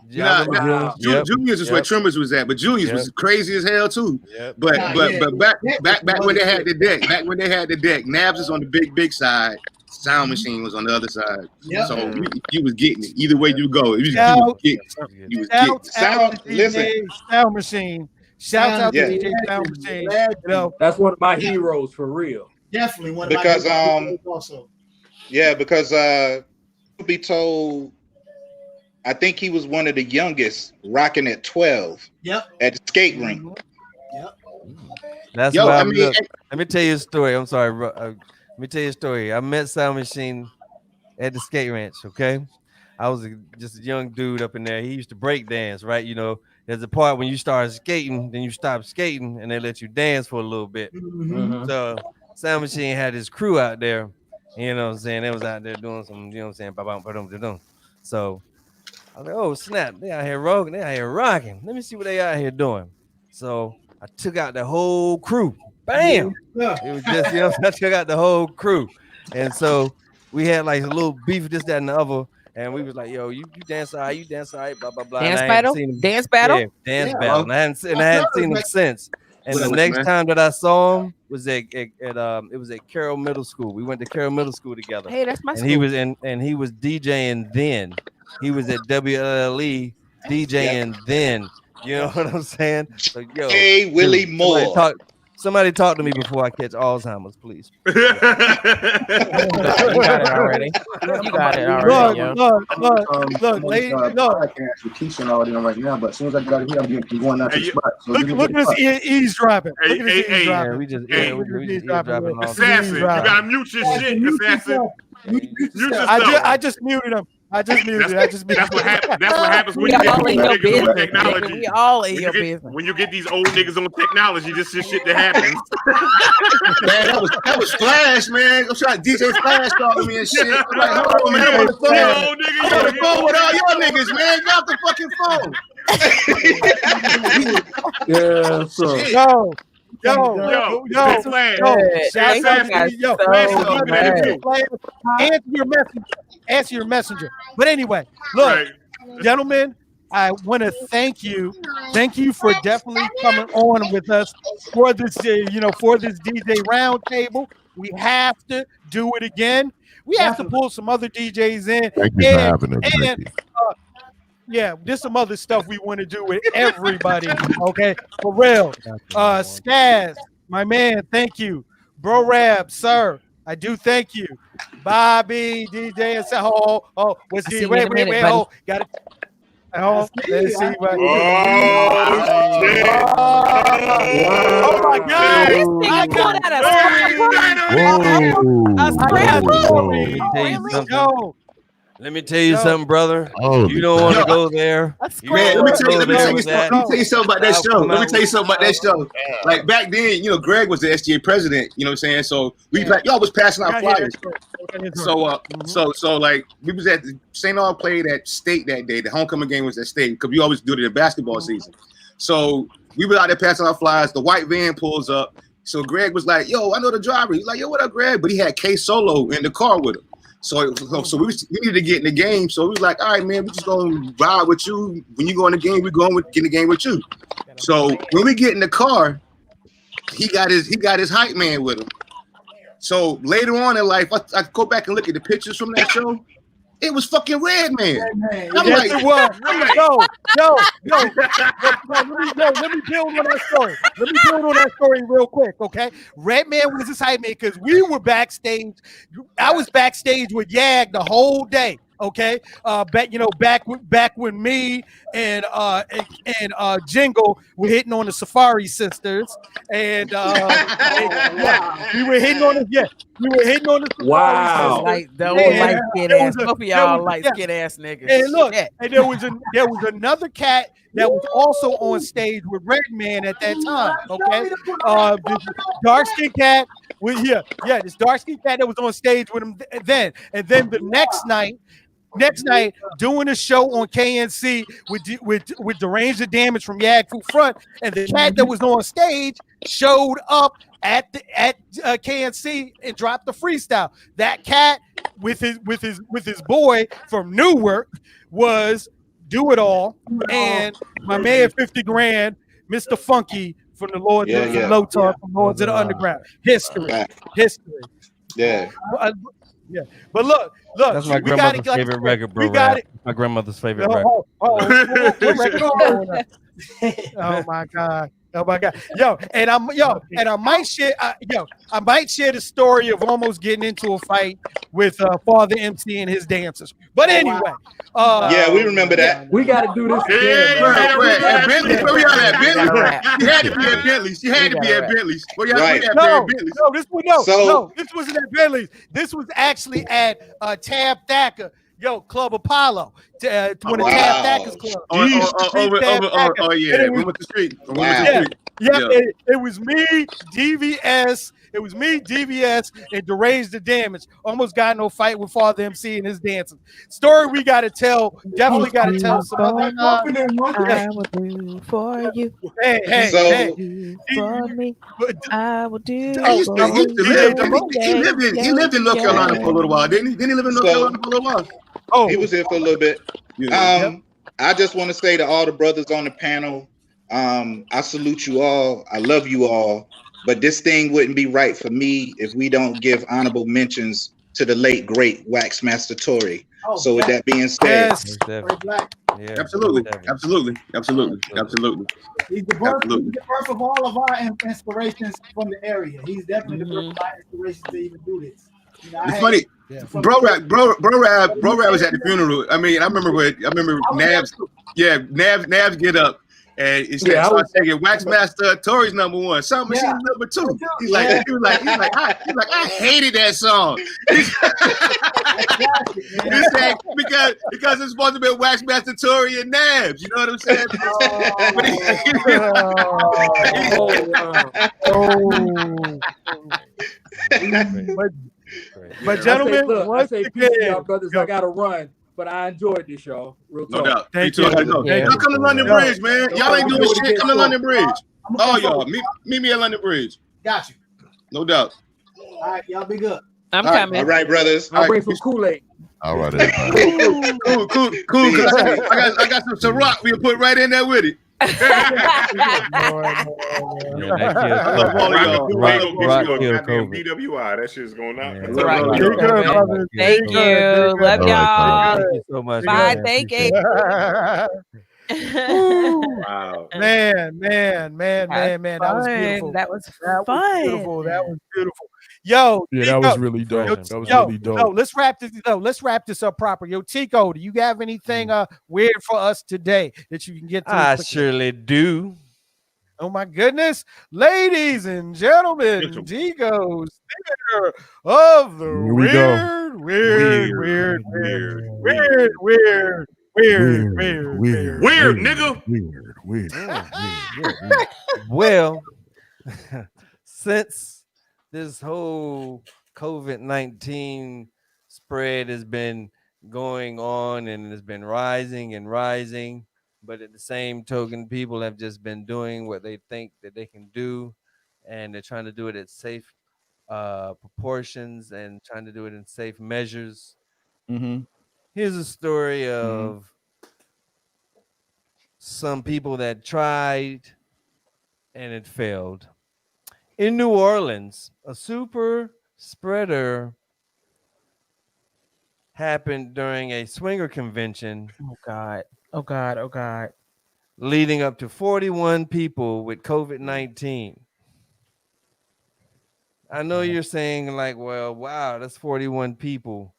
Julius is where Tremors was at, but Julius was crazy as hell too. But back when they had the Deck, Nabs was on the big side. Sound Machine was on the other side. So you was getting it. Either way you go. You was getting
Sound Machine. Shout out to DJ Sound Machine.
That's one of my heroes for real.
Definitely one of my heroes also.
Yeah, because to be told, I think he was one of the youngest, rocking at 12.
Yep.
At the skate rink.
Yep.
That's why let me tell you a story. I'm sorry. Let me tell you a story. I met Sound Machine at the skate ranch. Okay, I was just a young dude up in there. He used to break dance, right? There's a part when you start skating, then you stop skating, and they let you dance for a little bit.
Mm-hmm.
So Sound Machine had his crew out there. You know what I'm saying? They was out there doing some. You know what I'm saying? So I was like, oh snap, they out here rocking, they out here rocking. Let me see what they out here doing. So I took out the whole crew. Bam! It was just, you know, I took out the whole crew. And so we had like a little beef, this, that, and the other. And we was like, yo, you dance all right, you dance all right, blah, blah, blah.
Dance
and I hadn't
battle?
seen him.
Dance battle?
Yeah, dance battle. And I hadn't seen him since. And the next time that I saw him was it was at Carroll Middle School. We went to Carroll Middle School together.
Hey, that's my
and
school.
he was DJing then. He was at WLE DJing then. You know what I'm saying? So, yo,
Hey, Willie Moore.
Somebody talk to me before I catch Alzheimer's, please.
You got it already. You got it already.
Look, lady, look.
I can't actually teach and all them right now, but as soon as I got it here, I'm going out to the spot. So
Look at this eavesdropping. Look at this eavesdropping.
Yeah, we just eavesdropping.
Assassin, you gotta mute your shit, Assassin. Mute yourself.
I just muted him. That's
what happens when you get niggas on technology.
We all in your business.
When you get these old niggas on technology, this is shit that happens.
Man, that was Flash, man. I'm trying to DJ Flash calling me and shit. I'm like, hold on, man. I'm on the phone. I'm on the phone with all y'all niggas, man. Get off the fucking phone.
Yeah, so.
Answer your messenger. But anyway, look, gentlemen, I want to thank you. Thank you for definitely coming on with us for this, for this DJ roundtable. We have to do it again. We have to pull some other DJs in.
Thank you for having us, Ricky.
Yeah, there's some other stuff we want to do with everybody. Okay, for real. Skaz, my man, thank you. Bro Rab, sir, I do thank you. Bobby, DJ, and what's the wait, got it. Let's see what. Oh my God! I got
it. Let me tell you something, brother. You don't want to go there.
Man, let me tell you something about that show. Let me tell you something about that show. Like back then, Greg was the SGA president. You know what I'm saying? So we like y'all was passing out flyers. So like we was at St. Aug played at State that day. The homecoming game was at State because we always do it in basketball season. So we were out there passing out flyers. The white van pulls up. So Greg was like, "Yo, I know the driver." He's like, "Yo, what up, Greg?" But he had K Solo in the car with him. So we needed to get in the game. So we was like, all right, man, we just gonna ride with you. When you go in the game, we get in the game with you. So when we get in the car, he got his hype man with him. So later on in life, I go back and look at the pictures from that show. It was fucking Redman.
I'm like, it was. Yo, let me build on that story. Let me build on that story real quick, okay? Redman was his hype man because we were backstage. I was backstage with Yag the whole day. Okay, back when me and Jingle were hitting on the Safari sisters, and we were hitting on the
Wow, like those light skin ass, both of y'all light skin ass niggas.
And look, and there was another cat that was also on stage with Redman at that time. Okay, dark skin cat. This dark skin cat that was on stage with him then, and then the next night doing a show on KNC with Deranged the Damage from Yag Fu Front, and the cat that was on stage showed up at KNC and dropped the freestyle. That cat with his boy from Newark was Do It All, and my man 50 Grand, Mr. Funky from the Lord from Lotar, from Lords of the Underground. History.
Yeah.
Yeah, but look.
That's my grandmother's favorite record, bro. My grandmother's favorite record.
Oh my God. I might share the story of almost getting into a fight with Father MC and his dancers. But anyway,
we remember that.
We got to do this.
Bentley's. Where we at Bentley's? You had to be at Bentley's.
No,
this wasn't at Bentley's. This was actually at Tab Thacker. Club Apollo. When the Tab Thacker's club.
We went to the street.
Yeah,
Yeah.
it was me, DVS. It was me, DVS, and Deranged the Damage. Almost got no fight with Father MC and his dancing. Story we got to tell. Definitely got to tell some other.
I will do for you.
Hey,
So-
do for me. I will do
He
Oh,
used
for
to, he used to
you.
live. He lived in North Carolina for a little while, didn't he? Didn't he live in North Carolina for a little while?
Oh,
He was here for a little bit.
Yeah.
I just want to say to all the brothers on the panel, I salute you all. I love you all. But this thing wouldn't be right for me if we don't give honorable mentions to the late great Waxmaster Tory. So with that being said,
yes.
Yeah,
Absolutely. Absolutely.
He's the birth of all of our inspirations from the area. He's definitely the birth of our inspirations to even do this. You know,
It's funny. Bro Rab was at the funeral. I mean, I remember Nabs. Yeah, Nabs get up and he said, "So I singing Waxmaster Tory's number one, Sound Machine number two." He's like, I hated that song. He said because it's supposed to be Waxmaster Tory and Nabs. You know what I'm saying?
But gentlemen,
I say peace to y'all brothers. I gotta run, but I enjoyed this, y'all. Real talk.
No doubt.
Thank
you.
you.
Y'all come to London Bridge, man. Y'all ain't doing shit. Come to London Bridge. Oh, y'all. Meet me at London Bridge.
Got you.
No doubt.
All right, y'all be good.
I'm coming.
All right, brothers.
I'll bring some Kool-Aid.
All right,
Cool. I got some Ciroc we'll put right in there with it.
Yeah,
I love all of y'all. Goddamn BWI. That shit's going out.
Thank you. Love y'all.
Thank you so much.
Bye. Thank you.
Wow.
Man. That was beautiful.
That was fun.
That was beautiful. Yo,
Yeah,
Tico,
that was really dope. That was really dope.
No, let's wrap this up proper. Yo, Tico, do you have anything weird for us today that you can get to?
I surely do.
Oh my goodness, ladies and gentlemen, Tico's Theater of the
Here we go.
Weird,
nigga.
Weird.
Well, since this whole COVID-19 spread has been going on and has been rising and rising, but at the same token, people have just been doing what they think that they can do, and they're trying to do it at safe proportions and trying to do it in safe measures. Here's a story of some people that tried and it failed. In New Orleans, a super spreader happened during a swinger convention.
Oh God.
Leading up to 41 people with COVID-19. I know you're saying like, well, wow, that's 41 people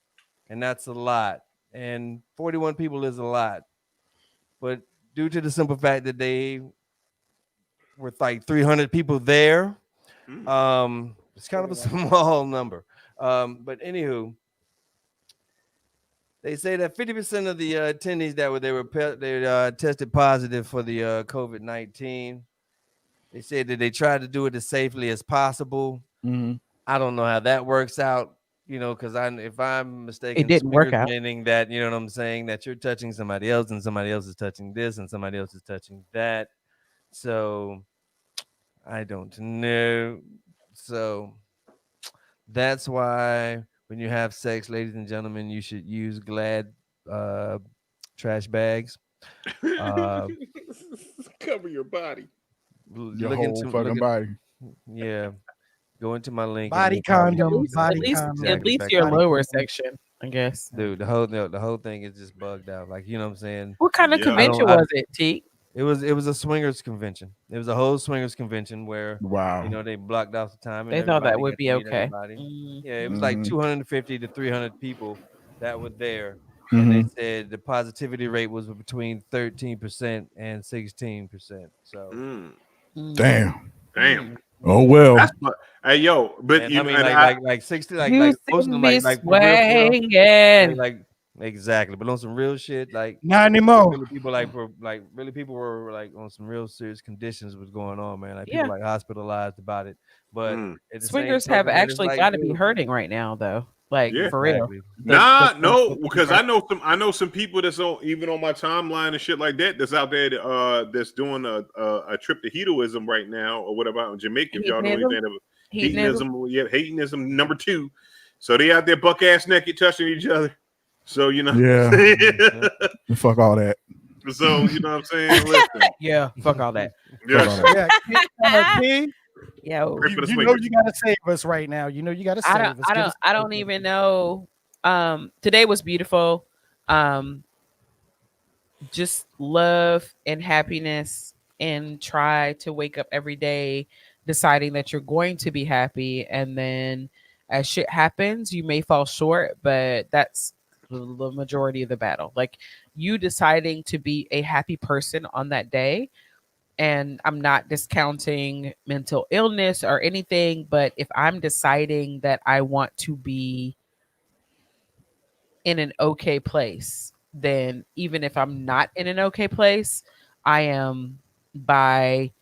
and that's a lot. And 41 people is a lot. But due to the simple fact that they were like 300 people there, it's kind of a small number. But anywho, they say that 50% of the attendees that were tested positive for the COVID-19. They said that they tried to do it as safely as possible. I don't know how that works out, because if I'm mistaken,
it didn't work out.
Meaning that, you know what I'm saying, that you're touching somebody else and somebody else is touching this and somebody else is touching that. So I don't know. So that's why when you have sex, ladies and gentlemen, you should use Glad trash bags.
Cover your body.
Your whole fucking body.
Yeah. Go into my link.
Body condom.
At least your lower section, I guess.
Dude, the whole thing is just bugged out. Like, you know what I'm saying?
What kind of convention was it, T?
It was a swingers convention. It was a whole swingers convention where they blocked off the time. And
they thought that would be okay.
Yeah, it was like 250 to 300 people that were there. And they said the positivity rate was between 13% and 16%. So
Damn. Oh well.
Hey yo, but
and,
you
I mean, like 60, like most of them, like
swinging.
like Exactly, but on some real shit, like
not anymore.
really people were like on some real serious conditions was going on, man. Like people
Yeah.
like hospitalized about it. But at the same
Swingers have
token, man, it's
actually
like,
got to be
dude,
hurting right now, though. Like
Yeah.
for real.
exactly.
No, because I know some people that's even on my timeline and shit like that that's out there that's doing a trip to hedonism right now or whatever in Jamaica. If y'all know anything about hedonism, yeah, hedonism number 2. So they out there buck ass naked touching each other. So you know,
Yeah. Fuck all that.
So you know what I'm saying? Listen.
Yeah, fuck all that.
Yeah,
Yo,
you know you gotta save us right now. You know you gotta save us.
I don't even know. Today was beautiful. Just love and happiness, and try to wake up every day deciding that you're going to be happy, and then as shit happens, you may fall short, but that's the majority of the battle. Like you deciding to be a happy person on that day. And I'm not discounting mental illness or anything, but if I'm deciding that I want to be in an okay place, then even if I'm not in an okay place, I am, by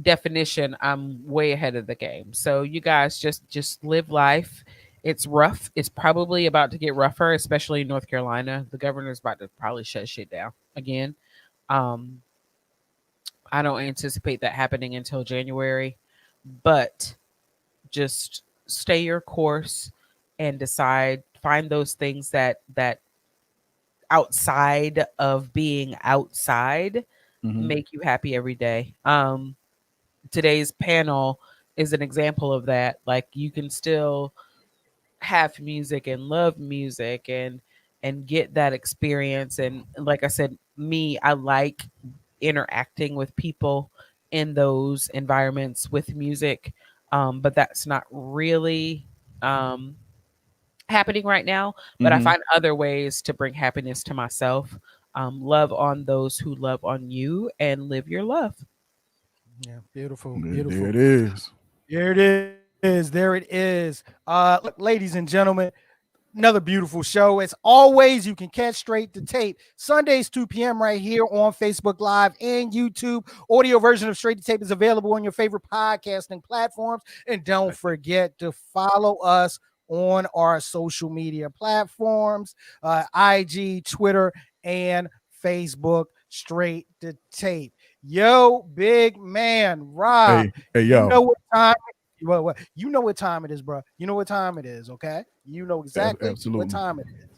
definition, I'm way ahead of the game. So you guys just live life. It's rough. It's probably about to get rougher, especially in North Carolina. The governor's about to probably shut shit down again. I don't anticipate that happening until January, but just stay your course and find those things that outside of being outside make you happy every day. Today's panel is an example of that. Like you can still have music and love music and get that experience. And like I said, I like interacting with people in those environments with music, but that's not really happening right now. But I find other ways to bring happiness to myself. Love on those who love on you, and live your love.
Yeah, beautiful.
There it is.
There it is. There it is. Look, ladies and gentlemen, another beautiful show. As always, you can catch Straight to Tape Sundays 2 p.m. right here on Facebook Live and YouTube. Audio version of Straight to Tape is available on your favorite podcasting platforms. And don't forget to follow us on our social media platforms, IG, Twitter, and Facebook. Straight to Tape. Yo, big man, Rob.
Hey, yo.
You know what time? Well, you know what time it is, bro. You know what time it is, okay? You know exactly what time it is.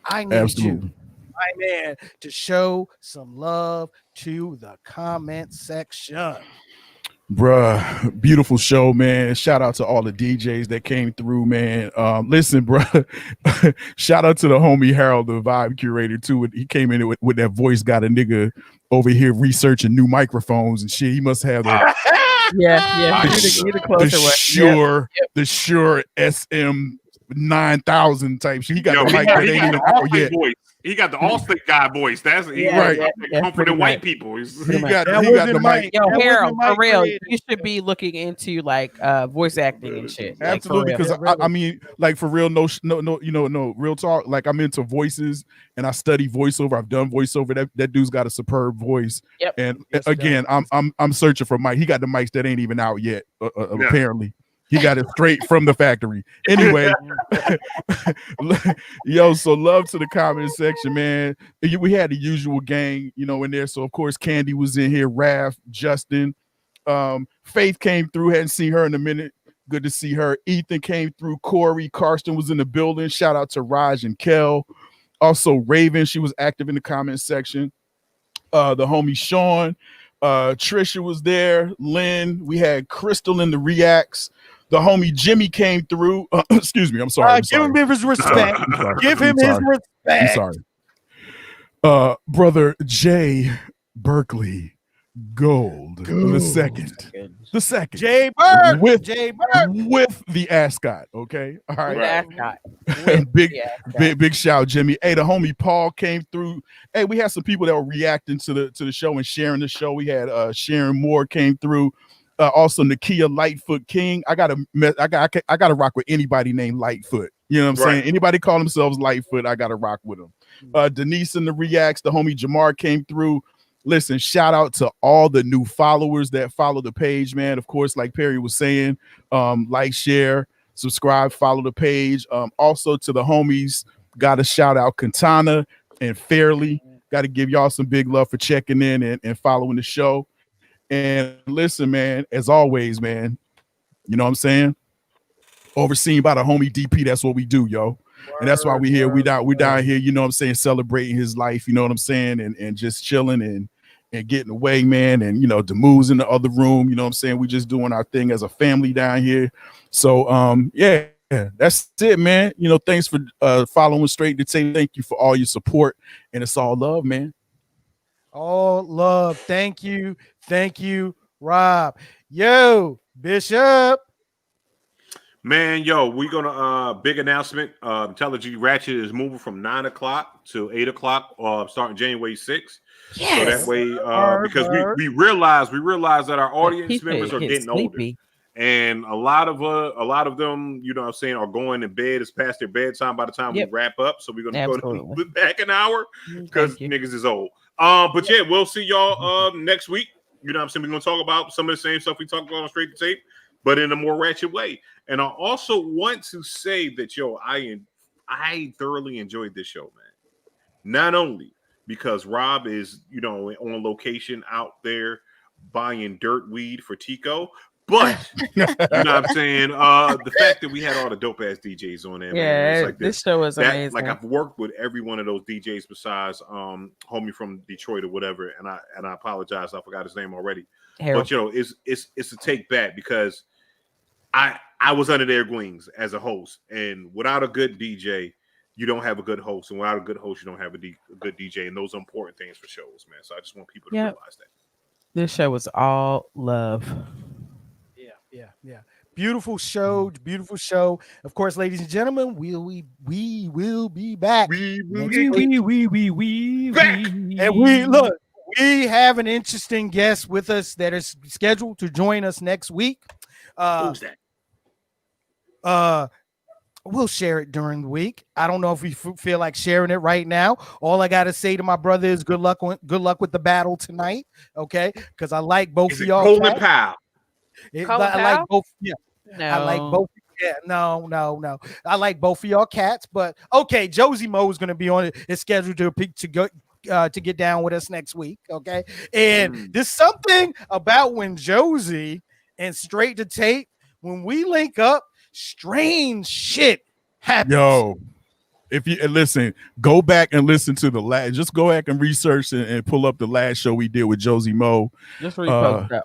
I need you, my man, to show some love to the comment section.
Bruh, beautiful show, man. Shout out to all the DJs that came through, man. Listen, bruh, shout out to the homie Harold, the vibe curator, too. He came in with that voice, got a nigga over here researching new microphones and shit. He must have the the Shure SM 9000 type shit. He got the mic that ain't even out yet.
He got the Allstate guy voice. That's right. Comforting white people.
He got the mic.
Yo, Harold, for real, you should be looking into like voice acting and shit.
Absolutely, because I mean, like for real, no, real talk. Like I'm into voices and I study voiceover. I've done voiceover. That dude's got a superb voice.
Yep.
And again, I'm searching for mic. He got the mics that ain't even out yet. Apparently. He got it straight from the factory. Anyway, yo, so love to the comment section, man. We had the usual gang, in there. So, of course, Candy was in here, Raph, Justin. Faith came through. Hadn't seen her in a minute. Good to see her. Ethan came through. Corey, Karsten was in the building. Shout out to Raj and Kel. Also, Raven, she was active in the comment section. The homie Sean. Trisha was there. Lynn. We had Crystal in the reacts. The homie Jimmy came through. Excuse me. I'm sorry.
Give him his respect. Give him his respect.
I'm sorry. Brother Jay Berkeley Gold. The second.
Jay Bird.
With
Jay Bird.
With the ascot. Okay. All right. Big shout, Jimmy. Hey, the homie Paul came through. Hey, we had some people that were reacting to the show and sharing the show. We had Sharon Moore came through. Also Nakia Lightfoot King. I gotta rock with anybody named Lightfoot. You know what I'm saying? Anybody call themselves Lightfoot, I gotta rock with them. Denise and the Reacts, the homie Jamar came through. Listen, shout out to all the new followers that follow the page, man. Of course, like Perry was saying, like, share, subscribe, follow the page. Also to the homies, got to shout out Katana and Fairly. Got to give y'all some big love for checking in and following the show. And listen, man, as always, man, you know what I'm saying? Overseen by the homie DP. That's what we do, yo. And that's why we here. We down here, you know what I'm saying, celebrating his life, you know what I'm saying, and just chilling and getting away, man. And you know, the moves in the other room, you know what I'm saying. We just doing our thing as a family down here. So yeah, that's it, man. You know, thanks for following Straight to Tape. Thank you for all your support, and it's all love, man.
All love. Thank you, Rob. Yo, Bishop.
Man, yo, we're gonna big announcement. Intelligent Ratchet is moving from 9 o'clock to 8 o'clock, starting January 6th. Yes. So that way, because we realize that our audience members are getting older, and a lot of them, you know what I'm saying, are going to bed. It's past their bedtime by the time we wrap up. So we're gonna go back an hour because niggas is old. But yeah, we'll see y'all next week. You know what I'm saying? We're gonna talk about some of the same stuff we talked about on Straight to Tape, but in a more ratchet way. And I also want to say that, yo, I thoroughly enjoyed this show, man. Not only because Rob is, you know, on location out there buying dirt weed for Tico, but you know what I'm saying? The fact that we had all the dope ass DJs on there, man. It's like
this show was amazing.
Like, I've worked with every one of those DJs besides homie from Detroit or whatever, and I apologize, I forgot his name already. But you know, it's a take back because I was under their wings as a host, and without a good DJ, you don't have a good host, and without a good host, you don't have a good DJ, and those are important things for shows, man. So I just want people to realize that.
This show was all love.
Yeah. Beautiful show. Of course, ladies and gentlemen, we will be back. We have an interesting guest with us that is scheduled to join us next week.
Who's
that? We'll share it during the week. I don't know if we feel like sharing it right now. All I gotta say to my brother is good luck with the battle tonight. Okay, because I like both of y'all.
Colin Powell.
I like both. Yeah, no. I like both. Yeah, no. I like both of y'all cats, but okay. Josie Mo is gonna be on it. It's scheduled to go. To get down with us next week, okay? And there's something about when Josie and Straight to Tape, when we link up, strange shit happens.
Yo, if you listen, go back and listen to the last. Just go back and research and pull up the last show we did with Josie Mo.
Just repost that.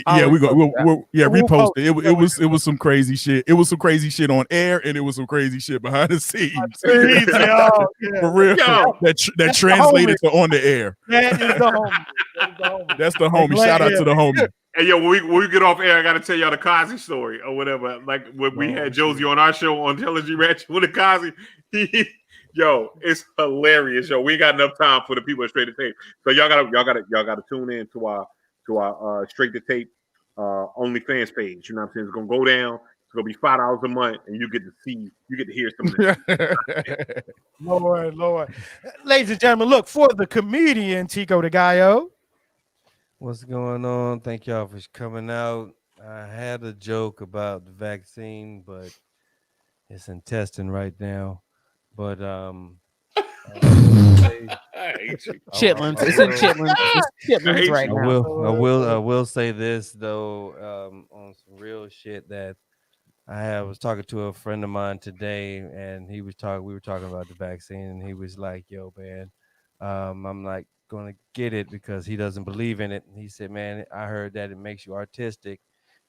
Yeah, we'll repost it. It was some crazy shit. It was some crazy shit on air, and it was some crazy shit behind the scenes. For real, that translated to on the air.
That is the homie.
That's the homie. Shout out to the homie.
Hey, yo, when we get off air, I got to tell y'all the Kazi story or whatever. Like when we had Josie on our show on Intelligent Ratchet with the Kazi, yo, it's hilarious. Yo, we ain't got enough time for the people at Straight to Tape, so y'all gotta tune in to our Straight to Tape OnlyFans page. You know what I'm saying? It's gonna go down. It's gonna be $5 a month, and you get to hear some of this.
Lord. Ladies and gentlemen, look for the comedian Tico de Gallo.
What's going on? Thank y'all for coming out. I had a joke about the vaccine, but it's in testing right now. But
chitlins. It's in chitlins. It's chitlins right now.
I will say this though, on some real shit that I was talking to a friend of mine today, and we were talking about the vaccine, and he was like, "Yo, man, I'm like gonna get it because he doesn't believe in it." And he said, "Man, I heard that it makes you artistic,"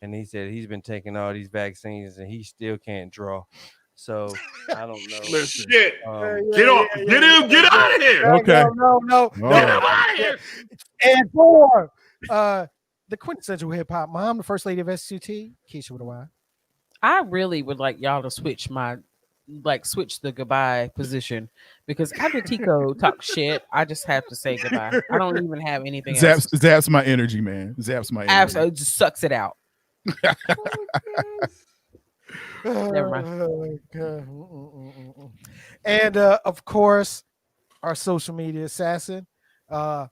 and he said he's been taking all these vaccines and he still can't draw. So I don't know.
Listen, shit. Get out of here.
Okay.
No.
Get out of here.
And for the quintessential hip hop mom, the first lady of SCT, Keisha with a Y.
I really would like y'all to switch my like switch the goodbye position because after Tico talks shit, I just have to say goodbye. I don't even have anything else.
Zaps my energy, man. Zaps my energy.
Absolutely, just sucks it out. Never mind.
Oh, God. And of course, our social media assassin, on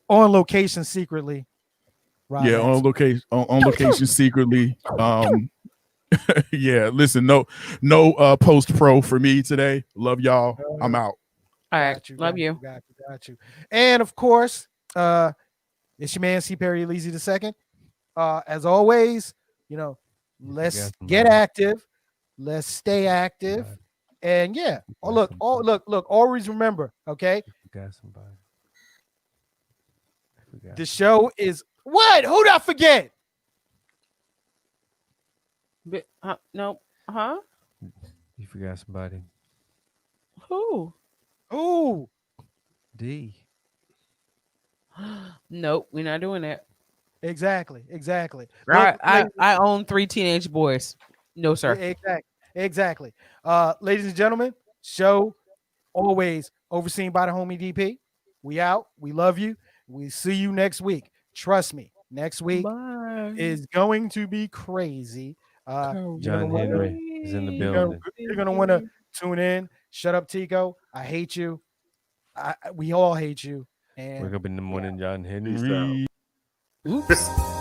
location secretly. Rob
Yeah,
Aspen.
on location secretly. Yeah, listen, no post pro for me today. Love y'all. I'm out.
All right, love you.
Got you. And of course, it's your man C. Perry Leezy II. As always, let's get active, let's stay active, and yeah. Look, always remember, okay?
Got somebody.
The show is what? Who'd I forget?
No, huh?
You forgot somebody.
Who?
D.
Nope, we're not doing that.
Exactly.
Look, I own 3 teenage boys. No, sir.
Exactly. Ladies and gentlemen, show always overseen by the homie DP. We out. We love you. We see you next week. Trust me, next week is going to be crazy.
John Henry is in the building.
You're gonna want to tune in. Shut up, Tico. I hate you. We all hate you. And
wake up in the morning, John Henry.
Oops.